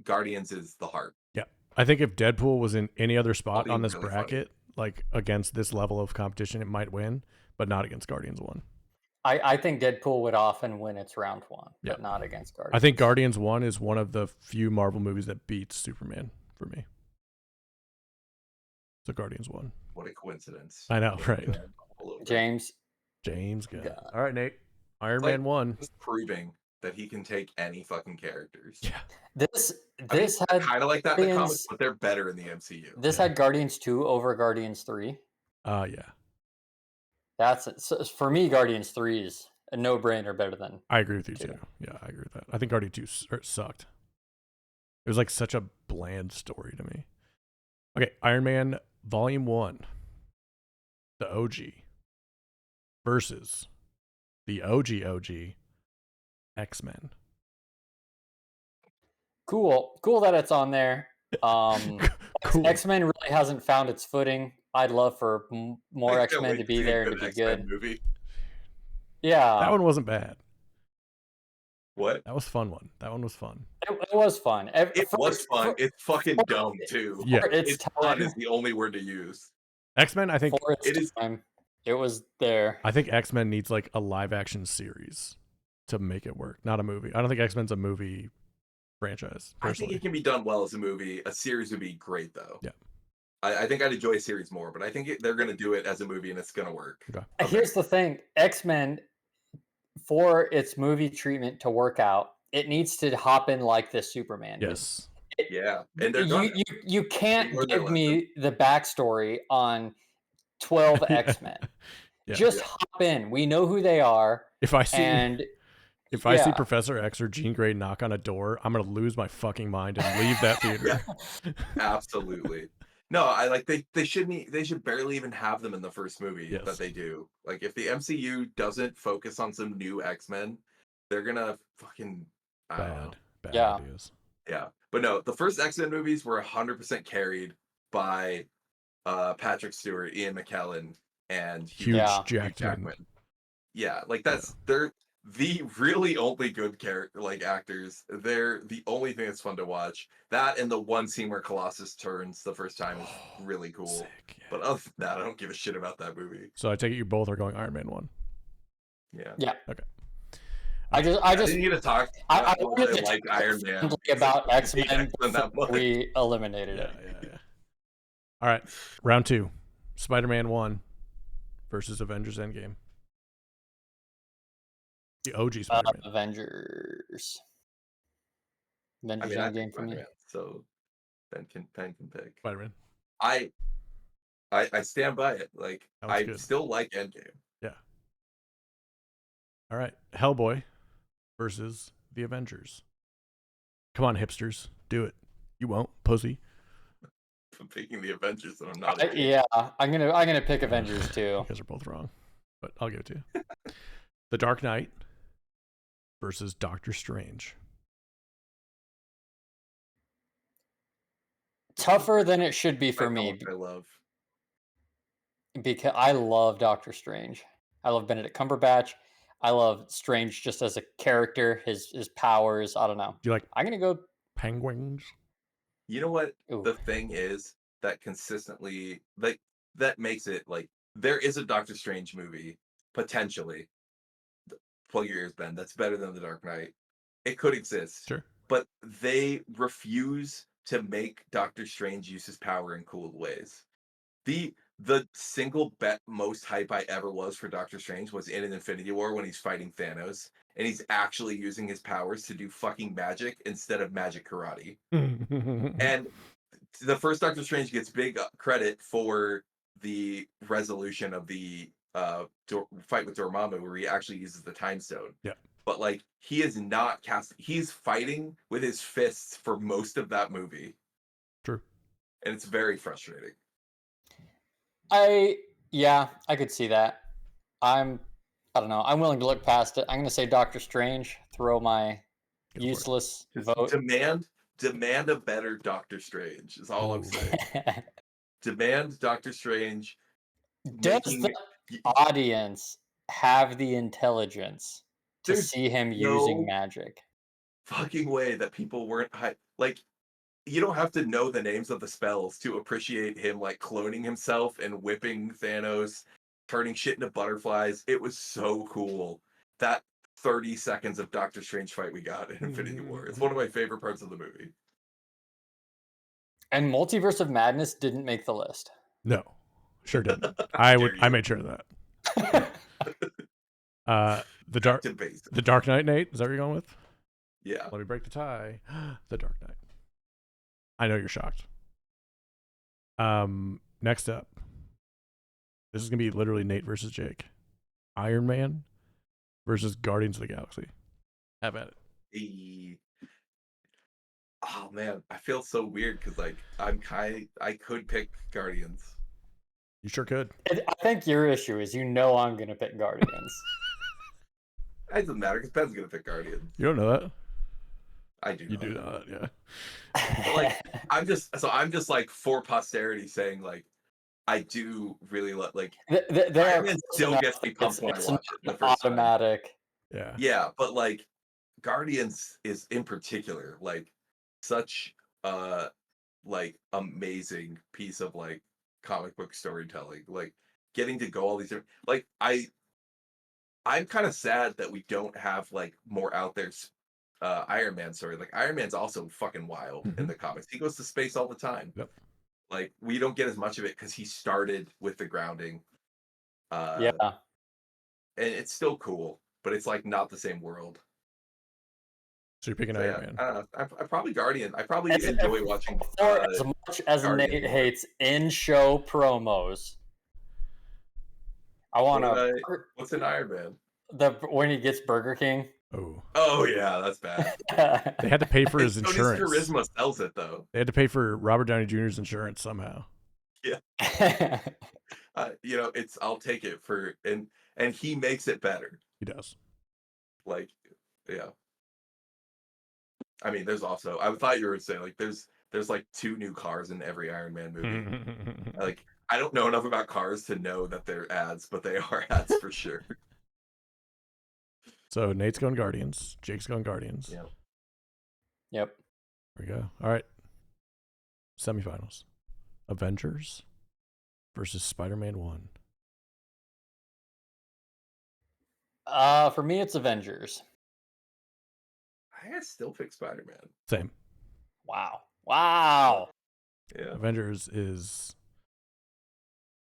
Guardians is the heart. Yeah. I think if Deadpool was in any other spot on this really bracket, like against this level of competition, it might win, but not against Guardians 1. I think Deadpool would often win its round 1, but not against Guardians. I think Guardians 1 is one of the few Marvel movies that beats Superman for me. So Guardians 1. What a coincidence. I know, right? James Gunn. All right, Nate. Iron Man 1. Just proving that he can take any fucking characters. Yeah. This had kind of like that in the comics, but they're better in the MCU. This had Guardians 2 over Guardians 3. Yeah. That's it. So for me, Guardians 3 is a no-brainer better than. I agree with you too. Yeah, I agree with that. I think Guardians 2 sucked. It was like such a bland story to me. Okay, Iron Man Volume 1. The OG versus the OG X-Men. Cool that it's on there. Cool. X-Men really hasn't found its footing. I'd love for more X-Men to be there and to be good. Movie. Yeah, that one wasn't bad. What? That was a fun one. That one was fun. It was fun. It was fun. It's fucking dumb too. Yeah, it's fun is the only word to use. X-Men, I think it was there. I think X-Men needs like a live action series to make it work, not a movie. I don't think X-Men's a movie franchise. Personally. I think it can be done well as a movie. A series would be great though. Yeah. I think I'd enjoy a series more, but I think they're going to do it as a movie and it's going to work. Okay. Here's the thing. X-Men, for its movie treatment to work out, it needs to hop in like the Superman. Yes. Yeah. And you can't give me the backstory on 12 X-Men. Just hop in. We know who they are. If I see Professor X or Jean Grey knock on a door, I'm gonna lose my fucking mind and leave that theater. Absolutely. No, I like they should barely even have them in the first movie that they do. Like if the MCU doesn't focus on some new X-Men, they're gonna fucking bad ideas. Yeah. But no, the first X-Men movies were 100% carried by Patrick Stewart, Ian McKellen, and Hugh Jackman. Yeah, like they're the really only good actors. They're the only thing that's fun to watch. That and the one scene where Colossus turns the first time is really cool. Sick, yeah. But other than that, I don't give a shit about that movie. So I take it you both are going Iron Man 1. Yeah. Okay. I just didn't need to talk. I wanted to like Iron Man about X-Men before we eliminated it. Yeah. All right, round 2, Spider-Man 1 versus Avengers Endgame. The OG Spider-Man. Avengers Endgame for me. So Ben can pick Spider-Man. I stand by it. Like I still like Endgame. Yeah. All right, Hellboy versus the Avengers. Come on, hipsters, do it. You won't, pussy. I'm picking the Avengers, and I'm not. I'm gonna pick Avengers too. You guys are both wrong, but I'll give it to you. The Dark Knight versus Doctor Strange. tougher than it should be for me. I love. Because I love Doctor Strange. I love Benedict Cumberbatch. I love Strange just as a character, his powers. I don't know. Do you like I'm gonna go penguins? You know what Ooh. the thing is that consistently like that makes it like there is a Doctor Strange movie potentially. Plug your ears, Ben. That's better than The Dark Knight. It could exist. Sure. But they refuse to make Doctor Strange use his power in cool ways. The single most hype I ever was for Doctor Strange was in an Infinity War when he's fighting Thanos and he's actually using his powers to do fucking magic instead of magic karate. And the first Doctor Strange gets big credit for the resolution of the fight with Dormammu where he actually uses the time stone. Yeah. But like he is not he's fighting with his fists for most of that movie. True. And it's very frustrating. I could see that. I don't know. I'm willing to look past it. I'm gonna say Doctor Strange. Throw my useless vote. Demand a better Doctor Strange is all I'm saying. Demand Doctor Strange. Does the audience have the intelligence to see him using magic? Fucking way that people weren't like. You don't have to know the names of the spells to appreciate him like cloning himself and whipping Thanos, turning shit into butterflies. It was so cool. That 30 seconds of Doctor Strange fight we got in Infinity War. It's one of my favorite parts of the movie. And Multiverse of Madness didn't make the list. No, sure didn't. I made sure of that. The Dark Knight, Nate. Is that what you're going with? Yeah. Let me break the tie. The Dark Knight. I know you're shocked. Next up, this is gonna be literally Nate versus Jake. Iron Man versus Guardians of the Galaxy. Have at it. Oh man, I feel so weird because like I could pick Guardians. You sure could. I think your issue is I'm gonna pick Guardians. It doesn't matter because Ben's gonna pick Guardians. You don't know that. I do. You do know that, yeah. But, like I'm just like for posterity saying like I do really like Iron Man still gets me pumped when I watch it the first automatic. Time. Yeah, but like Guardians is in particular like such like amazing piece of like comic book storytelling. Like getting to go all these different like I'm kind of sad that we don't have like more out there Iron Man story. Like Iron Man's also fucking wild in the comics. He goes to space all the time. Yep. Like we don't get as much of it because he started with the grounding. And it's still cool, but it's like not the same world. So you're picking Iron Man. I don't know. I probably Guardian. I probably enjoy watching. As much as Nate hates in-show promos, I want to. What's in Iron Man? When he gets Burger King. Oh yeah, that's bad. They had to pay for his insurance. Charisma sells it though. They had to pay for Robert Downey Jr.'s insurance somehow. Yeah. I'll take it for and he makes it better. He does. Like, yeah. I mean, there's also I thought you were saying like there's like 2 new cars in every Iron Man movie. Like I don't know enough about cars to know that they're ads, but they are ads for sure. So Nate's going Guardians. Jake's going Guardians. Yeah. Yep. There we go. All right. Semifinals. Avengers versus Spider-Man 1. For me, it's Avengers. I still pick Spider-Man. Same. Wow. Yeah. Avengers is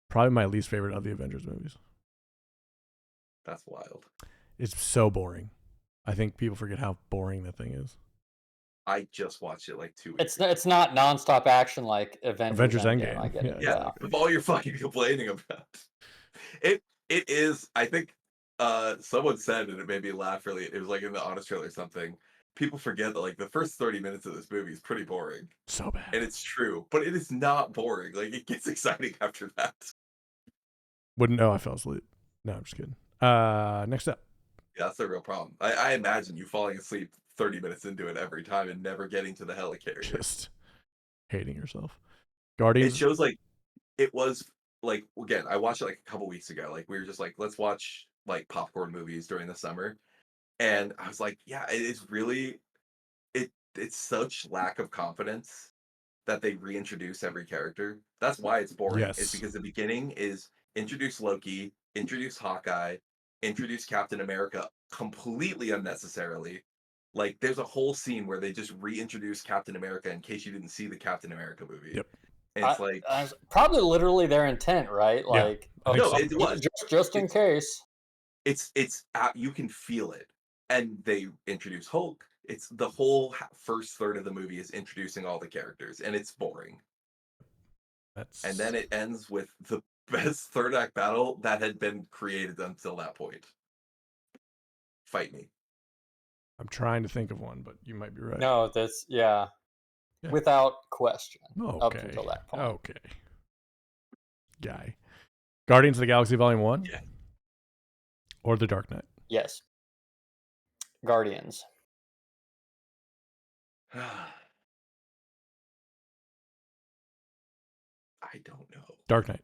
probably my least favorite of the Avengers movies. That's wild. It's so boring. I think people forget how boring that thing is. I just watched it like 2 weeks. It's not nonstop action like Avengers Endgame. I get it. Yeah. Of all you're fucking complaining about. It is. I think someone said, and it made me laugh really. It was like in the Honest Trailer or something. People forget that like the first 30 minutes of this movie is pretty boring. So bad. And it's true, but it is not boring. Like it gets exciting after that. Wouldn't know I fell asleep. No, I'm just kidding. Next up. Yeah, that's the real problem. I imagine you falling asleep 30 minutes into it every time and never getting to the helicarrier. Just hating yourself. It Guardians. shows like it was like again. I watched it like a couple weeks ago. Like we were just like, let's watch like popcorn movies during the summer, and I was like, yeah, it is really it's such lack of confidence that they reintroduce every character. That's why it's boring. It's Yes. because the beginning is introduce Loki, introduce Hawkeye, introduce Captain America completely unnecessarily. Like there's a whole scene where they just reintroduce Captain America in case you didn't see the Captain America movie. Yep. And it's like probably literally their intent, right? Like no, it was just in case. It's you can feel it, and they introduce Hulk. It's the whole first third of the movie is introducing all the characters, and it's boring. And then it ends with the best third act battle that had been created until that point. Fight me. I'm trying to think of one, but you might be right. No, that's without question. Okay. Up until that point. Okay. Guy. Guardians of the Galaxy Volume 1? Yeah. Or The Dark Knight? Yes. Guardians. I don't know. Dark Knight.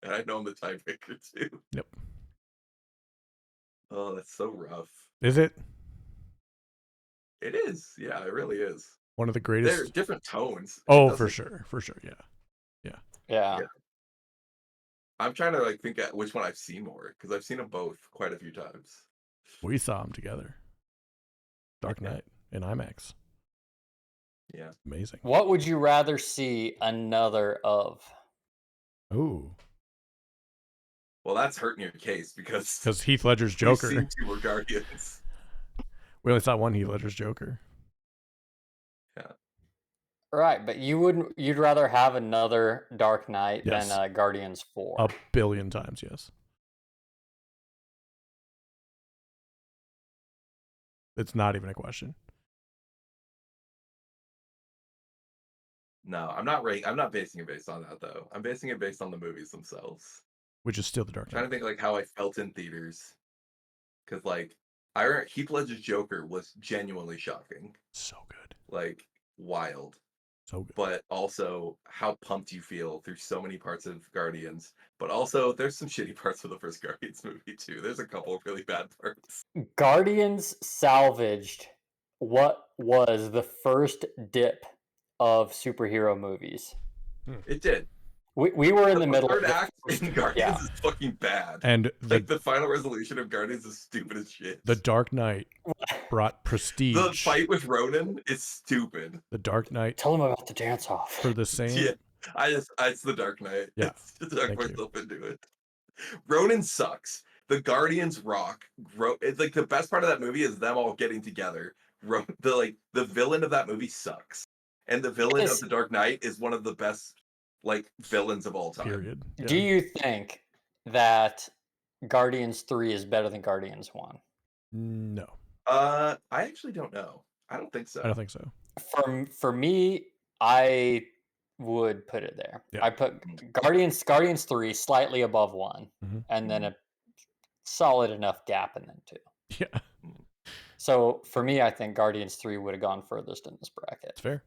And I know I'm the tiebreaker too. Yep. Oh, that's so rough. Is it? It is. Yeah, it really is. One of the greatest. They're different tones. Oh, for sure. For sure. Yeah. I'm trying to like think at which one I've seen more because I've seen them both quite a few times. We saw them together. Dark Knight in IMAX. Yeah. Amazing. What would you rather see another of? Ooh. Well, that's hurting your case because Heath Ledger's Joker. We've seen two more Guardians. We only saw one Heath Ledger's Joker. Yeah. Right, but you'd rather have another Dark Knight Yes. than Guardians 4. 1 billion times, yes. It's not even a question. No, I'm not I'm not basing it based on that though. I'm basing it based on the movies themselves. Which is still The Dark Knight. I'm trying to think like how I felt in theaters. Because like I remember Heath Ledger's Joker was genuinely shocking. So good. Like wild. So good. But also how pumped you feel through so many parts of Guardians. But also there's some shitty parts of the first Guardians movie too. There's a couple of really bad parts. Guardians salvaged what was the first dip of superhero movies. It did. We were in the middle. Third act in Guardians is fucking bad. And the final resolution of Guardians is stupid as shit. The Dark Knight brought prestige. The fight with Ronan is stupid. The Dark Knight. Tell him about the dance off. For the same. Yeah, it's the Dark Knight. Yeah, it's Dark myself into it. Ronan sucks. The Guardians rock. It's like the best part of that movie is them all getting together. The villain of that movie sucks, and the villain of the Dark Knight is one of the best like villains of all time. Period. Yeah. Do you think that Guardians 3 is better than Guardians 1? No. I actually don't know. I don't think so. I don't think so. For me, I would put it there. Yeah. I put Guardians 3 slightly above 1, and then a solid enough gap in them too. Yeah. So for me, I think Guardians 3 would have gone furthest in this bracket. It's fair.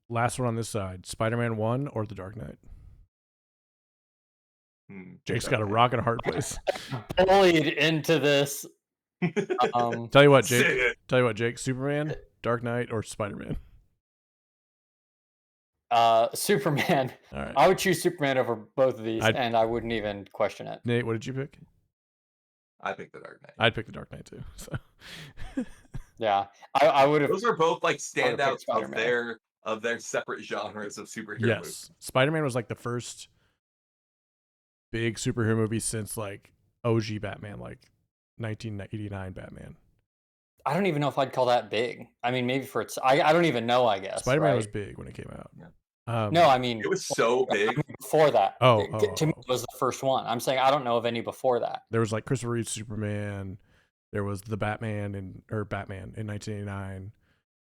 Last one on this side: Spider-Man 1 or The Dark Knight. Jake's got a rock and a hard place. Bullied into this. Tell you what, Jake. Superman, Dark Knight, or Spider-Man? Superman. All right. I would choose Superman over both of these, and I wouldn't even question it. Nate, what did you pick? I picked The Dark Knight. I'd pick The Dark Knight too. So. Yeah, I would have. Those are both like standouts of their separate genres of superhero movies. Spider-Man was like the first big superhero movie since like OG Batman, like 1989 Batman. I don't even know if I'd call that big. I mean, maybe for its. I don't even know. I guess Spider-Man was big when it came out. Yeah. No, I mean it was so big before that. To me, it was the first one. I'm saying I don't know of any before that. There was like Christopher Reeve's Superman. There was the Batman in 1989. There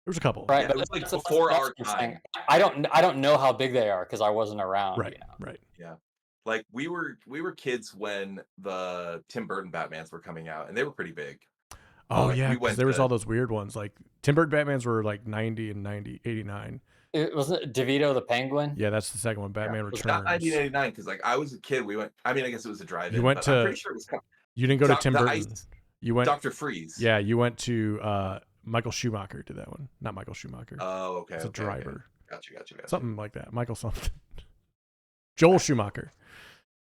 was a couple. Right, yeah, but it was like before our time. I don't know how big they are because I wasn't around. Right. You know? Right. Yeah. Like we were kids when the Tim Burton Batmans were coming out, and they were pretty big. Oh yeah, because there was all those weird ones. Like Tim Burton Batmans were like 90 and 89. It wasn't DeVito the Penguin. Yeah, that's the second one. Batman Returns. It was not 1989 because like I was a kid. We went. I mean, I guess it was a drive-in. You went to. I'm pretty sure it was. You didn't go to Tim Burton. You went Dr. Freeze. Yeah, you went to Michael Schumacher did that one. Not Michael Schumacher. Oh, okay. It's a driver. Gotcha. Something like that. Michael something. Joel Schumacher.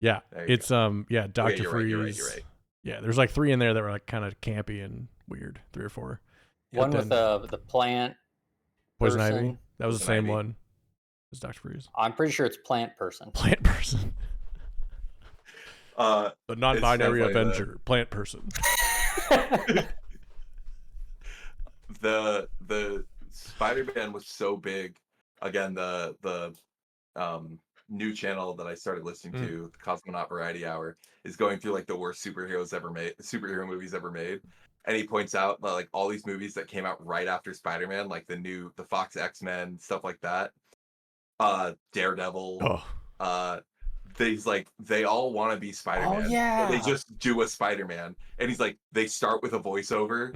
Yeah, it's go. Dr. Freeze. You're right. Yeah, there's like 3 in there that were like kind of campy and weird. 3 or 4. One with the plant. Poison Ivy. That was the same one as Dr. Freeze. I'm pretty sure it's Plant Person. Plant Person. The non-binary Avenger. Plant Person. The Spider-Man was so big. Again, the new channel that I started listening to, the Cosmonaut Variety Hour, is going through like the worst superhero movies ever made. And he points out that like all these movies that came out right after Spider-Man, like the Fox X-Men, stuff like that, Daredevil, they all want to be Spider-Man. Oh yeah. They just do a Spider-Man. And he's like, they start with a voiceover.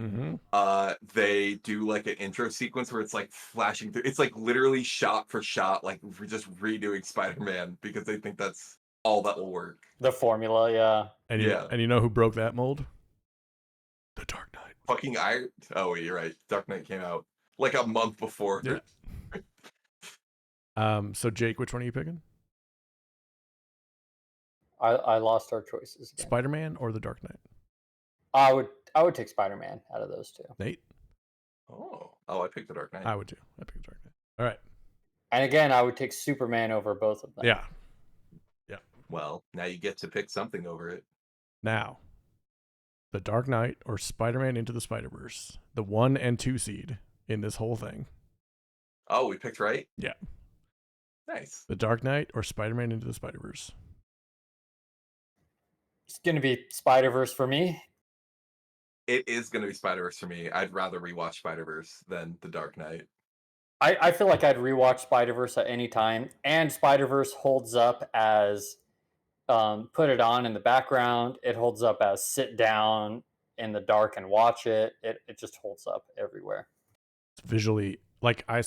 They do like an intro sequence where it's like flashing through. It's like literally shot for shot, like we're just redoing Spider-Man because they think that's all that will work. The formula, yeah. And you know who broke that mold? The Dark Knight. Fucking Iron. Oh, you're right. Dark Knight came out like a month before. Yeah. So Jake, which one are you picking? I lost our choices again. Spider-Man or The Dark Knight? I would take Spider-Man out of those two. Nate? I picked The Dark Knight. I would too. I picked The Dark Knight. All right. And again, I would take Superman over both of them. Yeah. Well, now you get to pick something over it. Now, The Dark Knight or Spider-Man Into the Spider-Verse, the 1 and 2 seed in this whole thing. Oh, we picked right? Yeah. Nice. The Dark Knight or Spider-Man Into the Spider-Verse? It's going to be Spider-Verse for me. It is going to be Spider-Verse for me. I'd rather rewatch Spider-Verse than The Dark Knight. I feel like I'd rewatch Spider-Verse at any time, and Spider-Verse holds up as put it on in the background. It holds up as sit down in the dark and watch it. It just holds up everywhere. It's visually, like I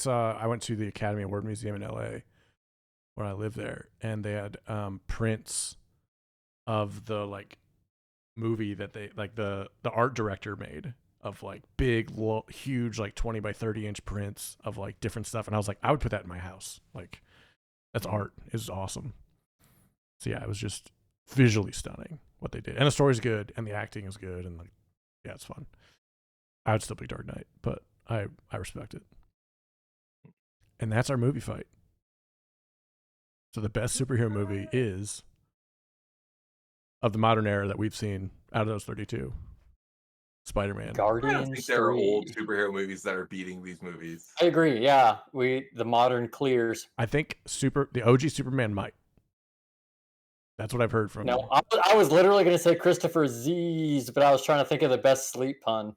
went to the Academy Award Museum in LA when I lived there, and they had prints of the like movie that they like the art director made of like big huge like 20 by 30 inch prints of like different stuff, and I was like, I would put that in my house. Like that's art. It's awesome. So yeah, it was just visually stunning what they did, and the story's good and the acting is good, and like yeah, it's fun. I would still pick Dark Knight, but I respect it. And that's our movie fight. So the best superhero movie is of the modern era that we've seen out of those 32. Spider-Man. Guardians. I don't think there are old superhero movies that are beating these movies. I agree. Yeah, the modern clears. I think the OG Superman might. That's what I've heard from. No, I was literally going to say Christopher Z's, but I was trying to think of the best sleep pun.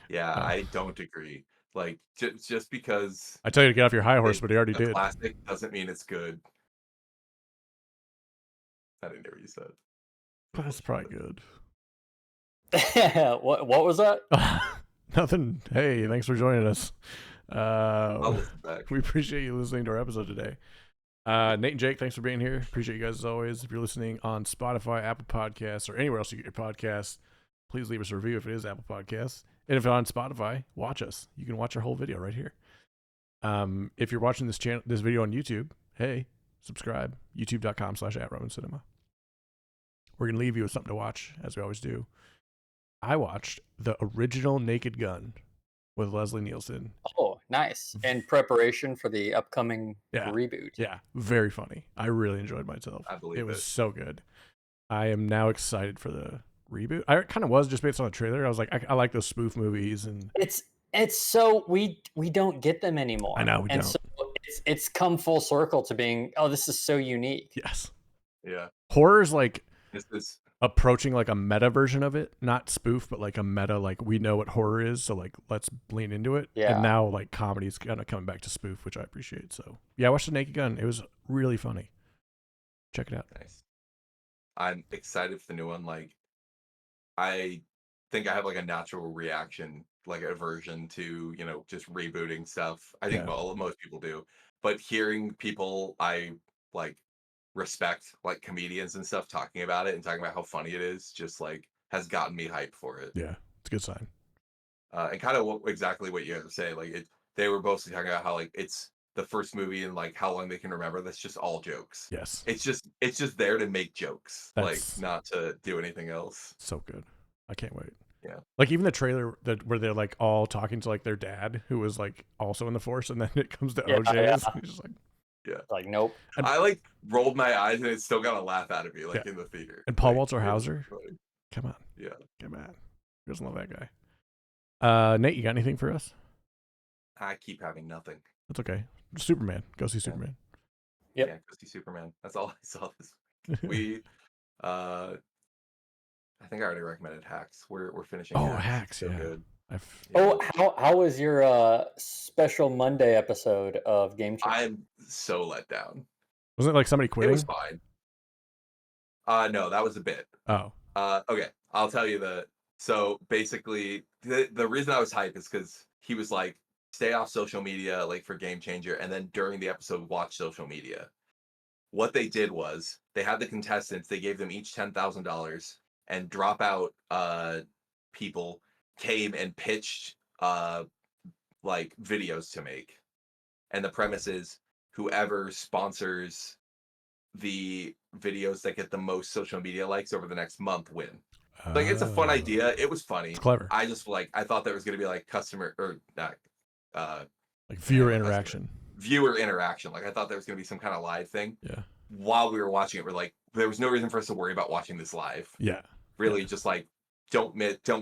Yeah, I don't agree. Like just because I tell you to get off your high horse, but he already did. Classic doesn't mean it's good. I didn't hear what you said. That's probably good. What was that? Nothing. Hey, thanks for joining us. I'll listen back. We appreciate you listening to our episode today. Nate and Jake, thanks for being here. Appreciate you guys as always. If you're listening on Spotify, Apple Podcasts, or anywhere else you get your podcasts, please leave us a review if it is Apple Podcasts. And if you're on Spotify, watch us. You can watch our whole video right here. If you're watching this video on YouTube, hey, subscribe. YouTube.com/@RomanCinema. We're going to leave you with something to watch, as we always do. I watched the original Naked Gun with Leslie Nielsen. Oh, nice. In preparation for the upcoming reboot. Yeah, very funny. I really enjoyed myself. I believe it was so good. I am now excited for the reboot. I kind of was just based on the trailer. I was like, I like those spoof movies, and it's so we don't get them anymore. I know we don't. So it's come full circle to being, oh, this is so unique. Yes. Yeah. Horror's like this is approaching like a meta version of it, not spoof, but like a meta, like we know what horror is, so like let's lean into it. Yeah. And now like comedy's kind of coming back to spoof, which I appreciate. So yeah, I watched The Naked Gun. It was really funny. Check it out. Nice. I'm excited for the new one. Like I think I have like a natural reaction, like aversion to, just rebooting stuff. I think most people do. But hearing people I like respect, like comedians and stuff, talking about it and talking about how funny it is, just like has gotten me hyped for it. Yeah, it's a good sign. And kind of exactly what you guys were saying. Like they were mostly talking about how like it's the first movie and like how long they can remember. That's just all jokes. Yes, it's just there to make jokes, like not to do anything else. So good. I can't wait. Yeah, like even the trailer where they're like all talking to like their dad, who was like also in the Force, and then it comes to OJ, and he's just like, like nope. And I like rolled my eyes, and it still got a laugh out of me, like in the theater. And Paul like, Walter Hauser, come on, come on, who doesn't love that guy? Nate, you got anything for us? I keep having nothing. That's okay. Superman, go see Superman. Yep. Yeah, go see Superman. That's all I saw this week. I think I already recommended Hacks. We're finishing. Hacks, so good. How was your special Monday episode of Game Changer? I'm so let down. Wasn't it like somebody quitting? It was fine. No, that was a bit. Oh. Okay, I'll tell you so basically the reason I was hyped is because he was like, stay off social media, like for Game Changer, and then during the episode watch social media. What they did was they had the contestants, they gave them each $10,000, and dropout people came and pitched like videos to make. And the premise is whoever sponsors the videos that get the most social media likes over the next month win. Like it's a fun idea. It was funny. It's clever. I just I thought there was going to be like customer or not like viewer interaction. Viewer interaction. Like I thought there was going to be some kind of live thing. Yeah. While we were watching it, we're like, there was no reason for us to worry about watching this live. Yeah. Really, just like don't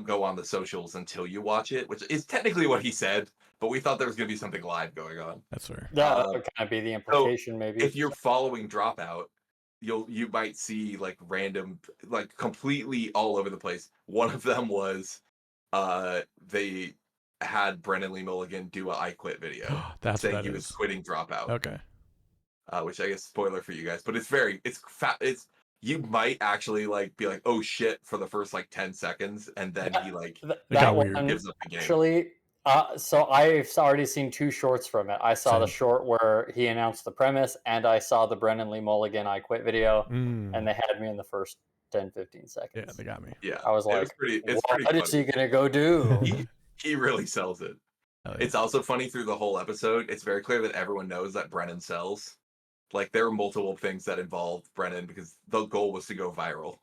go on the socials until you watch it, which is technically what he said. But we thought there was going to be something live going on. That's fair. That would kind of be the implication, so maybe. If you're following Dropout, you might see like random, like completely all over the place. One of them was, they had Brennan Lee Mulligan do a I Quit video. That's saying he was quitting Dropout. Okay. Which I guess spoiler for you guys, but it's you might actually like be like, oh shit, for the first like 10 seconds, and then he like got weird. Gives up the game. Actually, so I've already seen 2 shorts from it. I saw the short where he announced the premise, and I saw the Brennan Lee Mulligan I Quit video, and they had me in the first 10-15 seconds. Yeah, they got me. Yeah, I was like, what is he gonna go do? He really sells it. Yeah. It's also funny through the whole episode. It's very clear that everyone knows that Brennan sells. Like there were multiple things that involved Brennan because the goal was to go viral.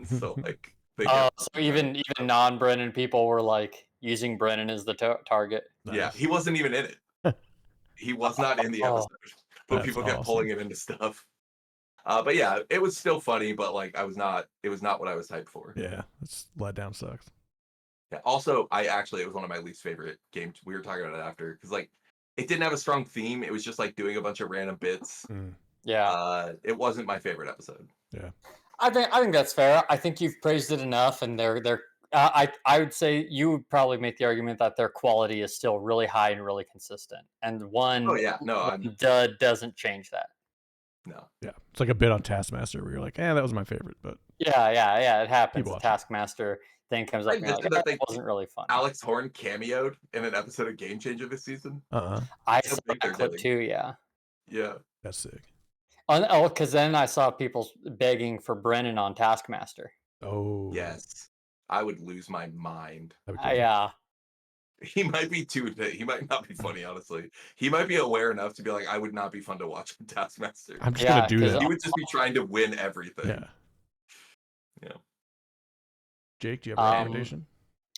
So like, so even non-Brennan people were like using Brennan as the target. Yeah, he wasn't even in it. He was not in the episode, but people kept pulling him into stuff. But yeah, it was still funny, but like it was not what I was hyped for. Yeah, it's letdown sucks. Yeah. Also, it was one of my least favorite games. We were talking about it after because like it didn't have a strong theme. It was just like doing a bunch of random bits. Yeah. It wasn't my favorite episode. Yeah. I think that's fair. I think you've praised it enough, and I would say you would probably make the argument that their quality is still really high and really consistent. And doesn't change that. No. Yeah. It's like a bit on Taskmaster where you're like, that was my favorite, but yeah, it happens. The Taskmaster thing comes up and you're like, that wasn't really fun. Alex Horn cameoed in an episode of Game Changer this season. I saw that clip too, yeah. Yeah. That's sick. Because then I saw people begging for Brennan on Taskmaster. Oh. Yes. I would lose my mind. Yeah. He might be he might not be funny, honestly. He might be aware enough to be like, I would not be fun to watch on Taskmaster. I'm just going to do that. He would just be trying to win everything. Yeah. Jake, do you have a recommendation?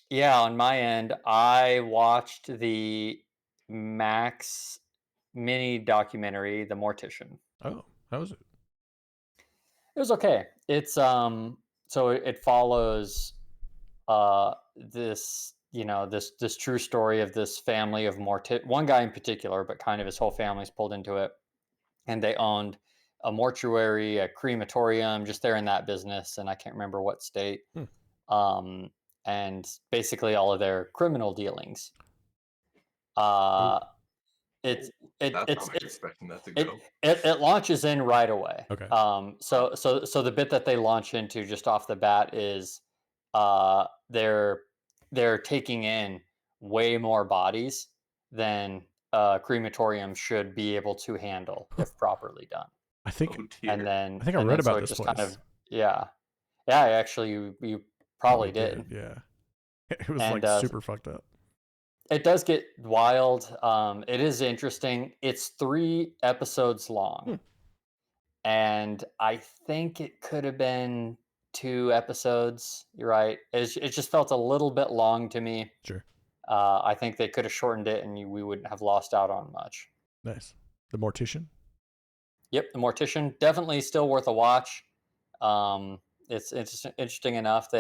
Yeah, on my end, I watched the Max mini documentary, The Mortician. Oh, how was it? It was okay. It's so it follows this this true story of this family of one guy in particular, but kind of his whole family's pulled into it, and they owned a mortuary, a crematorium, just there in that business, and I can't remember what state. And basically all of their criminal dealings. It launches in right away. Okay. So the bit that they launch into just off the bat is they're they're taking in way more bodies than crematorium should be able to handle if properly done. I think. Oh, And dear. then I think I read about this just place. yeah, actually you probably did. Yeah. It was And like super fucked up. it does get wild. It is interesting. It's 3 episodes long, and I think it could have been 2 episodes. You're right. It just felt a little bit long to me. Sure. I think they could have shortened it, and we wouldn't have lost out on much. Nice. The Mortician. Yep, The Mortician, definitely still worth a watch. It's interesting enough.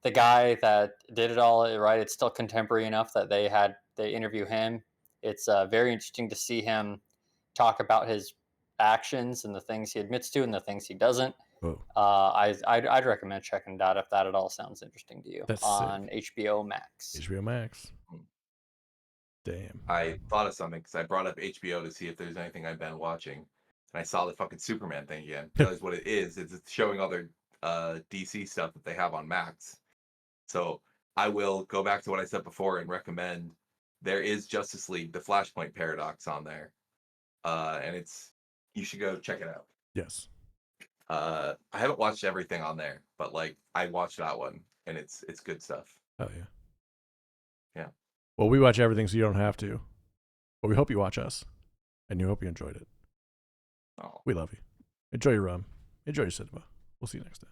The guy that did it all, right? It's still contemporary enough that they interview him. It's very interesting to see him talk about his actions and the things he admits to and the things he doesn't. Whoa. I'd recommend checking it out if that at all sounds interesting to you. That's on HBO Max. HBO Max. Damn. I thought of something because I brought up HBO to see if there's anything I've been watching, and I saw the fucking Superman thing again. Realized what it is. It's showing all their DC stuff that they have on Max. So I will go back to what I said before and recommend. There is Justice League, the Flashpoint Paradox on there, and you should go check it out. Yes. I haven't watched everything on there, but like I watched that one, and it's good stuff. Oh yeah. Yeah. Well, we watch everything, so you don't have to. But we hope you watch us, and we hope you enjoyed it. Oh. We love you. Enjoy your rum. Enjoy your cinema. We'll see you next time.